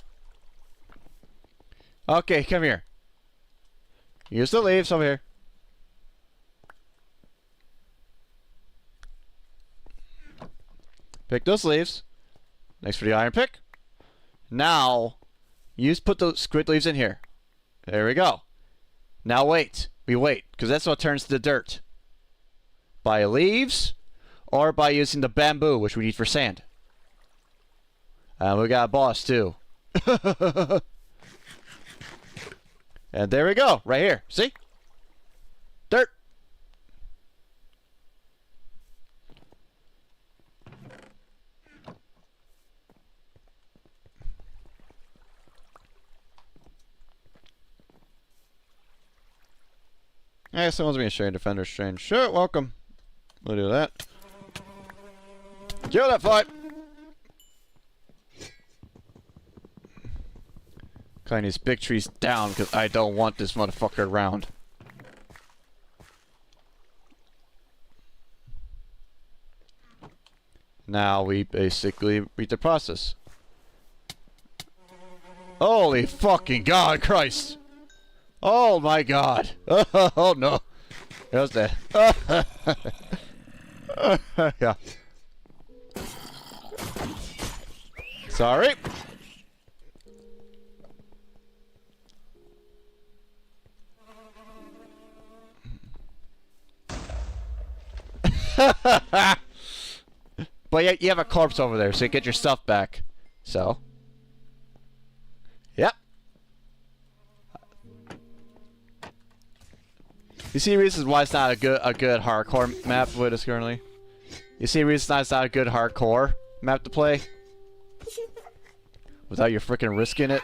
Okay, come here. Use the leaves over here. Pick those leaves. Thanks for the iron pick. Now, put those squid leaves in here. There we go. Now wait. We wait, because that's what turns to dirt. By leaves, or by using the bamboo, which we need for sand. We got a boss, too. And there we go, right here. See? Dirt. Hey, someone's being Strange Defender Strange. Sure, welcome. We'll do that. Kill that fight! Cutting these big trees down because I don't want this motherfucker around. Now we basically read the process. Holy fucking God, Christ! Oh my God! Oh no! How's that? Yeah. Sorry. But yeah, you have a corpse over there, so you get your stuff back. So. Yep. You see reasons why it's not a good hardcore map with us currently? You see reasons why it's not a good hardcore map to play? Without you freaking risking it?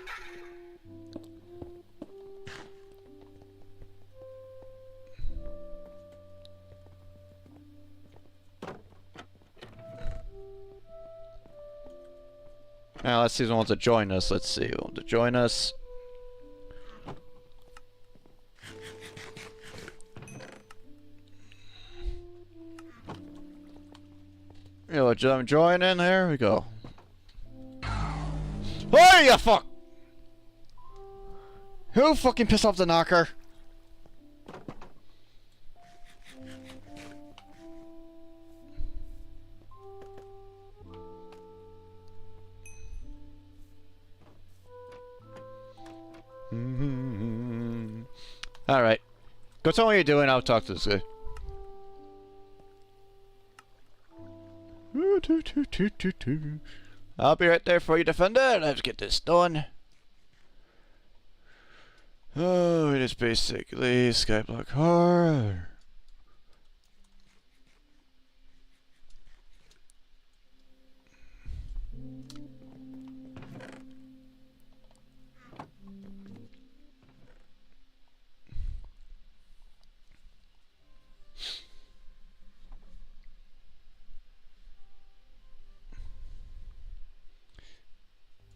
Now let's see who wants to join us. Let's see who wants to join us. Yeah, let's join in. There we go. Oh, you fuck! Who fucking pissed off the knocker? Alright. Go tell me what you're doing, I'll talk to this guy. I'll be right there for you, Defender. Let's get this done. Oh, it is basically Skyblock horror.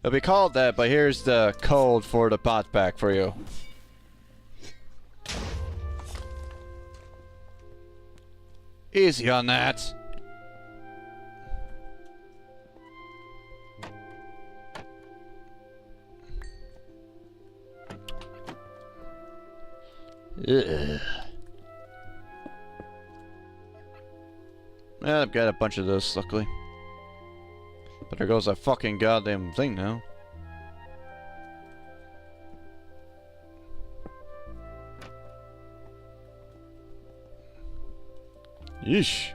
It'll be called that, but here's the code for the bot pack for you. Easy on that. Ugh. Yeah, I've got a bunch of those, luckily. But there goes that fucking goddamn thing now. Yeesh.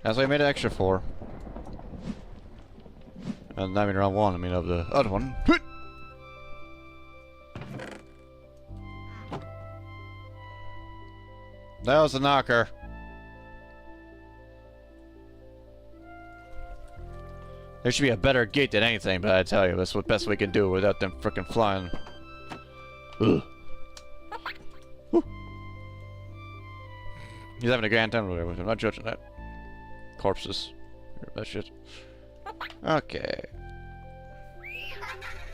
That's why I made an extra 4. And not even round 1, I mean of the other one. That was the knocker. There should be a better gate than anything, but I tell you, that's what best we can do without them frickin' flying. Ugh. Woo. He's having a grand time with it. I'm not judging that. Corpses. That shit. Okay.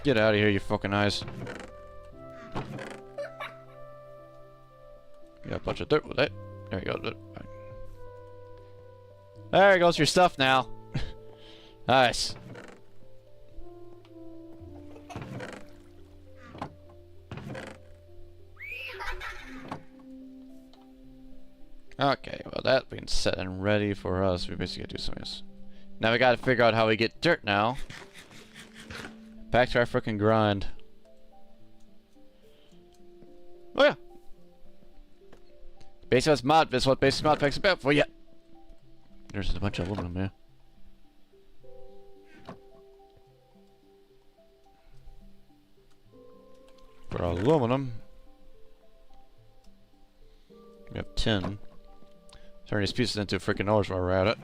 Get out of here, you fucking eyes. You got a bunch of dirt with it. There you go. Right. There goes your stuff now. Nice. Okay, well that being set and ready for us, we basically gotta do something else. Now we gotta figure out how we get dirt now. Back to our frickin' grind. Oh yeah. This is what basic mod pack's about for ya. There's a bunch of aluminum here. For aluminum, we have 10. Turn these pieces into freaking ores while we're at it.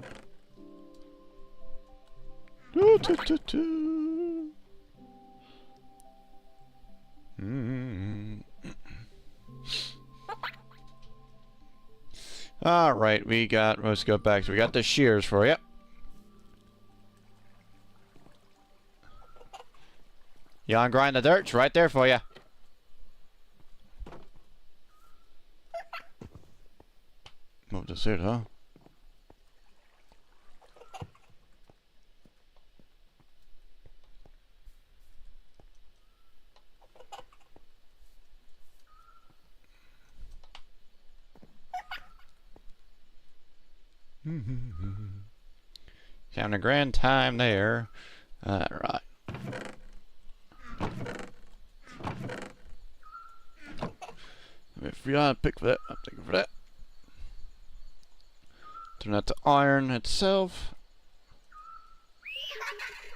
Alright, let's go back. So we got the shears for you. You wanna grind the dirt? It's right there for you. Move this here, huh? Having a grand time there. Alright. If you want to pick for that, I'm taking for that. Turn that to iron itself.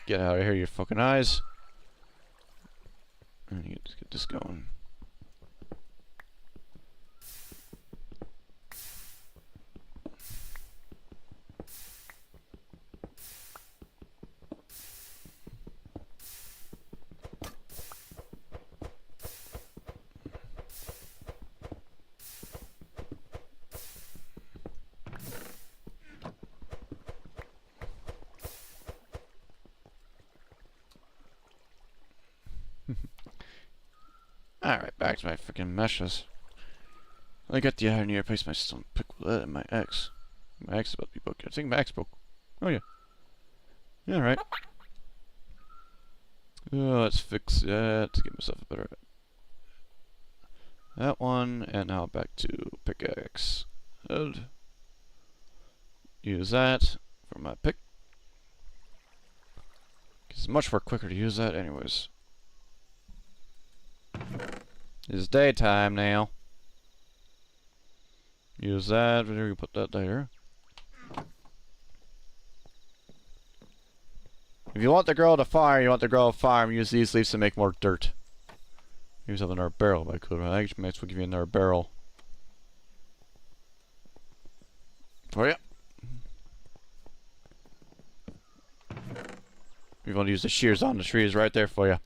Get out of here, you fucking eyes. And you just get this going. Alright, back to my freaking meshes. I got the iron here, place my stone pick with that and my axe. My axe is about to be broken. I think my axe broke. Oh yeah. Yeah, right. Oh, let's fix that to give myself a better... That one, and now back to pickaxe. And use that for my pick. It's much more quicker to use that anyways. It's daytime now. Use that, we can put that there. If you want the girl to farm, use these leaves to make more dirt. Use up another barrel by cool. I actually might as well give you another barrel. For you. If you want to use the shears on the trees right there for you.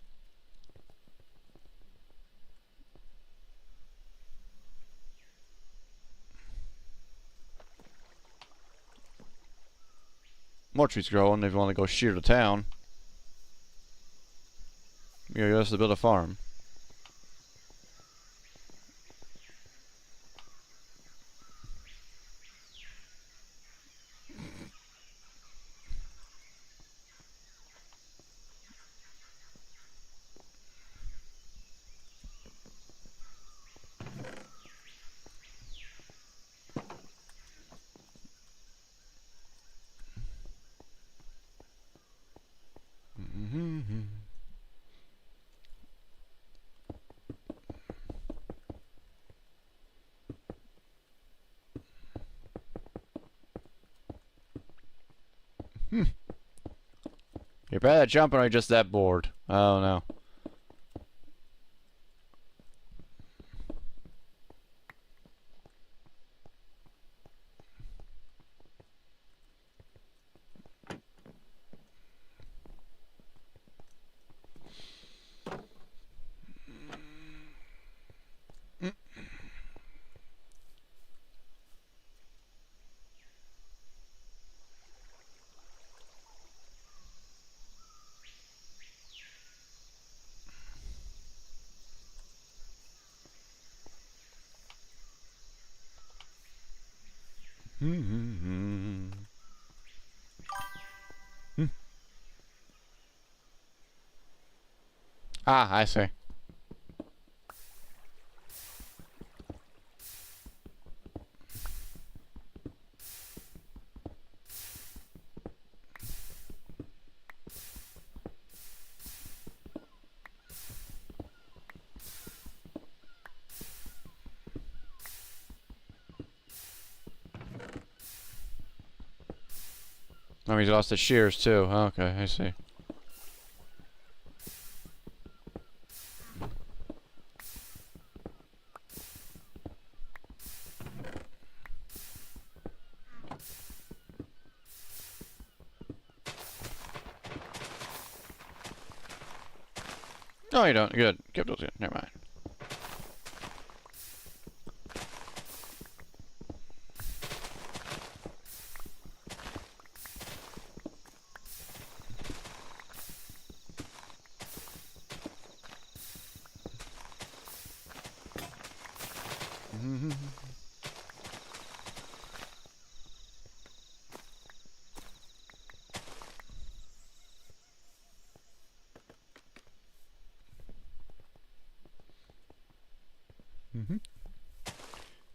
More trees growing if you want to go shear to town. Yeah, that's to build a farm. You're bad at jumping or you're just that bored? Oh no. Hmm. Ah, I see. Oh, he's lost his shears too. Okay, I see. No, you don't. Good. Keep those in. Never mind.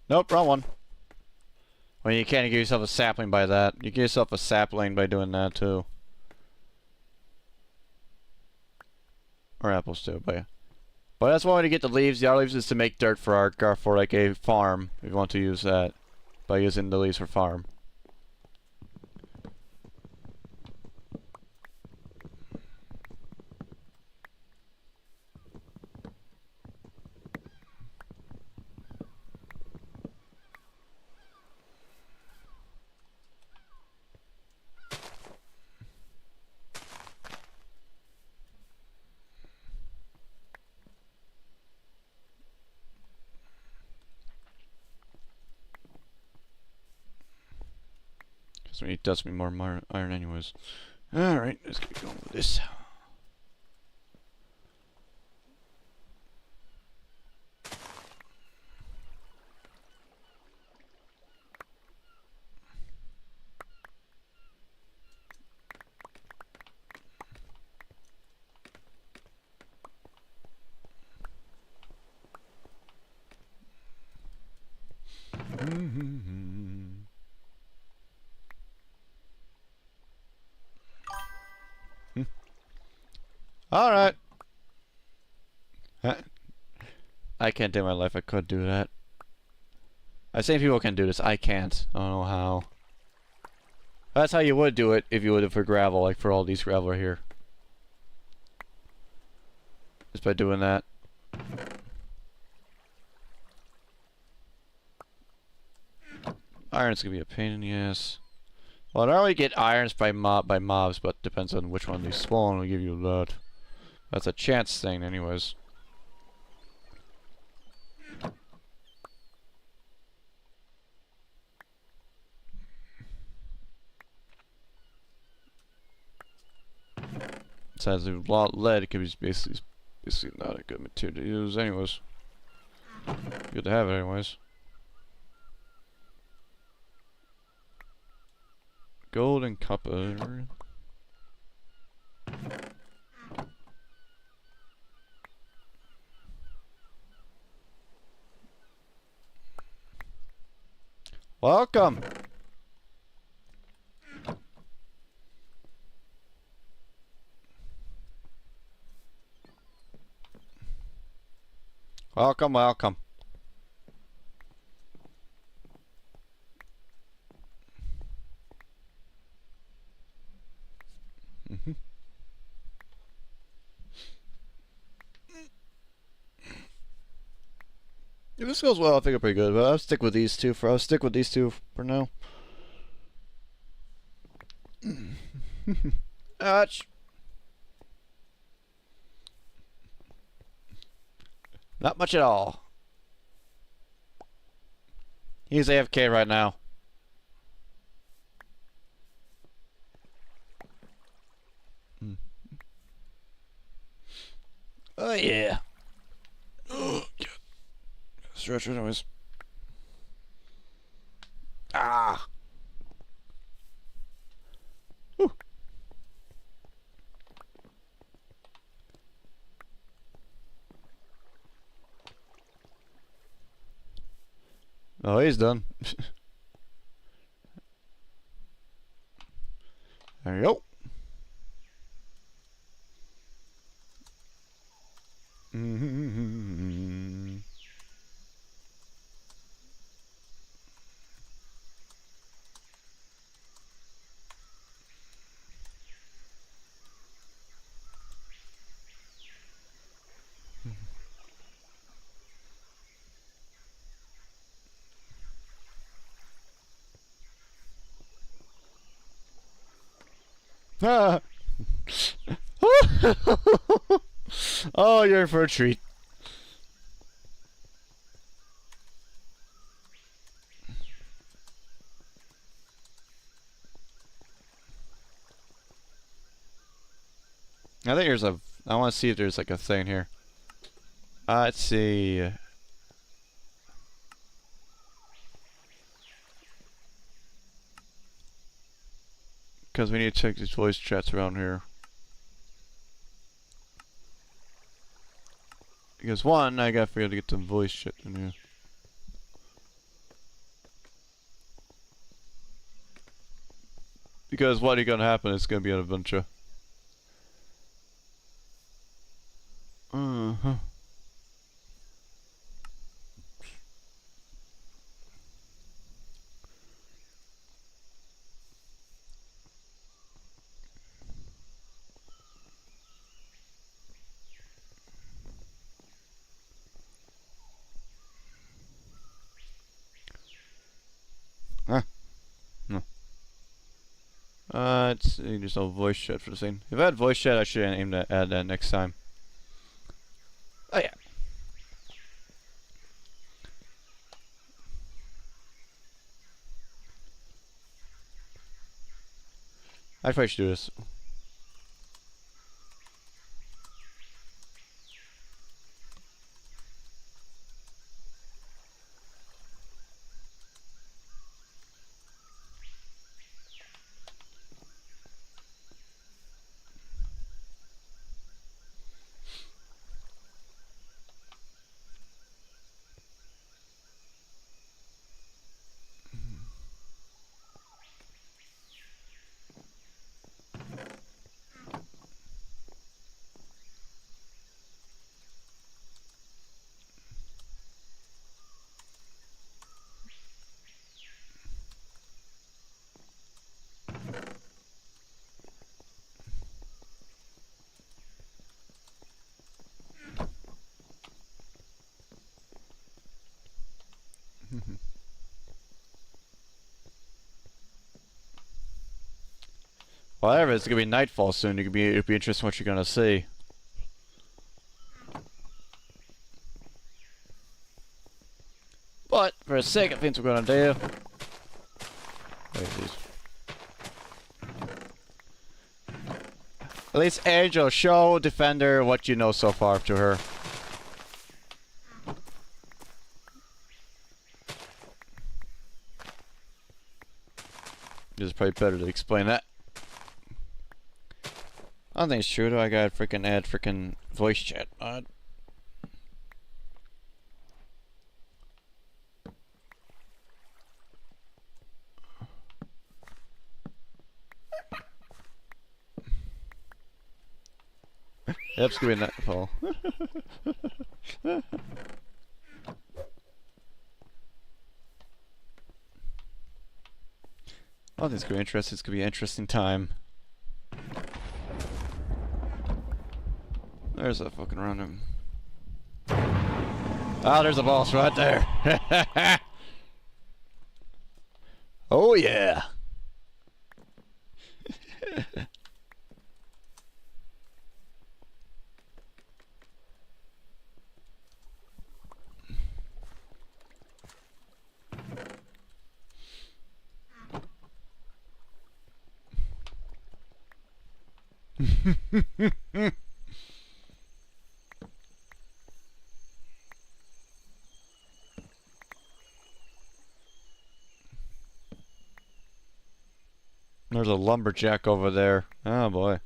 Nope, wrong one. Well, you can't give yourself a sapling by that. You give yourself a sapling by doing that too. Or apples too, but yeah. But that's one way to get the leaves. The other leaves is to make dirt for our for like a farm. If you want to use that by using the leaves for farm. So it does me more iron anyways. Alright, let's get going with this. Alright. I can't do my life. I could do that. I've seen people can do this. I can't. I don't know how. That's how you would do it if you would have for gravel, like for all these gravel right here. Just by doing that. Iron's gonna be a pain in the ass. Well, I normally get irons by mobs, but depends on which one they spawn will give you that. That's a chance thing anyways. Besides, a lot of lead, it could be basically not a good material to use anyways. Good to have it anyways. Gold and copper. Welcome! Welcome, welcome. If this goes well, I think I'm pretty good, but I'll stick with these two for now. Ouch. Not much at all. He's AFK right now. Oh yeah. Oh, God. Stretch anyways. Ah. Oh, he's done. There you go. Ah. Oh, you're in for a treat. I think there's a. I want to see if there's like a thing here. Let's see. Because we need to check these voice chats around here. Because one, I gotta figure out to get the voice chat in here. Because what is gonna happen is gonna be an adventure. Uh-huh. Huh? No. Let's see, there's no voice chat for the scene. If I had voice chat, I should aim to add that next time. Oh yeah. I probably should do this. Whatever, it's gonna be nightfall soon. It'll be interesting what you're gonna see. But for the sake of things we're gonna do. Wait, at least Angel, show Defender what you know so far to her. It's probably better to explain that. I don't think it's true though. I gotta freaking add freaking voice chat mod. Yep, it's gonna be nightfall. I think it's gonna be interesting. It's gonna be an interesting time. There's a fucking random. Ah, there's a boss right there. Oh yeah. There's a lumberjack over there. Oh boy.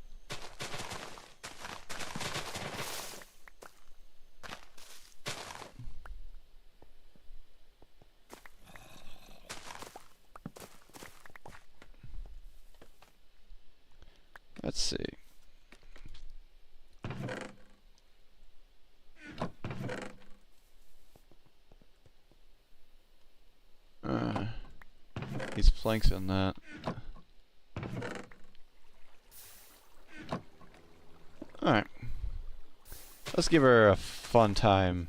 Let's see. These planks on that. Alright. Let's give her a fun time.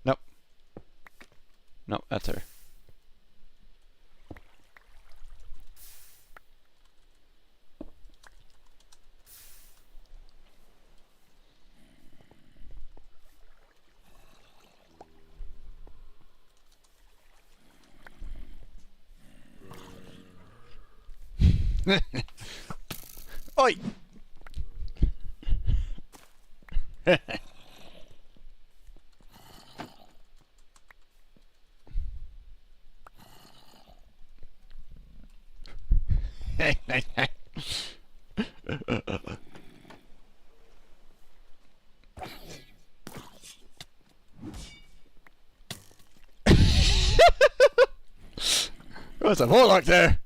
Nope. Nope, that's her. Oi! What's a warlock there?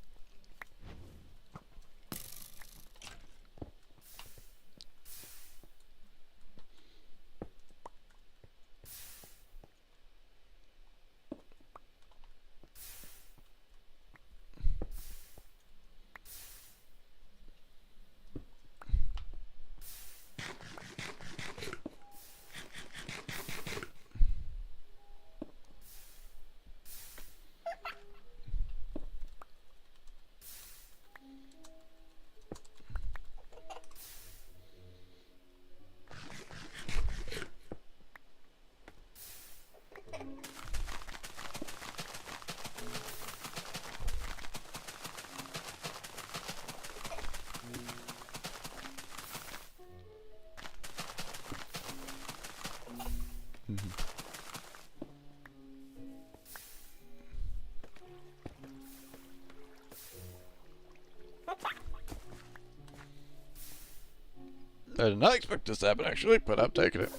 I did not expect this to happen, actually, but I'm taking it.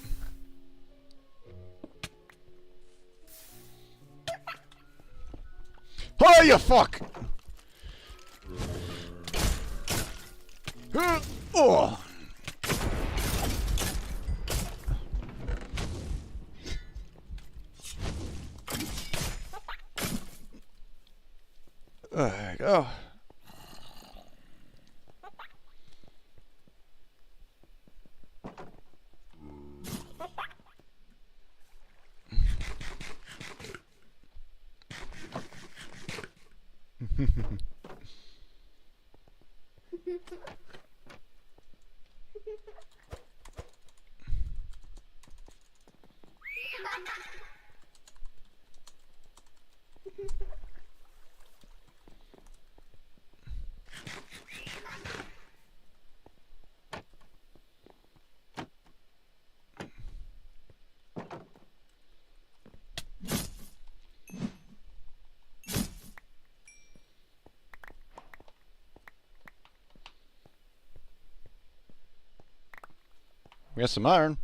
Oh, you fuck! Oh! There you go. We got some iron.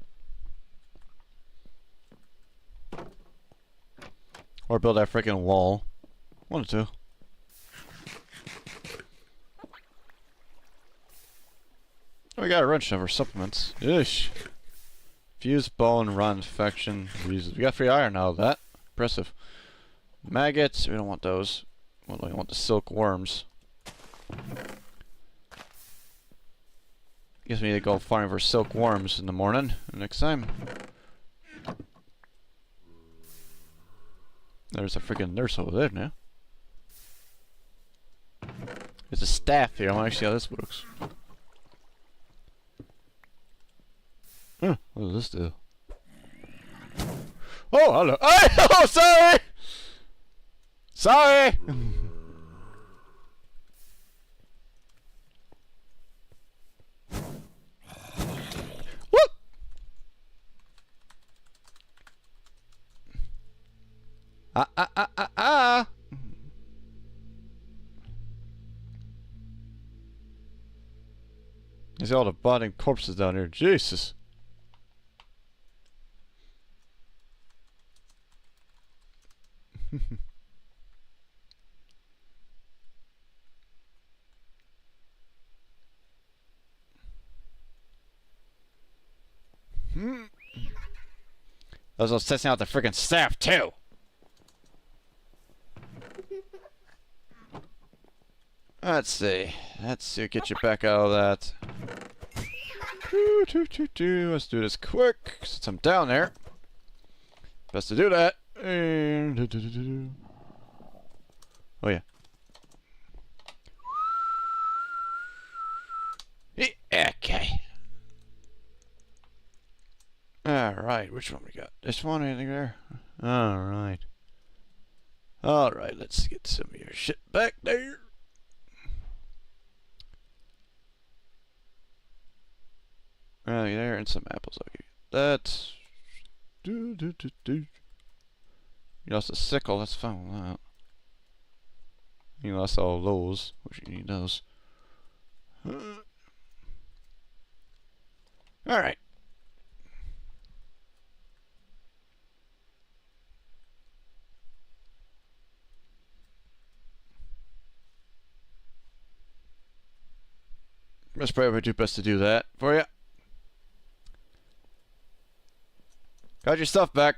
Or build that freaking wall. One or two. Oh, we got a wrench of our supplements. Ish. Fuse, bone, run, infection, reasons. We got free iron out of that. Impressive. Maggots, we don't want those. Well, we want the silk worms. Guess we need to go farming for silk worms in the morning next time. There's a freaking nurse over there now. There's a staff here. I want to see how this works. Huh, what does this do? Oh, hello. Oh, sorry! Sorry! What? Ah. There's all the bonding corpses down here. Jesus. I was testing out the freaking staff too. Let's see. Get you back out of that. Let's do this quick since I'm down there. Best to do that. Oh yeah. Okay. Alright, which one we got? This one, anything there? Alright. Alright, let's get some of your shit back there. There, and some apples. I'll give you that. You lost a sickle, that's fine with that. You lost all those, which you need those. Alright. Let's probably do best to do that for you. Got your stuff back.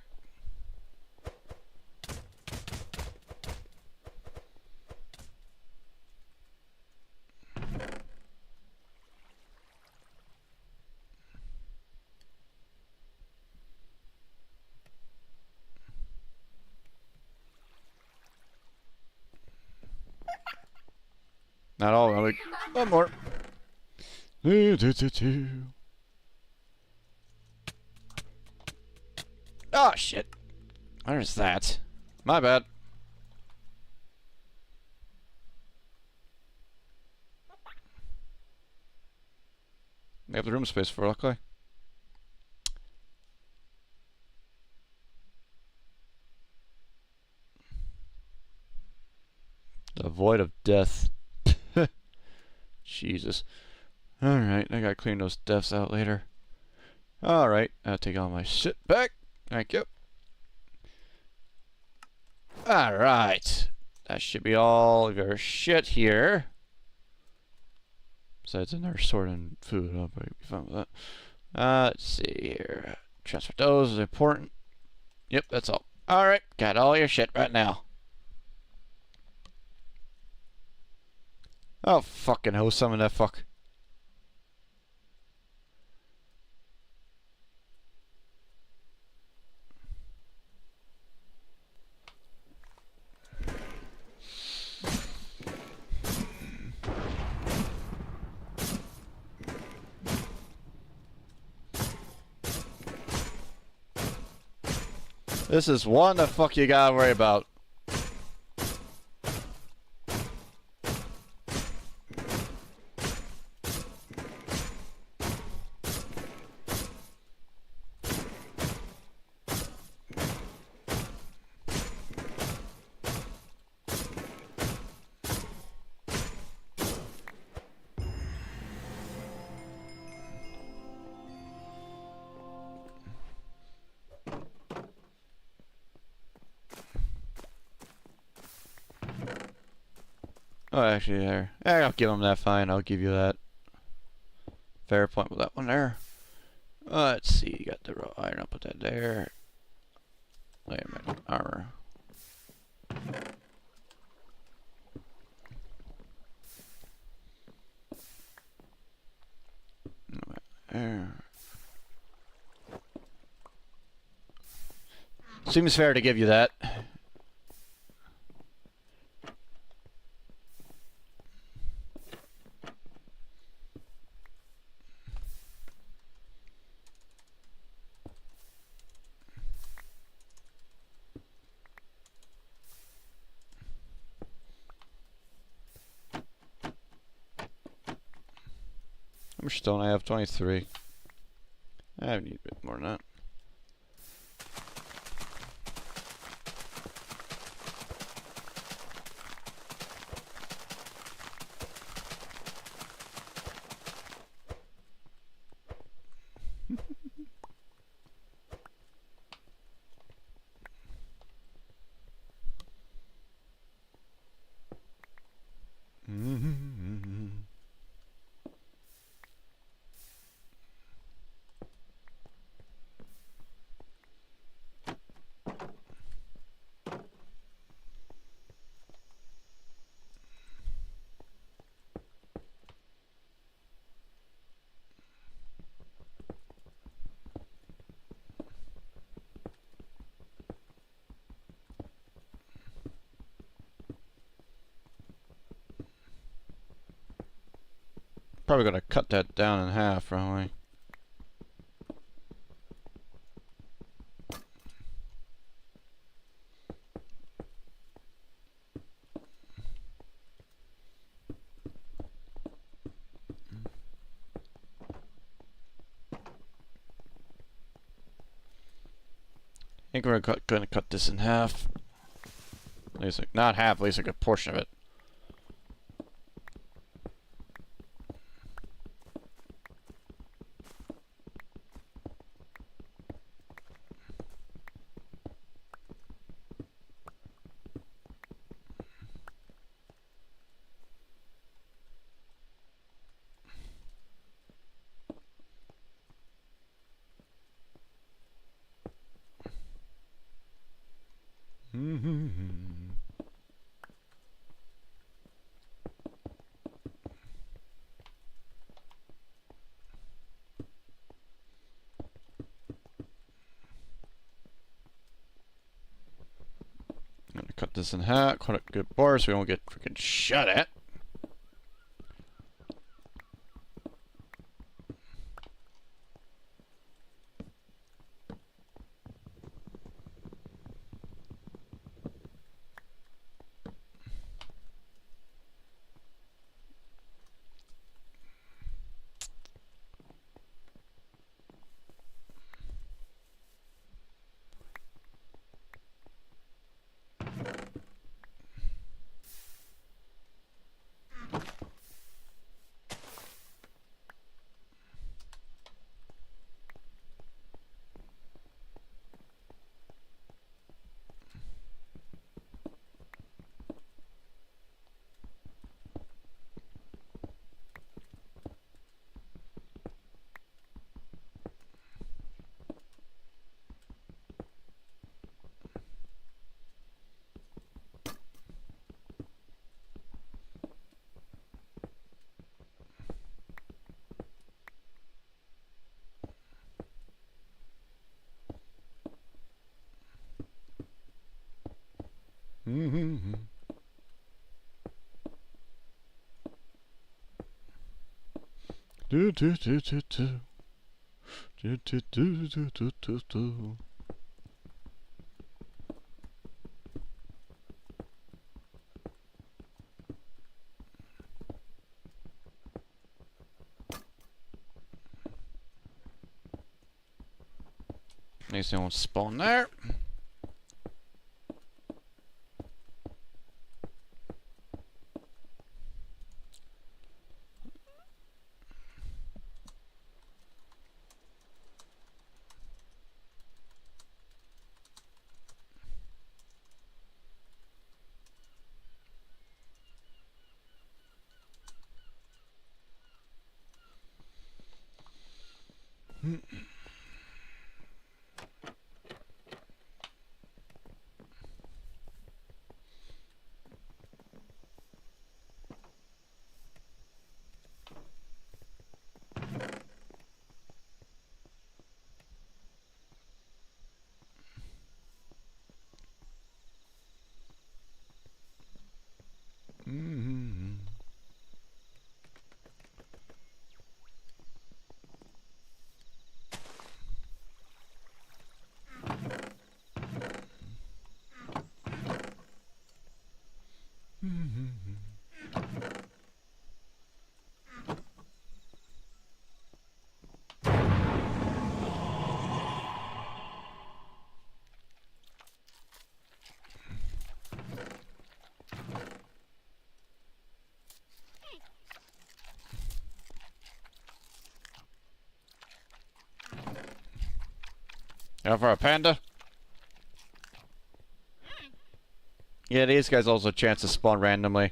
Not all of it. One more. Oh shit. Where's that? My bad. We have the room space for luckily. The void of death. Jesus. Alright, I gotta clean those deaths out later. Alright, I'll take all my shit back. Thank you. Alright. That should be all of your shit here. Besides another sword and food, I'll probably be fine with that. Let's see here. Transfer those is important. Yep, that's all. Alright, got all your shit right now. Oh, fucking hell, summon that fuck. This is one the fuck you gotta worry about. Oh, actually, there. I'll give him that. Fine, I'll give you that. Fair point with that one there. Let's see. You got the raw iron. I'll put that there. Wait a minute. Armor. There. Seems fair to give you that. How much stone I have? 23. I need a bit more than that. Probably gonna cut that down in half, probably. I think we're gonna cut this in half. At least, like, not half, at least like a portion of it. I'm gonna cut this in half, cut it good bars so we won't get freaking shot at. Do do do do do. Do do do do do do do. Nice, they won't spawn there. Out for a panda? Yeah, these guys also chance to spawn randomly.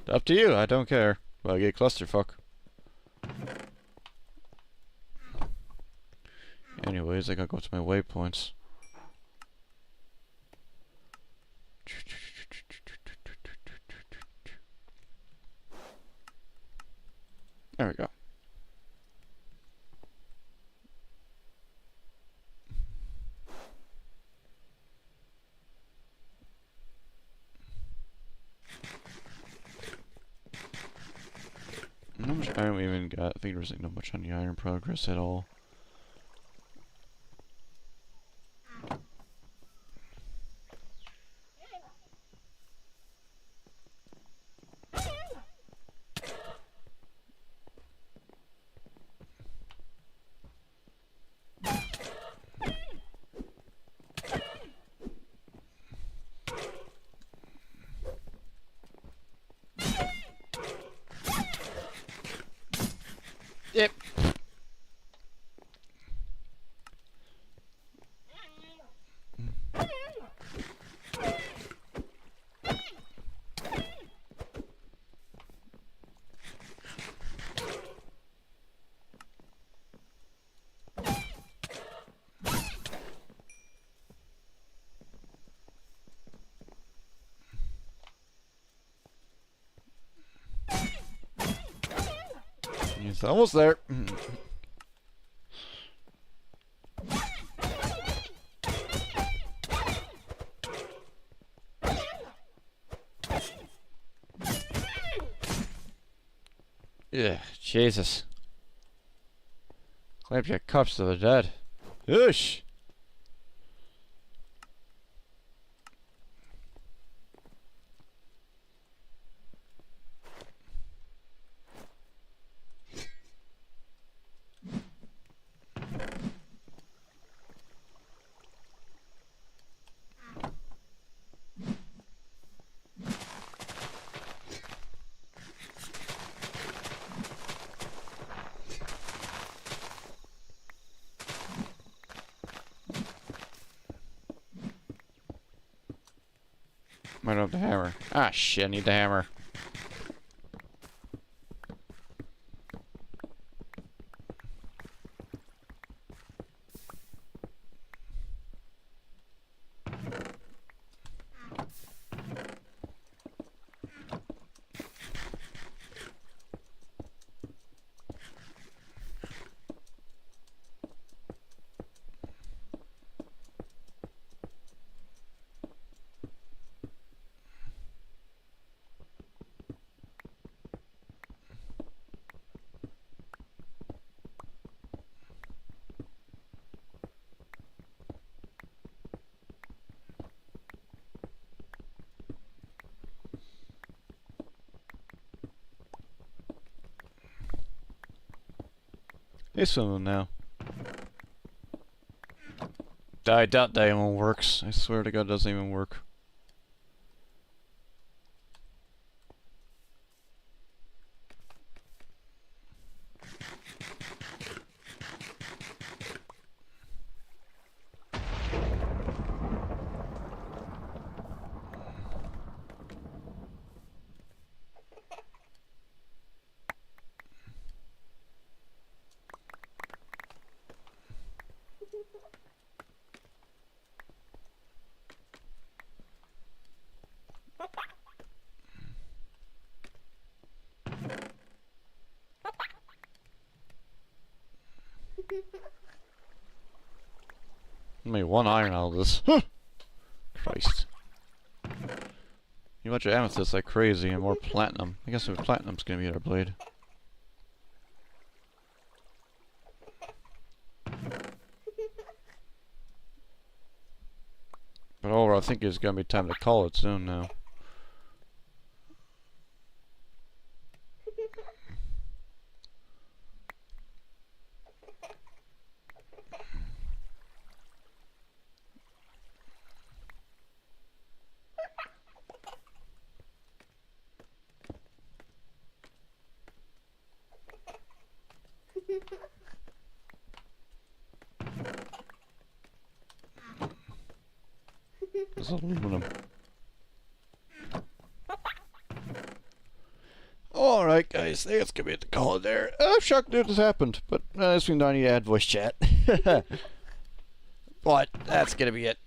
Up to you, I don't care. Well, I get clusterfuck. Anyways, I gotta go to my waypoints. There we go. How much iron we even got? I think there's like not much on the iron progress at all. Yep. He's almost there. Yeah, Jesus. Clamp your cups to the dead. Oosh! Might have the hammer. Ah, shit, I need the hammer. He's swimming now. I doubt that even works. I swear to God, it doesn't even work. I made one iron out of this. Christ. You want your amethyst like crazy and more platinum. I guess platinum's gonna be our blade. But overall, I think it's gonna be time to call it soon now. It's aluminum. Alright guys, I think it's gonna be at the call there. I'm shocked that this happened, but this means I need to add voice chat. But that's gonna be it.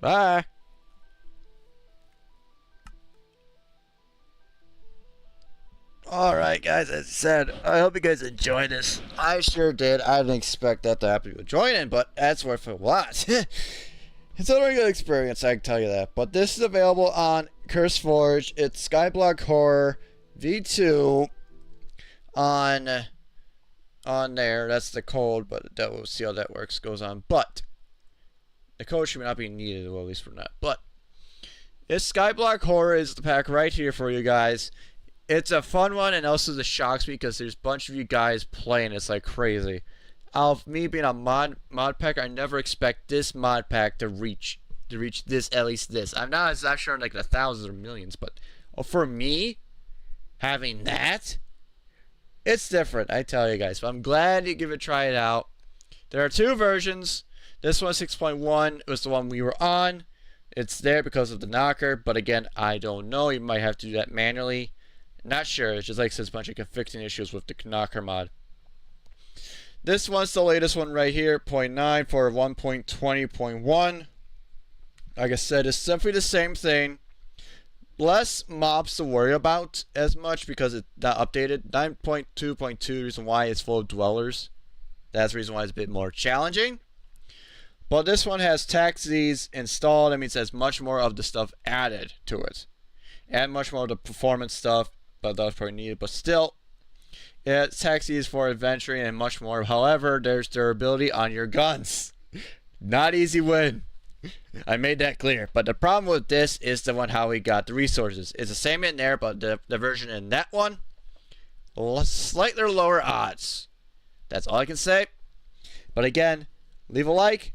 Bye. Alright guys, as I said, I hope you guys enjoyed this. I sure did. I didn't expect that to happen to join in, but that's worth a lot. It's a very good experience, I can tell you that. But this is available on Curse Forge. It's Skyblock Horror V2 on there. That's the code, but that we'll see how that works goes on. But the code should not be needed, well, at least for that. But this Skyblock Horror is the pack right here for you guys. It's a fun one, and also the shocks me because there's a bunch of you guys playing. It's like crazy. Of me being a mod pack, I never expect this mod pack to reach this, at least this. I'm not sure like the thousands or millions, but for me, having that, it's different. I tell you guys. But I'm glad you give it try it out. There are two versions. This one 6.1 was the one we were on. It's there because of the knocker, but again, I don't know. You might have to do that manually. Not sure. It's just like there's a bunch of conflicting issues with the knocker mod. This one's the latest one right here, 0.9 for 1.20.1. Like I said, it's simply the same thing. Less mobs to worry about as much because it's not updated. 9.2.2, reason why it's full of dwellers. That's the reason why it's a bit more challenging. But this one has taxis installed. That means it has much more of the stuff added to it. And much more of the performance stuff, but that's probably needed. But still, it's taxis for adventuring and much more. However, there's durability on your guns. Not easy win. I made that clear. But the problem with this is the one how we got the resources. It's the same in there, but the version in that one, slightly lower odds. That's all I can say. But again, leave a like.